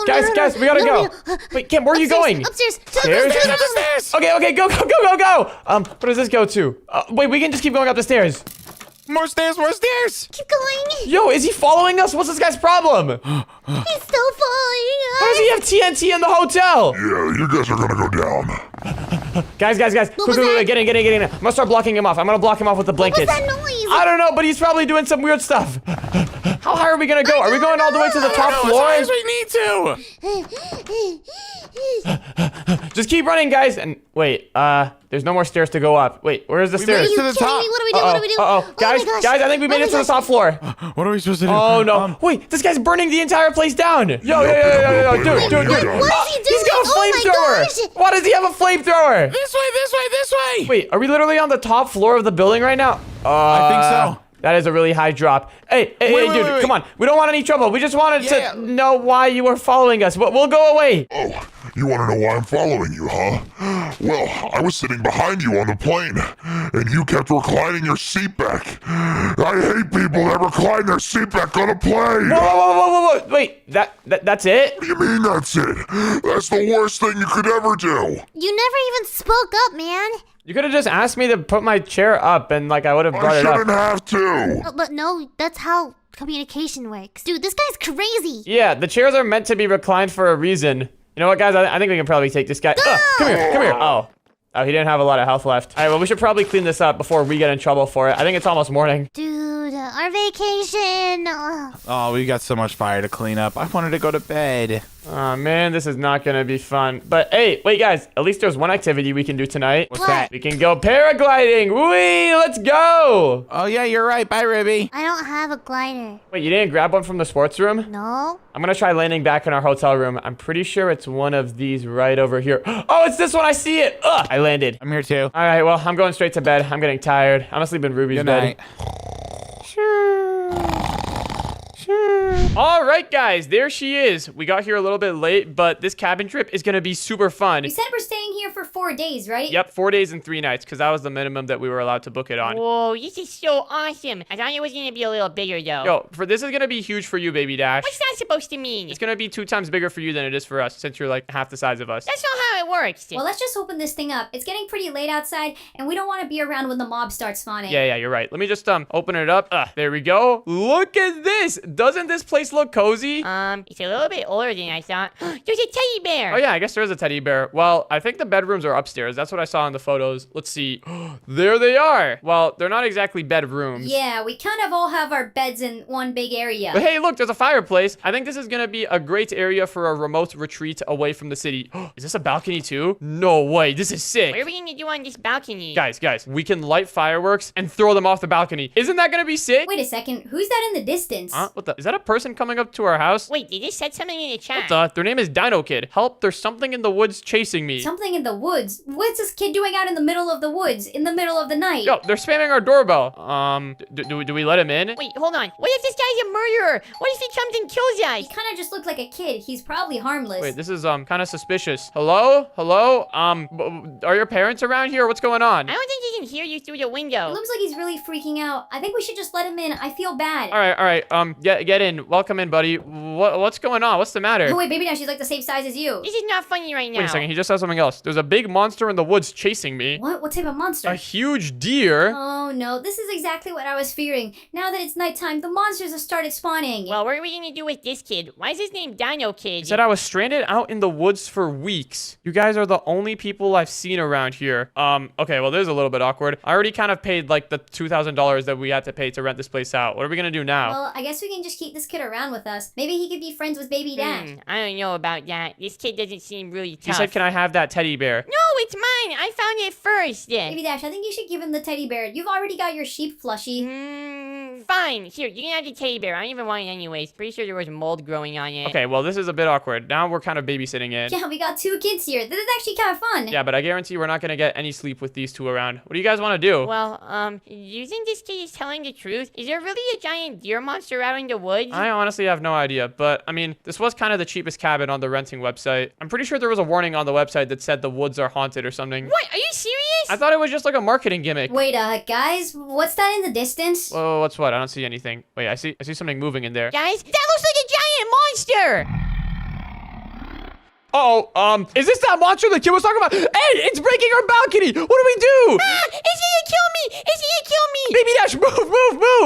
Guys, we gotta go. Wait, Kim, where are you going? Upstairs. Stairs? Okay, go. What does this go to? Wait, we can just keep going up the stairs. More stairs. Keep going. Yo, is he following us? What's this guy's problem? He's still following How does he have TNT in the hotel? Yeah, you guys are gonna go down. Guys. Quick, get in. I'm gonna start blocking him off. I'm gonna block him off with the blankets. What's that noise? I don't know, but he's probably doing some weird stuff. How high are we gonna go? Are we going all the way to the top floor? As we need to. Just keep running, guys. And wait, there's no more stairs to go up. Wait, where's the stairs? to the top. What do we do? Guys, my gosh. I think we made it to the top floor. What are we supposed to do? Oh no! Wait, this guy's burning the entire place down. Yo, dude. What is he doing? He's got a Oh my flamethrower. gosh. Why does he have a flamethrower? This way. Wait, are we literally on the top floor of the building right now? I think so. That is a really high drop. Hey, dude, come on. We don't want any trouble. We just wanted to know why you were following us. We'll go away. Oh, you want to know why I'm following you, huh? Well, I was sitting behind you on the plane, and you kept reclining your seat back. I hate people that recline their seat back on a plane. Whoa. Wait, that's it? What do you mean that's it? That's the worst thing you could ever do. You never even spoke up, man. You could have just asked me to put my chair up, and I would have brought I it up. shouldn't have to. But no, that's how communication works. Dude, this guy's crazy. Yeah, the chairs are meant to be reclined for a reason. You know what, guys? I think we can probably take this guy. Come here. Oh, he didn't have a lot of health left. All right, well, we should probably clean this up before we get in trouble for it. I think it's almost morning. Dude, our vacation. Ugh. Oh, we got so much fire to clean up. I wanted to go to bed. Oh, man, this is not gonna be fun. But hey, wait, guys, at least there's one activity we can do tonight. What's that? We can go paragliding. Whee, let's go. Oh, yeah, you're right. Bye, Ruby. I don't have a glider. Wait, you didn't grab one from the sports room? No? I'm gonna try landing back in our hotel room. I'm pretty sure it's one of these right over here. Oh, it's this one. I see it. Ugh, I landed. I'm here, too. All right, well, I'm going straight to bed. I'm getting tired. I'm gonna sleep in Ruby's Good bed. night. All right, guys, there she is. We got here a little bit late, but this cabin trip is gonna be super fun. You said we're staying here for 4 days, right? Yep, 4 days and 3 nights, because that was the minimum that we were allowed to book it on. Whoa, this is so awesome. I thought it was gonna be a little bigger though. Yo, this is gonna be huge for you, Baby Dash. What's that supposed to mean? It's gonna be 2 times bigger for you than it is for us, since you're like half the size of us. That's not how it works. Well, let's just open this thing up. It's getting pretty late outside, and we don't want to be around when the mob starts spawning. Yeah, you're right. Let me just open it up. There we go. Look at this. Doesn't this place look cozy? It's a little bit older than I thought. There's a teddy bear. Oh yeah, I guess there is a teddy bear. Well, I think the bedrooms are upstairs. That's what I saw in the photos. Let's see. There they are. Well, they're not exactly bedrooms. Yeah, we kind of all have our beds in one big area. But hey, look, there's a fireplace. I think this is gonna be a great area for a remote retreat away from the city. Is this a balcony too? No way, this is sick. What are we gonna do on this balcony? Guys, we can light fireworks and throw them off the balcony. Isn't that gonna be sick? Wait a second, who's that in the distance? Huh? What the? Is that a person coming up to our house? Wait, they just said something in the chat. Their name is Dino Kid. Help, there's something in the woods chasing me. Something in the woods? What's this kid doing out in the middle of the woods, in the middle of the night? Yo, they're spamming our doorbell. Do we let him in? Wait, hold on. What if this guy's a murderer? What if he comes and kills us? He kind of just looked like a kid. He's probably harmless. Wait, this is kind of suspicious. Hello? Are your parents around here? What's going on? I don't think he can hear you through the It window. looks like he's really freaking out. I think we should just let him in. I feel bad. All right. Get in. Welcome in, buddy. What's going on? What's the matter? Oh, wait, Baby Dash, she's like the same size as you. This is not funny right now. Wait a second. He just said something else. There's a big monster in the woods chasing me. What? What type of monster? A huge deer. Oh no, this is exactly what I was fearing. Now that it's nighttime, the monsters have started spawning. Well, what are we gonna do with this kid? Why is his name Dino Kid? He said I was stranded out in the woods for weeks. You guys are the only people I've seen around here. Okay, well, this is a little bit awkward. I already kind of paid like the $2,000 that we had to pay to rent this place out. What are we gonna do now? Well, I guess we can just keep this kid around with us. Maybe he could be friends with Baby Dash. I don't know about that. This kid doesn't seem really tough. He said, can I have that teddy bear? No, it's mine. I found it first. Baby Dash, I think you should give him the teddy bear. You've already got your sheep plushie. Fine. Here, you can have the teddy bear. I don't even want it anyways. Pretty sure there was mold growing on it. Okay, well, this is a bit awkward. Now we're kind of babysitting it. Yeah, we got 2 kids here. This is actually kind of fun. Yeah, but I guarantee we're not going to get any sleep with these 2 around. What do you guys want to do? Well, you think this kid is telling the truth? Is there really a giant deer monster out in the woods? I honestly have no idea, but I mean, this was kind of the cheapest cabin on the renting website. I'm pretty sure there was a warning on the website that said the woods are haunted or something. What? Are you serious? I thought it was just like a marketing gimmick. Wait, guys, what's that in the distance? Whoa, what's what? I don't see anything. Wait, I see something moving in there. Guys, that looks like a giant monster! Uh-oh, is this that monster the kid was talking about? Hey, it's breaking our balcony! What do we do? Ah! It's gonna kill me! It's gonna kill me! Baby Dash,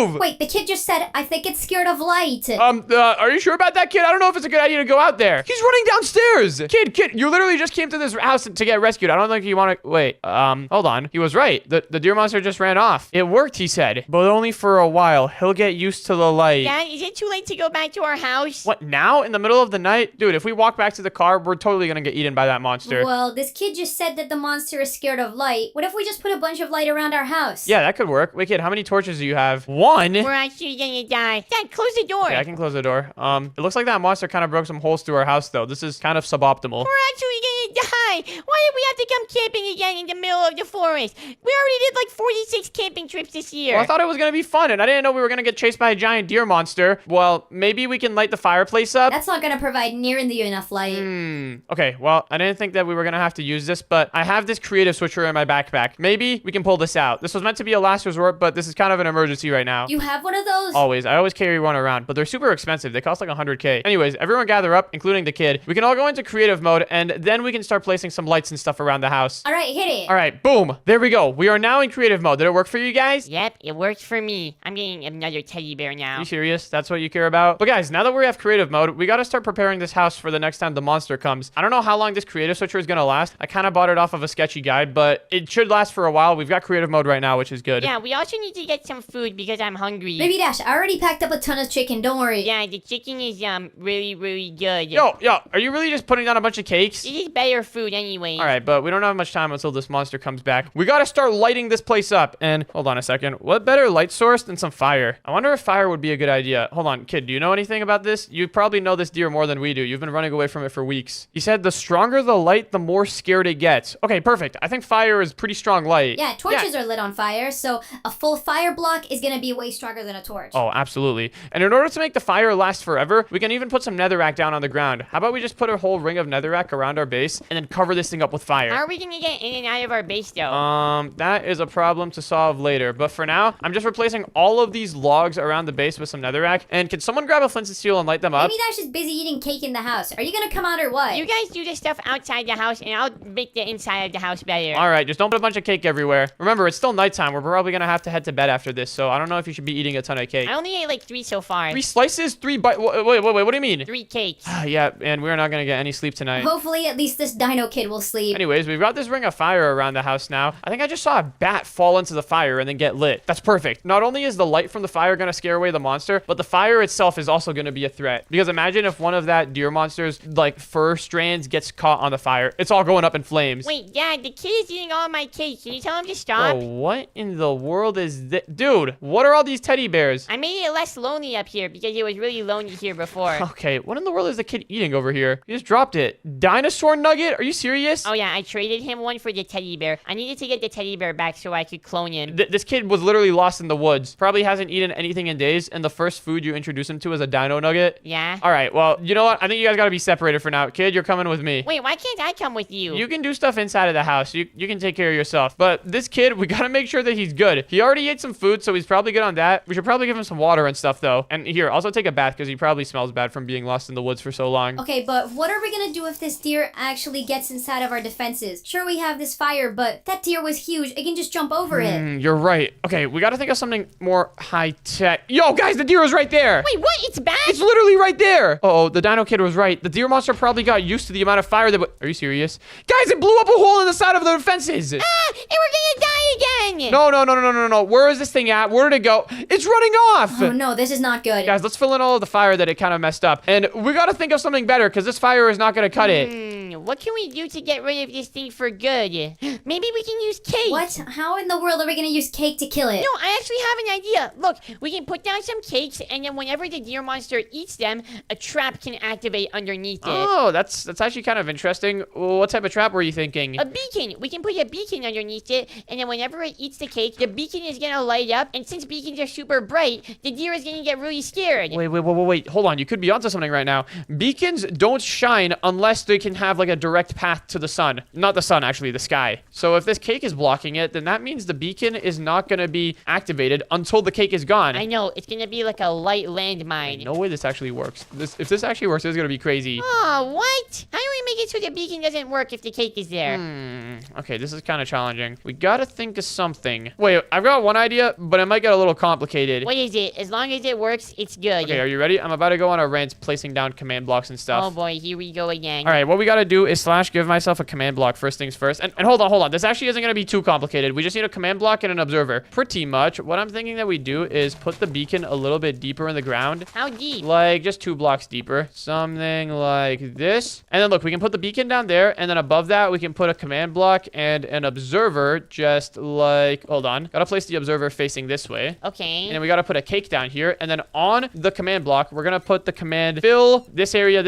move! Wait, the kid just said, I think it's scared of light. Are you sure about that, kid? I don't know if it's a good idea to go out there. He's running downstairs! Kid, you literally just came to this house to get rescued. I don't think you want to... Wait, hold on. He was right. The deer monster just ran off. It worked, he said. But only for a while. He'll get used to the light. Dad, is it too late to go back to our house? What, now? In the middle of the night? Dude, if we walk back to the car, we're totally gonna get eaten by that monster. Well, this kid just said that the monster is scared of light. What if we just put a bunch of light around our house? Yeah, that could work. Wait, kid, how many torches do you have? 1? We're actually gonna die. Dad, close the door. Okay, I can close the door. It looks like that monster kind of broke some holes through our house, though. This is kind of suboptimal. We're actually gonna die. Why did we have to come camping again in the middle of the forest? We already did like 46 camping trips this year. Well, I thought it was gonna be fun, and I didn't know we were gonna get chased by a giant deer monster. Well, maybe we can light the fireplace up. That's not gonna provide nearly enough light. Okay, well, I didn't think that we were gonna have to use this, but I have this creative switcher in my backpack. Maybe we can pull this out. This was meant to be a last resort, but this is kind of an emergency right now. You have one of those? Always. I always carry one around, but they're super expensive. They cost like 100K. Anyways, everyone gather up, including the kid. We can all go into creative mode, and then we can start placing some lights and stuff around the house. All right, hit it. All right, boom. There we go. We are now in creative mode. Did it work for you guys? Yep, it works for me. I'm getting another teddy bear Are now. you serious? That's what you care about? But guys, now that we have creative mode, we gotta start preparing this house for the next time the monster comes. I don't know how long this creative switcher is gonna last. I kind of bought it off of a sketchy guide, but it should last for a while. We've got creative mode right now, which is good. Yeah, we also need to get some food because I'm hungry. Baby Dash, I already packed up a ton of chicken. Don't worry. Yeah, the chicken is really good. Yo, are you really just putting down a bunch of cakes? It is better food anyway. All right, but we don't have much time until this monster comes back. We gotta start lighting this place up. And hold on a second. What better light source than some fire? I wonder if fire would be a good idea. Hold on, kid, do you know anything about this? You probably know this deer more than we do. You've been running away from it for weeks. He said the stronger the light, the more scared it gets. Okay, perfect. I think fire is pretty strong light. Yeah, torches are lit on fire, so a full fire block is gonna be way stronger than a torch. Oh, absolutely. And in order to make the fire last forever, we can even put some netherrack down on the ground. How about we just put a whole ring of netherrack around our base and then cover this thing up with fire? How are we gonna get in and out of our base though? That is a problem to solve later. But for now, I'm just replacing all of these logs around the base with some netherrack. And can someone grab a flint and steel and light them up? Baby Dash is busy eating cake in the house. Are you gonna come out or what? You guys do the stuff outside the house and I'll make the inside of the house better. All right, just don't put a bunch of cake everywhere. Remember, it's still nighttime. We're probably gonna have to head to bed after this, so I don't know if you should be eating a ton of cake. I only ate like 3 so far. 3 slices, 3 bites. Wait, what do you mean? 3 cakes. Yeah, and we're not gonna get any sleep tonight. Hopefully, at least this dino kid will sleep. Anyways, we've got this ring of fire around the house now. I think I just saw a bat fall into the fire and then get lit. That's perfect. Not only is the light from the fire gonna scare away the monster, but the fire itself is also gonna be a threat. Because imagine if one of that deer monster's like fur strands gets caught on the fire. It's all going up in flames. Wait, Dad, the kid is eating all of my cake. Can you tell him to stop? Oh, what in the world is this? Dude, what are all these teddy bears? I made it less lonely up here because it was really lonely here before. Okay, what in the world is the kid eating over here? He just dropped it. Dinosaur nugget? Are you serious? Oh yeah, I traded him one for the teddy bear. I needed to get the teddy bear back so I could clone him. This kid was literally lost in the woods. Probably hasn't eaten anything in days, and the first food you introduce him to is a dino nugget. Yeah? All right, well, you know what? I think you guys gotta be separated for now. Kid, you're coming with me. Wait, why can't I come with you? You can do stuff inside of the house. You can take care of yourself. But this kid, we gotta make sure that he's good. He already ate some food, so he's probably good on that. We should probably give him some water and stuff, though. And here, also take a bath, because he probably smells bad from being lost in the woods for so long. Okay, but what are we gonna do if this deer actually gets mess inside of our defenses. Sure, we have this fire, but that deer was huge. It can just jump over it. You're right. Okay, we gotta think of something more high-tech. Yo, guys, the deer is right there. Wait, what? It's back? It's literally right there. Uh-oh, the dino kid was right. The deer monster probably got used to the amount of fire that... Are you serious? Guys, it blew up a hole in the side of the defenses. And we're gonna die again. No. Where is this thing at? Where did it go? It's running off. Oh no, this is not good. Guys, let's fill in all of the fire that it kind of messed up. And we gotta think of something better, because this fire is not gonna cut it. What can we do to get rid of this thing for good? Maybe we can use cake. What? How in the world are we gonna use cake to kill it? No, I actually have an idea. Look, we can put down some cakes, and then whenever the deer monster eats them, a trap can activate underneath it. Oh, that's actually kind of interesting. What type of trap were you thinking? A beacon. We can put a beacon underneath it, and then whenever it eats the cake, the beacon is gonna light up, and since beacons are super bright, the deer is gonna get really scared. Wait. Hold on. You could be onto something right now. Beacons don't shine unless they can have like a direct path to the sun. Not the sun, actually, the sky. So if this cake is blocking it, then that means the beacon is not gonna be activated until the cake is gone. I know, it's gonna be like a light landmine. No way this actually works. If this actually works, it's gonna be crazy. Oh, what? How do we make it so the beacon doesn't work if the cake is there? Okay, this is kind of challenging. We gotta think of something. Wait, I've got one idea, but it might get a little complicated. What is it? As long as it works, it's good. Okay, are you ready? I'm about to go on a rant placing down command blocks and stuff. Oh boy, here we go again. All right, what we got to do is / give myself a command block first things first. And hold on. This actually isn't going to be too complicated. We just need a command block and an observer. Pretty much. What I'm thinking that we do is put the beacon a little bit deeper in the ground. How deep? Like just 2 blocks deeper. Something like this. And then look, we can put the beacon down there. And then above that, we can put a command block and an observer just like... Hold on. Got to place the observer facing this way. Okay. And then we got to put a cake down here. And then on the command block, we're going to put the command fill this area,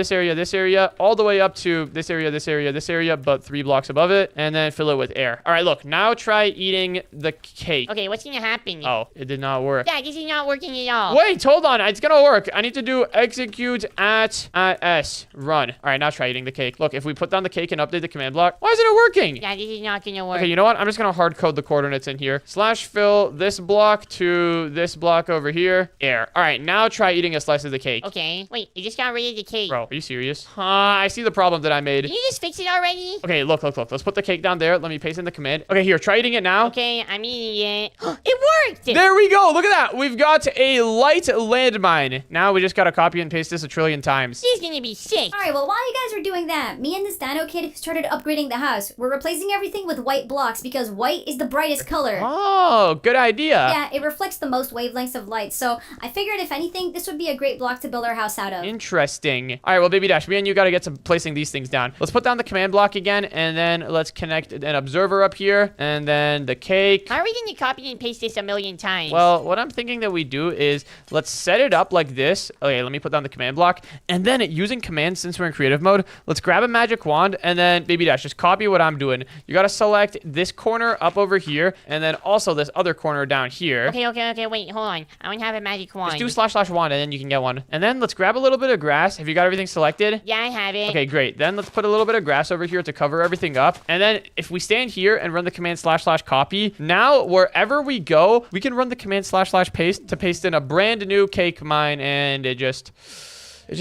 all the way up to this area, but 3 blocks above it. And then fill it with air. All right, look. Now try eating the cake. Okay, what's gonna happen? Oh, it did not work. Yeah, this is not working at all. Wait, hold on. It's going to work. I need to do execute at S. Run. All right, now try eating the cake. Look, if we put down the cake and update the command block, why isn't it working? Yeah, this is not gonna work. Okay, you know what? I'm just going to hard code the coordinates in here. / fill this block to this block over here. Air. All right, now try eating a slice of the cake. Okay. Wait, it just got rid of the cake. Bro, are you serious? I see the problem that I made. Can you just fix it already? Okay, look. Let's put the cake down there. Let me paste in the command. Okay, here, try eating it now. Okay, I'm eating it. It worked! There we go. Look at that. We've got a light landmine. Now we just got to copy and paste this a trillion times. This is gonna be sick. Alright, well, while you guys were doing that, me and this dino kid started upgrading the house. We're replacing everything with white blocks because white is the brightest color. Oh, good idea. Yeah, it reflects the most wavelengths of light, so I figured if anything, this would be a great block to build our house out of. Interesting. All right, well, Baby Dash, me and you got to get some placing these things down. Let's put down the command block again, and then let's connect an observer up here, and then the cake. How are we gonna copy and paste this a million times? Well, what I'm thinking that we do is let's set it up like this. Okay, let me put down the command block, and then using commands, since we're in creative mode, let's grab a magic wand, and then Baby Dash, just copy what I'm doing. You got to select this corner up over here, and then also this other corner down here. Okay, wait, hold on. I want to have a magic wand. Just do / wand, and then you can get one. And then let's grab a little bit of grass. Have you got everything selected? Yeah, I have it. Okay, great. Then let's put a little bit of grass over here to cover everything up. And then if we stand here and run the command / copy, now wherever we go, we can run the command / paste to paste in a brand new cake mine, and it just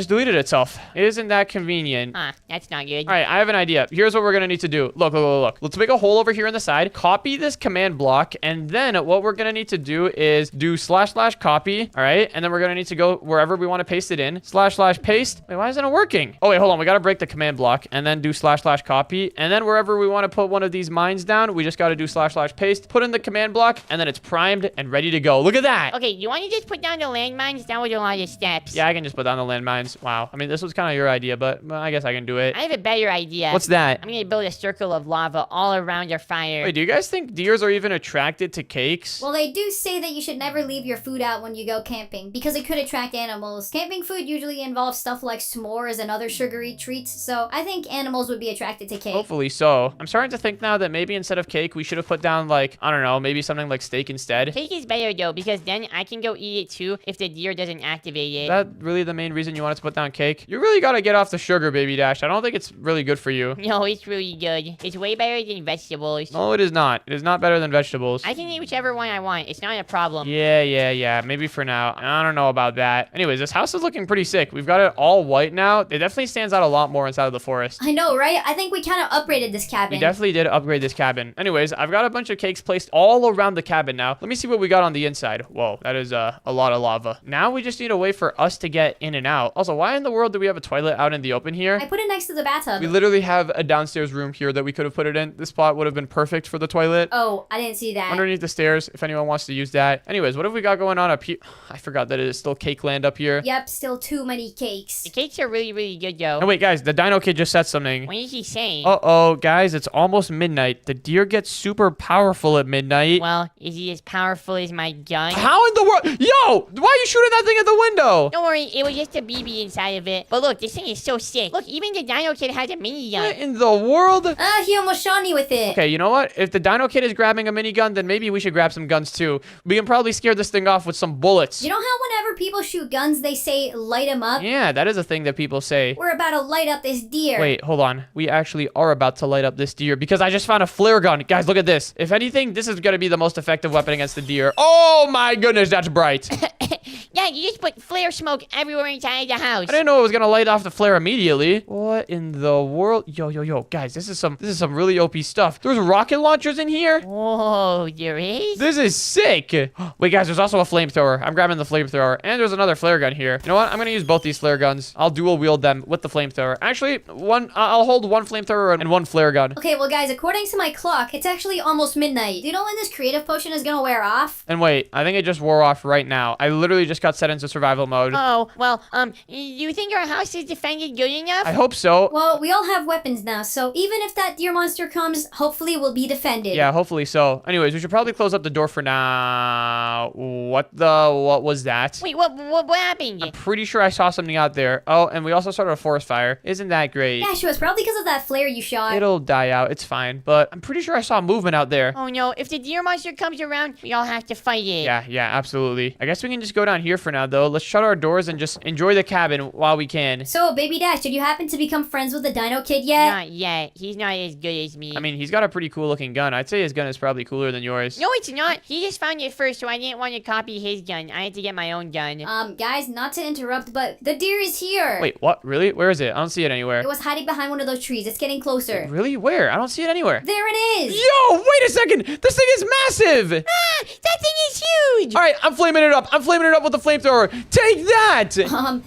deleted itself. Isn't that convenient? Huh, that's not good. All right, I have an idea. Here's what we're going to need to do. Look. Let's make a hole over here on the side. Copy this command block. And then what we're going to need to do is do / copy. All right. And then we're going to need to go wherever we want to paste it in. / paste. Wait, why isn't it working? Oh, wait, hold on. We got to break the command block and then do / copy. And then wherever we want to put one of these mines down, we just got to do / paste, put in the command block, and then it's primed and ready to go. Look at that. Okay, you want to just put down the landmines? That was a lot of steps. Yeah, I can just put down the landmines. Wow. I mean, this was kind of your idea, but I guess I can do it. I have a better idea. What's that? I'm gonna build a circle of lava all around your fire. Wait, do you guys think deers are even attracted to cakes? Well, they do say that you should never leave your food out when you go camping because it could attract animals. Camping food usually involves stuff like s'mores and other sugary treats, so I think animals would be attracted to cake. Hopefully so. I'm starting to think now that maybe instead of cake, we should have put down, like, I don't know, maybe something like steak instead. Cake is better though, because then I can go eat it too if the deer doesn't activate it. Is that really the main reason you you want us to put down cake? You really gotta get off the sugar, Baby Dash. I don't think it's really good for you. No, it's really good. It's way better than vegetables. No, it is not. It is not better than vegetables. I can eat whichever one I want. It's not a problem. Yeah. Maybe for now. I don't know about that. Anyways, this house is looking pretty sick. We've got it all white now. It definitely stands out a lot more inside of the forest. I know, right? I think we kind of upgraded this cabin. We definitely did upgrade this cabin. Anyways, I've got a bunch of cakes placed all around the cabin now. Let me see what we got on the inside. Whoa, that is a lot of lava. Now we just need a way for us to get in and out. Also, why in the world do we have a toilet out in the open here? I put it next to the bathtub. We literally have a downstairs room here that we could have put it in. This spot would have been perfect for the toilet. Oh, I didn't see that. Underneath the stairs, if anyone wants to use that. Anyways, what have we got going on up here? I forgot that it is still cake land up here. Yep, still too many cakes. The cakes are really, really good, though. Oh, wait, guys, the Dino Kid just said something. What is he saying? Uh-oh, guys, it's almost midnight. The deer gets super powerful at midnight. Well, is he as powerful as my gun? How in the world? Yo, why are you shooting that thing at the window? Don't worry, it was just a BB inside of it. But look, this thing is so sick. Look, even the Dino Kid has a minigun. What in the world? He almost shot me with it. Okay, you know what? If the Dino Kid is grabbing a minigun, then maybe we should grab some guns too. We can probably scare this thing off with some bullets. You know how whenever people shoot guns, they say, light them up? Yeah, that is a thing that people say. We're about to light up this deer. Wait, hold on. We actually are about to light up this deer because I just found a flare gun. Guys, look at this. If anything, this is going to be the most effective weapon against the deer. Oh my goodness, that's bright. Yeah, you just put flare smoke everywhere inside the house. I didn't know it was going to light off the flare immediately. What in the world? Yo, guys, this is some really OP stuff. There's rocket launchers in here. Whoa, there is? This is sick. Wait, guys, there's also a flamethrower. I'm grabbing the flamethrower. And there's another flare gun here. You know what? I'm going to use both these flare guns. I'll dual wield them with the flamethrower. Actually, I'll hold one flamethrower and one flare gun. Okay, well, guys, according to my clock, it's actually almost midnight. Do you know when this creative potion is gonna wear off? And wait, I think it just wore off right now. I literally just got set into survival mode. Oh, well, you think our house is defended good enough? I hope so. Well, we all have weapons now, so even if that deer monster comes, hopefully we'll be defended. Yeah, hopefully so. Anyways, we should probably close up the door for now. What was that? Wait, what happened? I'm pretty sure I saw something out there. Oh, and we also started a forest fire. Isn't that great? Yeah, sure, it's probably because of that flare you shot. It'll die out. It's fine. But I'm pretty sure I saw movement out there. Oh no, if the deer monster comes around, we all have to fight it. Yeah, absolutely. I guess we can just go down here for now, though. Let's shut our doors and just enjoy the cabin while we can. So, Baby Dash, did you happen to become friends with the Dino Kid yet? Not yet. He's not as good as me. I mean, he's got a pretty cool looking gun. I'd say his gun is probably cooler than yours. No, it's not. He just found it first, so I didn't want to copy his gun. I had to get my own gun. Guys, not to interrupt, but the deer is here. Wait, what? Really? Where is it? I don't see it anywhere. It was hiding behind one of those trees. It's getting closer. Really? Where? I don't see it anywhere. There it is. Yo, wait a second. This thing is massive. Ah, that thing is huge. All right, I'm flaming it up. I'm flaming it up with the flamethrower. Take that.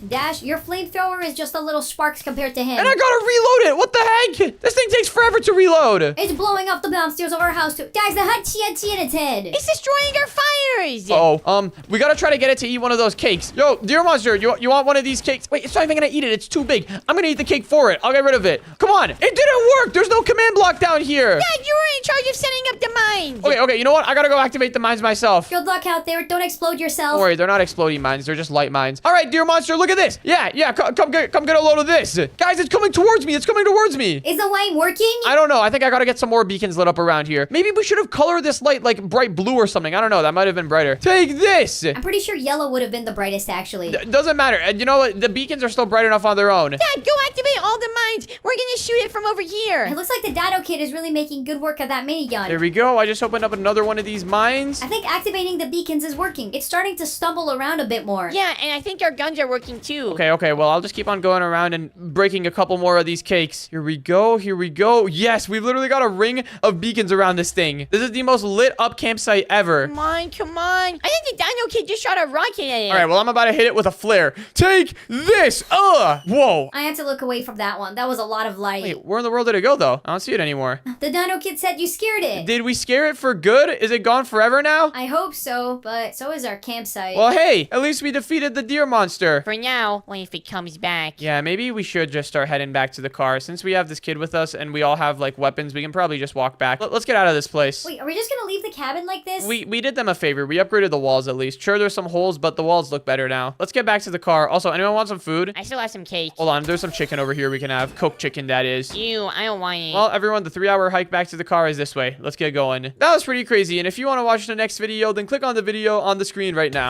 Dash, your flamethrower is just a little sparks compared to him. And I gotta reload it. What the heck? This thing takes forever to reload. It's blowing up the downstairs of our house too. Guys, that had TNT in its head. It's destroying our fires. Oh, we gotta try to get it to eat one of those cakes. Yo, deer monster, you want one of these cakes? Wait, it's not even gonna eat it. It's too big. I'm gonna eat the cake for it. I'll get rid of it. Come on. It didn't work. There's no command block down here. Yeah, you were in charge of setting up the mines. Okay, you know what? I gotta go activate the mines myself. Good luck out there. Don't explode yourself. Don't worry, they're not exploding mines. They're just light mines. All right, deer monster, look at this. Yeah, come get a load of this. Guys, it's coming towards me. It's coming towards me. Is the light working? I don't know. I think I gotta get some more beacons lit up around here. Maybe we should have colored this light like bright blue or something. I don't know. That might have been brighter. Take this. I'm pretty sure yellow would have been the brightest, actually. Doesn't matter. And you know what? The beacons are still bright enough on their own. Dad, go activate all the mines. We're gonna shoot it from over here. It looks like the Dino Kid is really making good work of that minigun. There we go. I just opened up another one of these mines. I think activating the beacons is working. It's starting to stumble around a bit more. Yeah, and I think our guns are working too. Okay. Well, I'll just keep on going around and breaking a couple more of these cakes. Here we go. Yes, we've literally got a ring of beacons around this thing. This is the most lit up campsite ever. Come on. I think the Dino Kid just shot a rocket at it. All right, well, I'm about to hit it with a flare. Take this. Whoa. I had to look away from that one. That was a lot of light. Wait, where in the world did it go, though? I don't see it anymore. The Dino Kid said you scared it. Did we scare it for good? Is it gone forever now? I hope so, but so is our campsite. Well, hey, at least we defeated the deer monster. For now, what if it comes back? Yeah, maybe we should just start heading back to the car. Since we have this kid with us and we all have, like, weapons, we can probably just walk back. Let's get out of this place. Wait, are we just gonna leave the cabin like this? We did them a favor. We upgraded the walls at least. Sure, there's some holes, but the walls look better now. Let's get back to the car. Also, anyone want some food? I still have some cake. Hold on, there's some chicken over here we can have. Cooked chicken, that is. Ew, I don't want it. Well, everyone, the 3-hour hike back to the car is this way. Let's get going. That was pretty crazy, and if you want to watch the next video, then click on the video on the screen right now.